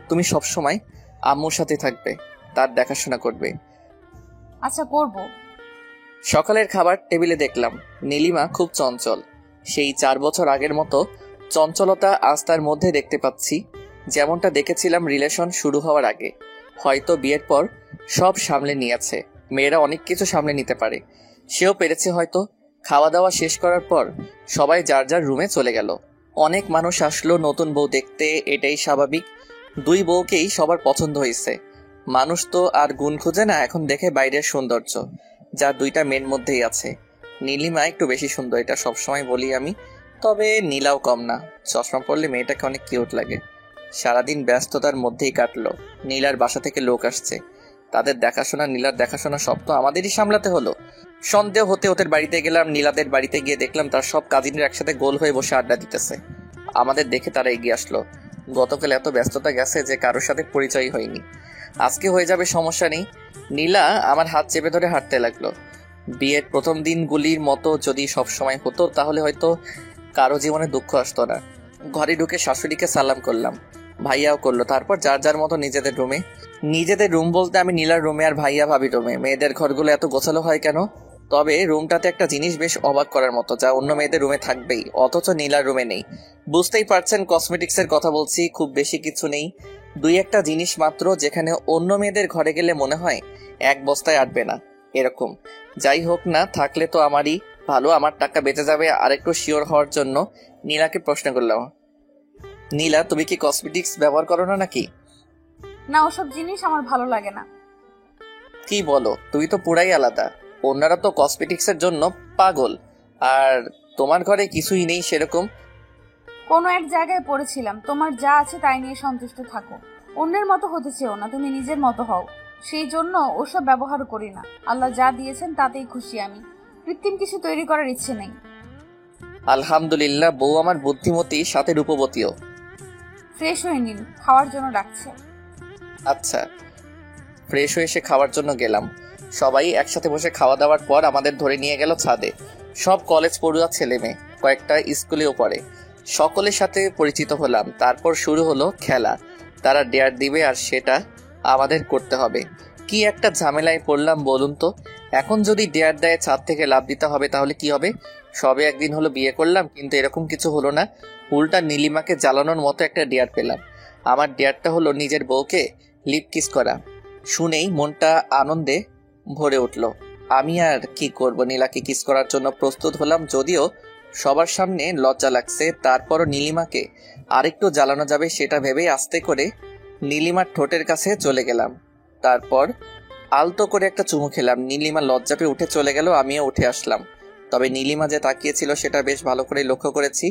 তুমি সবসময় আম্মুর সাথে থাকবে, তার দেখাশোনা করবে।
আচ্ছা করব।
সকালের খাবার টেবিলে দেখলাম নীলিমা খুব চঞ্চল। সেই 4 বছর আগের মতো চঞ্চলতা আজ তার মধ্যে দেখতে পাচ্ছি, যেমনটা দেখেছিলাম রিলেশন শুরু হওয়ার আগে। হয়তো বিয়ের পর সব সামলে নিয়েছে। মেয়েরা অনেক কিছু সামলে নিতে পারে, সেও পেরেছে হয়তো। খাওয়া দাওয়া শেষ করার পর সবাই যার যার রুমে চলে গেল। অনেক মানুষ আসলো নতুন বউ দেখতে, এটাই স্বাভাবিক। 2 বউকেই সবার পছন্দ হয়েছে। মানুষ তো আর গুণ খুঁজে না, এখন দেখে বাইরের সৌন্দর্য, যা 2টা মেয়ের মধ্যেই আছে। নীলিমা একটু বেশি সুন্দর, এটা সবসময় বলি আমি, তবে নীলাও কম না। চশমা পরলে মেয়েটাকে অনেক কিউট লাগে। সারাদিন ব্যস্ততার মধ্যেই কাটলো। নীলার বাসা থেকে লোক আসছে, তাদের দেখাশোনা, নীলার দেখাশোনা সব তো আমাদেরই সামলাতে হলো। সন্দেহ হতে ওদের বাড়িতে গেলাম। নীলাদের বাড়িতে গিয়ে দেখলাম তার সব কাজিনরা একসাথে গোল হয়ে বসে আড্ডা দিতেছে। আমাদের দেখে তারা এগিয়ে আসলো। গতকাল এত ব্যস্ততা গেছে যে কারোর সাথে পরিচয় হয়নি, আজকে হয়ে যাবে, সমস্যা নেই। নীলা আমার হাত চেপে ধরে হাঁটতে লাগলো। বিয়ের প্রথম দিনগুলির মতো যদি সব সময় হতো তাহলে হয়তো কারো জীবনে দুঃখ আসতো না। ঘরে ঢুকে শাশুড়িকে সালাম করলাম, ভাইয়াও করলো। তারপর যার যার মতো নিজেদের রুমে। নিজেদের রুম বলতে আমি নীলার রুমে আর ভাইয়া ভাবি রুমে। মেয়েদের ঘরগুলো এত গোছালো হয় কেন? তবে রুমটাতে একটা জিনিস বেশ অবাক করার মতো, যা অন্য মেয়েদের রুমে থাকবেই, অথচ নীলার রুমে নেই। বুঝতেই পারছেন কসমেটিক্সের কথা বলছি, খুব বেশি কিছু নেই, 2-1টা জিনিস মাত্র, যেখানে অন্য মেয়েদের ঘরে গেলে মনে হয় 1 বস্তায় আটবে না এরকম। যাই হোক না, থাকলে তো আমারই ভালো, আমার টাকা বেঁচে যাবে। আরেকটু শিওর হওয়ার জন্য নীলাকে প্রশ্ন করলাম, নীলা তুমি কি কসমেটিক্স ব্যবহার করো না নাকি?
না, ওসব জিনিস আমার ভালো লাগে না।
কি বলো, তুমি তো পুরাই আলাদা। অন্যরা তো কসমেটিক্সের জন্য পাগল, আর তোমার ঘরে কিছুই নেই সেরকম।
কোনো এক জায়গায় পড়েছিলাম, তোমার যা আছে তাই নিয়ে সন্তুষ্ট থাকো, অন্যের মতো হতে চেও না, তুমি নিজের মতো হও। সেই জন্য ওসব ব্যবহার করি না। আল্লাহ যা দিয়েছেন তাতেই খুশি আমি, কৃত্রিম কিছু তৈরি করার ইচ্ছে নেই।
আলহামদুলিল্লাহ, বউ আমার বুদ্ধিমতী, সাথে রূপবতীও।
ফ্রেশ হয়ে নিন, খাওয়ার জন্য ডাকছে।
আচ্ছা। ফ্রেশ হয়ে এসে খাওয়ার জন্য গেলাম। সবাই একসাথে বসে খাওয়া দাওয়ার পর আমাদের ধরে নিয়ে গেল ছাদে। সব কলেজ পড়ুয়া ছেলে মেয়ে, কয়েকটা স্কুলেও পড়ে। সকলের সাথে পরিচিত হলাম। তারপর শুরু হলো খেলা। তারা ডেয়ার দিবে আর সেটা আমাদের করতে হবে। কি একটা ঝামেলায় পড়লাম বলুন তো। এখন যদি ডেয়ার দেয় ছাদ থেকে লাফ দিতে হবে, তাহলে কি হবে? সবে একদিন হলো বিয়ে করলাম, কিন্তু এরকম কিছু হলো না। উল্টা নীলিমাকে জ্বালানোর মতো একটা ডেয়ার পেলাম। আমার ডেয়ারটা হলো নিজের বউকে লিপ কিস করা। শুনেই মনটা আনন্দে ভরে উঠল। আমি আর কি করব, নীলাকে কিস করার জন্য প্রস্তুত হলাম, যদিও সবার সামনে লজ্জা লাগছে। তারপরও নীলিমাকে আরেকটু জ্বালানো যাবে সেটা ভেবেই আস্তে করে নীলিমার ঠোঁটের কাছে চলে গেলাম। তারপর আলতো করে একটা চুমু খেলাম। নীলিমা লজ্জা পেয়ে উঠে চলে গেল, আমিও উঠে আসলাম। তবে নীলিমা যে তাকিয়েছিল সেটা বেশ ভালো করে লক্ষ্য করেছি।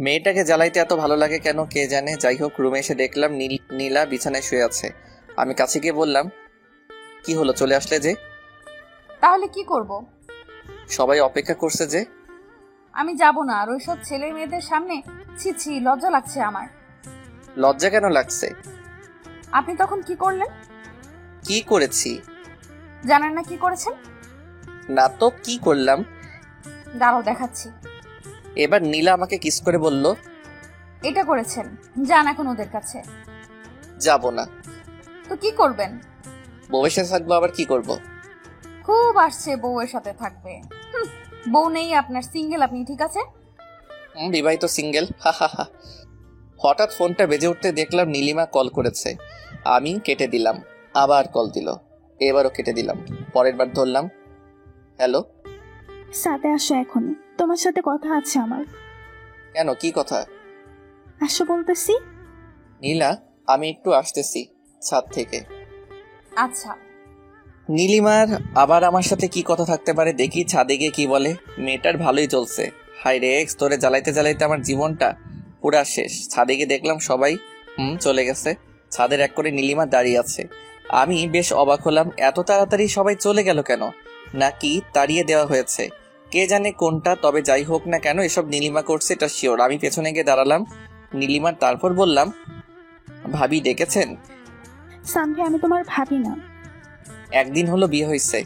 মেয়েটাকে জ্বালাইতে এত ভালো লাগে কেন কে জানে। যাই হোক, রুমে এসে দেখলাম নীলা বিছানায় শুয়ে আছে। আমি কাছে গিয়ে বললাম, কি হলো, চলে আসলে যে?
তাহলে কি করব?
সবাই অপেক্ষা করছে যে।
আমি যাব না, আর ওইসব ছেলে মেয়েদের সামনে ছি ছি, লজ্জা লাগছে আমার।
লজ্জা কেন লাগছে?
আপনি তখন কি করলেন?
কি করেছি?
জানেন না কি করেছেন?
না তো, কি করলাম?
দাঁড়াও দেখাচ্ছি।
এবার নীলা আমাকে কিস করে বলল,
এটা করেছেন, যান এখন ওদের কাছে।
যাব না।
তো কি করবেন?
বউয়ের সাথে থাকবো, আবার কি করব?
খুব আসছে বউয়ের সাথে থাকবে। বউ নেই আপনার, সিঙ্গেল আপনি, ঠিক আছে?
বিবাহিত সিঙ্গেল। হঠাৎ ফোনটা বেজে উঠতে দেখলাম নীলিমা কল করেছে। আমি কেটে দিলাম, আবার কল দিল, এবারও কেটে দিলাম। পরের বার ধরলাম, হ্যালো।
সাথে আসো এখন, তোমার সাথে কথা আছে আমার।
কেন, কি কথা?
আসো বলতেছি।
নীলা, আমি একটু আসতেছি ছাদ থেকে।
আচ্ছা।
নীলিমার আবার আমার সাথে কি কথা থাকতে পারে দেখি ছাদে গিয়ে কি বলে। মেয়েটার ভালোই চলছে। হাই রে এক্স, তোরে জ্বালাইতে জ্বালাইতে আমার জীবনটা পুরা শেষ। ছাদে গিয়ে দেখলাম সবাই চলে গেছে। ছাদের এক করে নীলিমা দাঁড়িয়ে আছে। আমি বেশ অবাক হলাম, এত তাড়াতাড়ি সবাই চলে গেল কেন? নাকি তাড়িয়ে দেওয়া হয়েছে, কে জানে কোনটা। তবে যাই হোক না কেন, এসব নীলিমা করছে এটা শিওর। আমি পেছনে গিয়ে দাঁড়ালাম নীলিমার। তারপর বললাম, ভাবি ডেকেছেন?
সানভি, আমি তোমার ভাবি না।
একদিন হলো বিয়ে হয়েছে,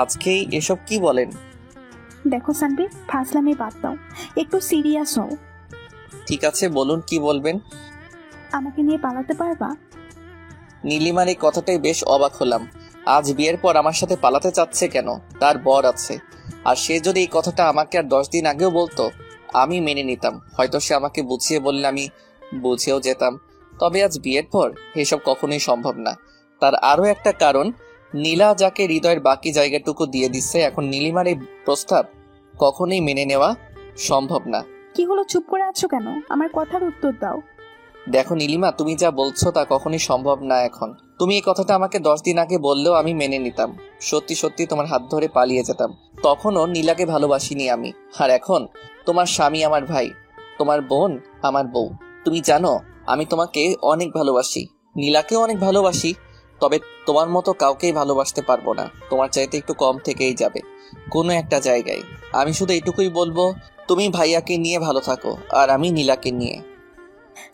আজকেই এসব কি বলেন?
দেখো সানভি, ফাজলামি বাদ দাও, একটু সিরিয়াস হও।
ঠিক আছে, বলুন কি বলবেন।
আমাকে নিয়ে পালাতে পারবা?
নীলিমার এই কথাটাই বেশ অবাক হলাম। আজ বিয়ের পর আমার সাথে পালাতে চাচ্ছে কেন? তার বর আছে, আর সে যদি এই কথাটা আমাকে আর 10 দিন আগেও বলতো আমি মেনে নিতাম। হয়তো সে আমাকে বুঝিয়ে বললে আমি বুঝেও যেতাম। তবে আজ বিয়ের পর এসব কখনোই সম্ভব না। তার আরো একটা কারণ, নীলা যাকে হৃদয়ের বাকি জায়গাটুকু দিয়ে দিচ্ছে, এখন নীলিমার এই প্রস্তাব কখনোই মেনে নেওয়া সম্ভব না।
কি হলো, চুপ করে আছো কেন? আমার কথার উত্তর দাও।
দেখো নীলিমা, তুমি যা বলছো তা কখনোই সম্ভব না। এখন তুমি এই কথাটা আমাকে 10 দিন আগে বললেও আমি মেনে নিতাম। সত্যি সত্যি তোমার হাত ধরে পালিয়ে যেতাম। তখনও নীলাকে ভালোবাসিনি আমি। আর এখন তোমার স্বামী আমার ভাই, তোমার বোন আমার বউ। তুমি জানো আমি তোমাকে অনেক ভালোবাসি, নীলাকেও অনেক ভালোবাসি। তবে তোমার মতো কাউকেই ভালোবাসতে পারবো না। তোমার চাইতে একটু কম থেকেই যাবে কোনো একটা জায়গায়। আমি শুধু এইটুকুই বলবো, তুমি ভাইয়াকে নিয়ে ভালো থাকো আর আমি নীলাকে নিয়ে।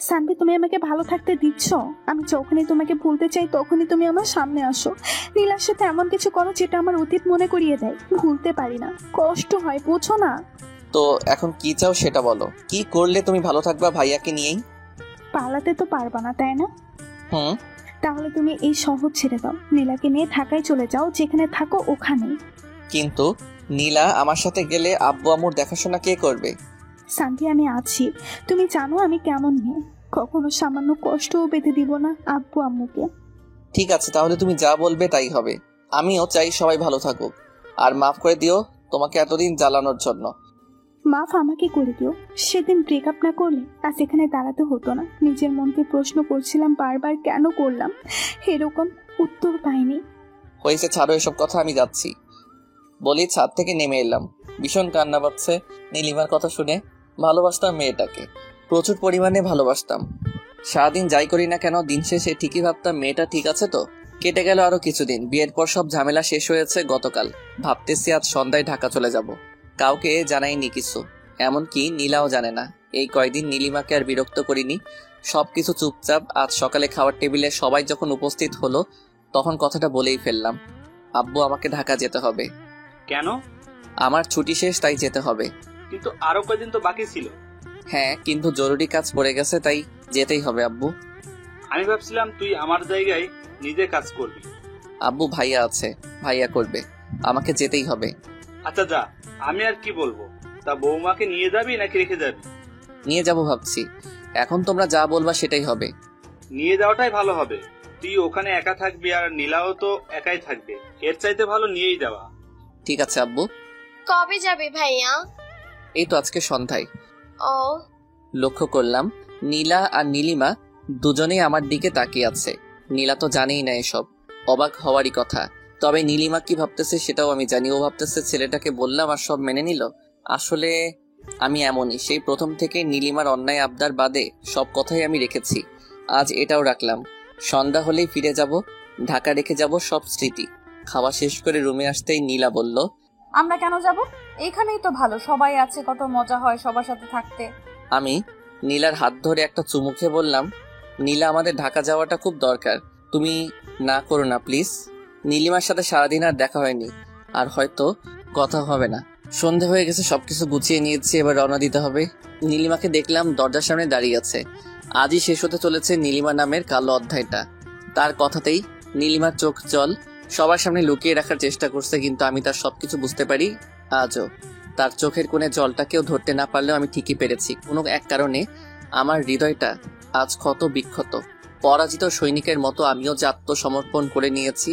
সানভি, তুমি আমাকে ভালো থাকতে দিচ্ছ? আমি যখনই তোমাকে ভুলতে চাই তখনই তুমি আমার সামনে আসো। নীলার সাথে এমন কিছু করো যেটা আমার অতীত মনে করিয়ে দেয়। ভুলতে পারি না, কষ্ট হয়, বুঝো না?
তো এখন কি চাও সেটা বলো। কি করলে তুমি ভালো থাকবা ভাইয়াকে নিয়েই?
পালাতে তো পারবা না, তাই না? তাহলে তুমি এই শহর ছেড়ে দাও, নীলাকে নিয়ে ঢাকায় চলে যাও, যেখানে থাকো ওখানে।
কিন্তু নীলা আমার সাথে গেলে আব্বু আম্মুর দেখাশোনা কে করবে?
সানভি, আমি আছি, তুমি জানো আমি কেমন মেয়ে। কখনো সামান্য কষ্টও পেতে দিব না আব্বু আম্মুকে।
ঠিক আছে, তাহলে তুমি যা বলবে তাই হবে। আমিও চাই সবাই ভালো থাকুক। আর মাফ করে দিও তোমাকে এতদিন জ্বালানোর জন্য।
মাফ আমাকে করে দিও। সেদিন ব্রেকআপ না করলে আজ এখানে দাঁড়াতে হতো না। নিজের মনকে প্রশ্ন করছিলাম বারবার, কেন করলাম এরকম, উত্তর পাইনি।
হয়েছে, ছাড়ো এসব কথা, আমি যাচ্ছি। বলি ছাদ থেকে নেমে এলাম। ভীষণ কান্না পাচ্ছে নীলিমার কথা শুনে। ভালোবাসতাম মেয়েটাকে, প্রচুর পরিমাণে ভালোবাসতাম। সারাদিন যাই করি না কেন, দিন শেষে ঠিকই ভাবতাম মেয়েটা ঠিক আছে তো। কেটে গেল আরো কিছুদিন। বিয়ের পর সব ঝামেলা শেষ হয়েছে গতকাল। ভাবতেছি আজ সন্ধ্যায় ঢাকা চলে যাব। কাউকে জানাইনি কিছু, এমনকি নীলাও জানে না। এই কয়দিন নীলিমাকে আর বিরক্ত করিনি, সবকিছু চুপচাপ। আজ সকালে খাওয়ার টেবিলে সবাই যখন উপস্থিত হলো তখন কথাটা বলেই ফেললাম, আব্বু আমাকে ঢাকা যেতে হবে।
কেন?
আমার ছুটি শেষ, তাই যেতে হবে।
কিন্তু আরো কয়দিন তো বাকি ছিল।
হ্যাঁ, কিন্তু জরুরি কাজ পড়ে গেছে, তাই যেতেই হবে আব্বু।
আমি ভাবছিলাম তুই আমার জায়গায় নিজে কাজ করবি।
আব্বু ভাইয়া আছে, ভাইয়া করবে, আমাকে যেতেই হবে।
আচ্ছা যা, আমি আর কি বলবো। তা বৌমাকে নিয়ে যাবি নাকি রেখে যাবি?
নিয়ে যাব ভাবছি। এখন তোমরা যা বলবা সেটাই হবে।
নিয়ে যাওয়াটাই ভালো হবে। তুই ওখানে একা থাকবি আর নীলাও তো একাই থাকবে, এর চাইতে ভালো নিয়েই যাওয়া।
ঠিক আছে আব্বু।
কবে যাবে ভাইয়া?
এই তো আজকে সন্ধ্যায়।
ও,
লক্ষ্য করলাম নীলা আর নীলিমা দুজনেই আমার দিকে তাকিয়ে আছে। নীলা তো জানেই না এসব, অবাক হওয়ারই কথা। তবে নীলিমা কি ভাবতেছে সেটাও আমি জানি। ও ভাবতেছে ছেলেটাকে বললাম আর সব মেনে নিল। আসলে আমি এমনই, সেই প্রথম থেকে নীলিমার অন্যায় আবদার বাদে সব কথাই আমি রেখেছি। আজ এটাও রাখলাম। সন্ধ্যা হলেই ফিরে যাব, ঢাকা রেখে যাব সব স্মৃতি। খাওয়া শেষ করে রুমে আসতেই নীলা বলল,
আমরা কেন যাব? এইখানেই তো ভালো, সবাই আছে, কত মজা হয় সবার সাথে থাকতে।
আমি নীলার হাত ধরে একটা চুমু খেয়ে বললাম, নীলা আমাদের ঢাকা যাওয়াটা খুব দরকার, তুমি না করো না প্লিজ। নীলিমার সাথে সারাদিন আর দেখা হয়নি, আর হয়তো কথা হবে না। সন্ধে হয়ে গেছে, সবকিছু গুছিয়ে নিয়েছি, এবার রওনা দিতে হবে। নীলিমাকে দেখলাম দরজার সামনে দাঁড়িয়ে আছে। আজই শেষ হতে চলেছে নীলিমা নামের কালো অধ্যায়টা। তার কথাতেই নীলিমার চোখ জল সবার সামনে লুকিয়ে রাখার চেষ্টা করছে, কিন্তু আমি তার সবকিছু বুঝতে পারি। আজও তার চোখের কোণে জলটাকেও ধরতে না পারলেও আমি ঠিকই পেরেছি। কোনো এক কারণে আমার হৃদয়টা আজ ক্ষত বিক্ষত। পরাজিত সৈনিকের মতো আমিও যে আত্মসমর্পণ করে নিয়েছি।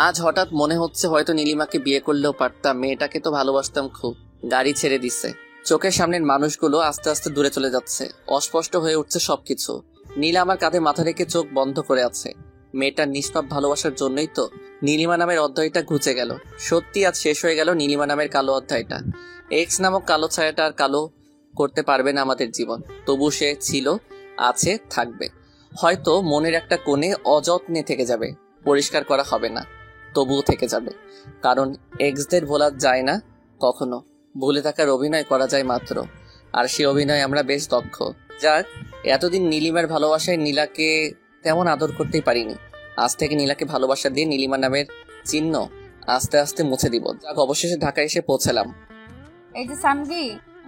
আজ হঠাৎ মনে হচ্ছে হয়তো নীলিমাকে বিয়ে করলেও পারতাম, মেয়েটাকে তো ভালোবাসতাম খুব। গাড়ি ছেড়ে দিচ্ছে, চোখের সামনের মানুষগুলো আস্তে আস্তে দূরে চলে যাচ্ছে, অস্পষ্ট হয়ে উঠছে সবকিছু। নীলা আমার কাঁধে মাথা রেখে চোখ বন্ধ করে আছে। মেয়েটার নিষ্পাপ ভালোবাসার জন্যই তো নীলিমা নামের অধ্যায়টা ঘুচে গেল। সত্যি আজ শেষ হয়ে গেল নীলিমা নামের কালো অধ্যায়টা। এক্স নামক কালো ছায়াটা আর কালো করতে পারবে না আমাদের জীবন। তবু সে ছিল, আছে, থাকবে। হয়তো মনের একটা কোণে অযত্নে থেকে যাবে, পরিষ্কার করা হবে না, তবুও থেকে যাবে। কারণ এক্সদের ভোলা যায় না কখনো, ভুলে থাকার অভিনয় করা যায় মাত্র। আর সে অভিনয় আমরা বেশ দক্ষ। যাক, এতদিন নীলিমার ভালোবাসায় নীলাকে তেমন আদর করতেই পারিনি। আজ থেকে নীলাকে ভালোবাসা দিয়ে নীলিমা নামের চিহ্ন আস্তে আস্তে মুছে দিব। যাক, অবশেষে ঢাকায় এসে পৌঁছালাম।
এই যে সানভি,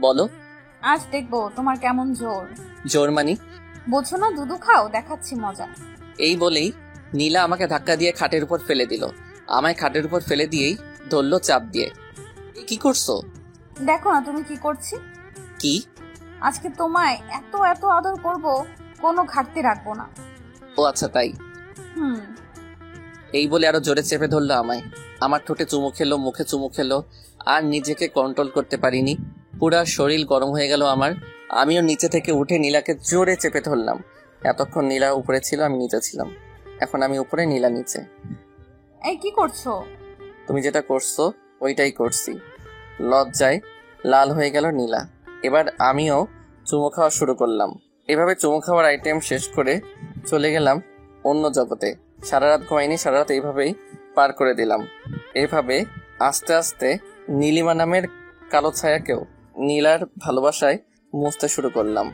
বলো।
আজ দেখবো তোমার কেমন জোর।
জোর মানি?
বোঝো না, দুধু খাও, দেখাচ্ছি মজা।
এই বলেই নীলা আমাকে ধাক্কা দিয়ে খাটের উপর ফেলে দিল। আমায় খাটের উপর ফেলে দিয়েই ধরলো চাপ দিয়ে। কি করছো?
দেখো না তুমি কি করছি।
কি?
আজকে তোমায় এত এত আদর করব, কোনো ঘাটতি রাখবো না।
ও আচ্ছা তাই। এই বলে আরো জোরে চেপে ধরলো আমায়। আমার ঠোঁটে চুমু খেলো, মুখে চুমু খেলো, আর নিজেকে কন্ট্রোল করতে পারিনি। পুরা শরীর গরম হয়ে গেল আমার। আমিও নিচে থেকে উঠে নীলাকে জোরে চেপে ধরলাম। এতক্ষণ নীলা উপরে ছিল, আমি নিচে ছিলাম। এখন আমি উপরে, নীলা নিচে।
এই কি করছো?
তুমি যেটা করছো ওইটাই করছি। লজ্জায় লাল হয়ে গেল নীলা। এবার আমিও চুমু খাওয়া শুরু করলাম। এভাবে চুমু খাওয়ার আইটেম শেষ করে চলে গেলাম অন্য জগতে। সারা রাত ঘুমাইনি, সারা রাত এইভাবেই পার করে দিলাম। এভাবে আস্তে আস্তে নীলিমা নামের কালো ছায়াকেও নীলার ভালোবাসায় মুছতে শুরু করলাম।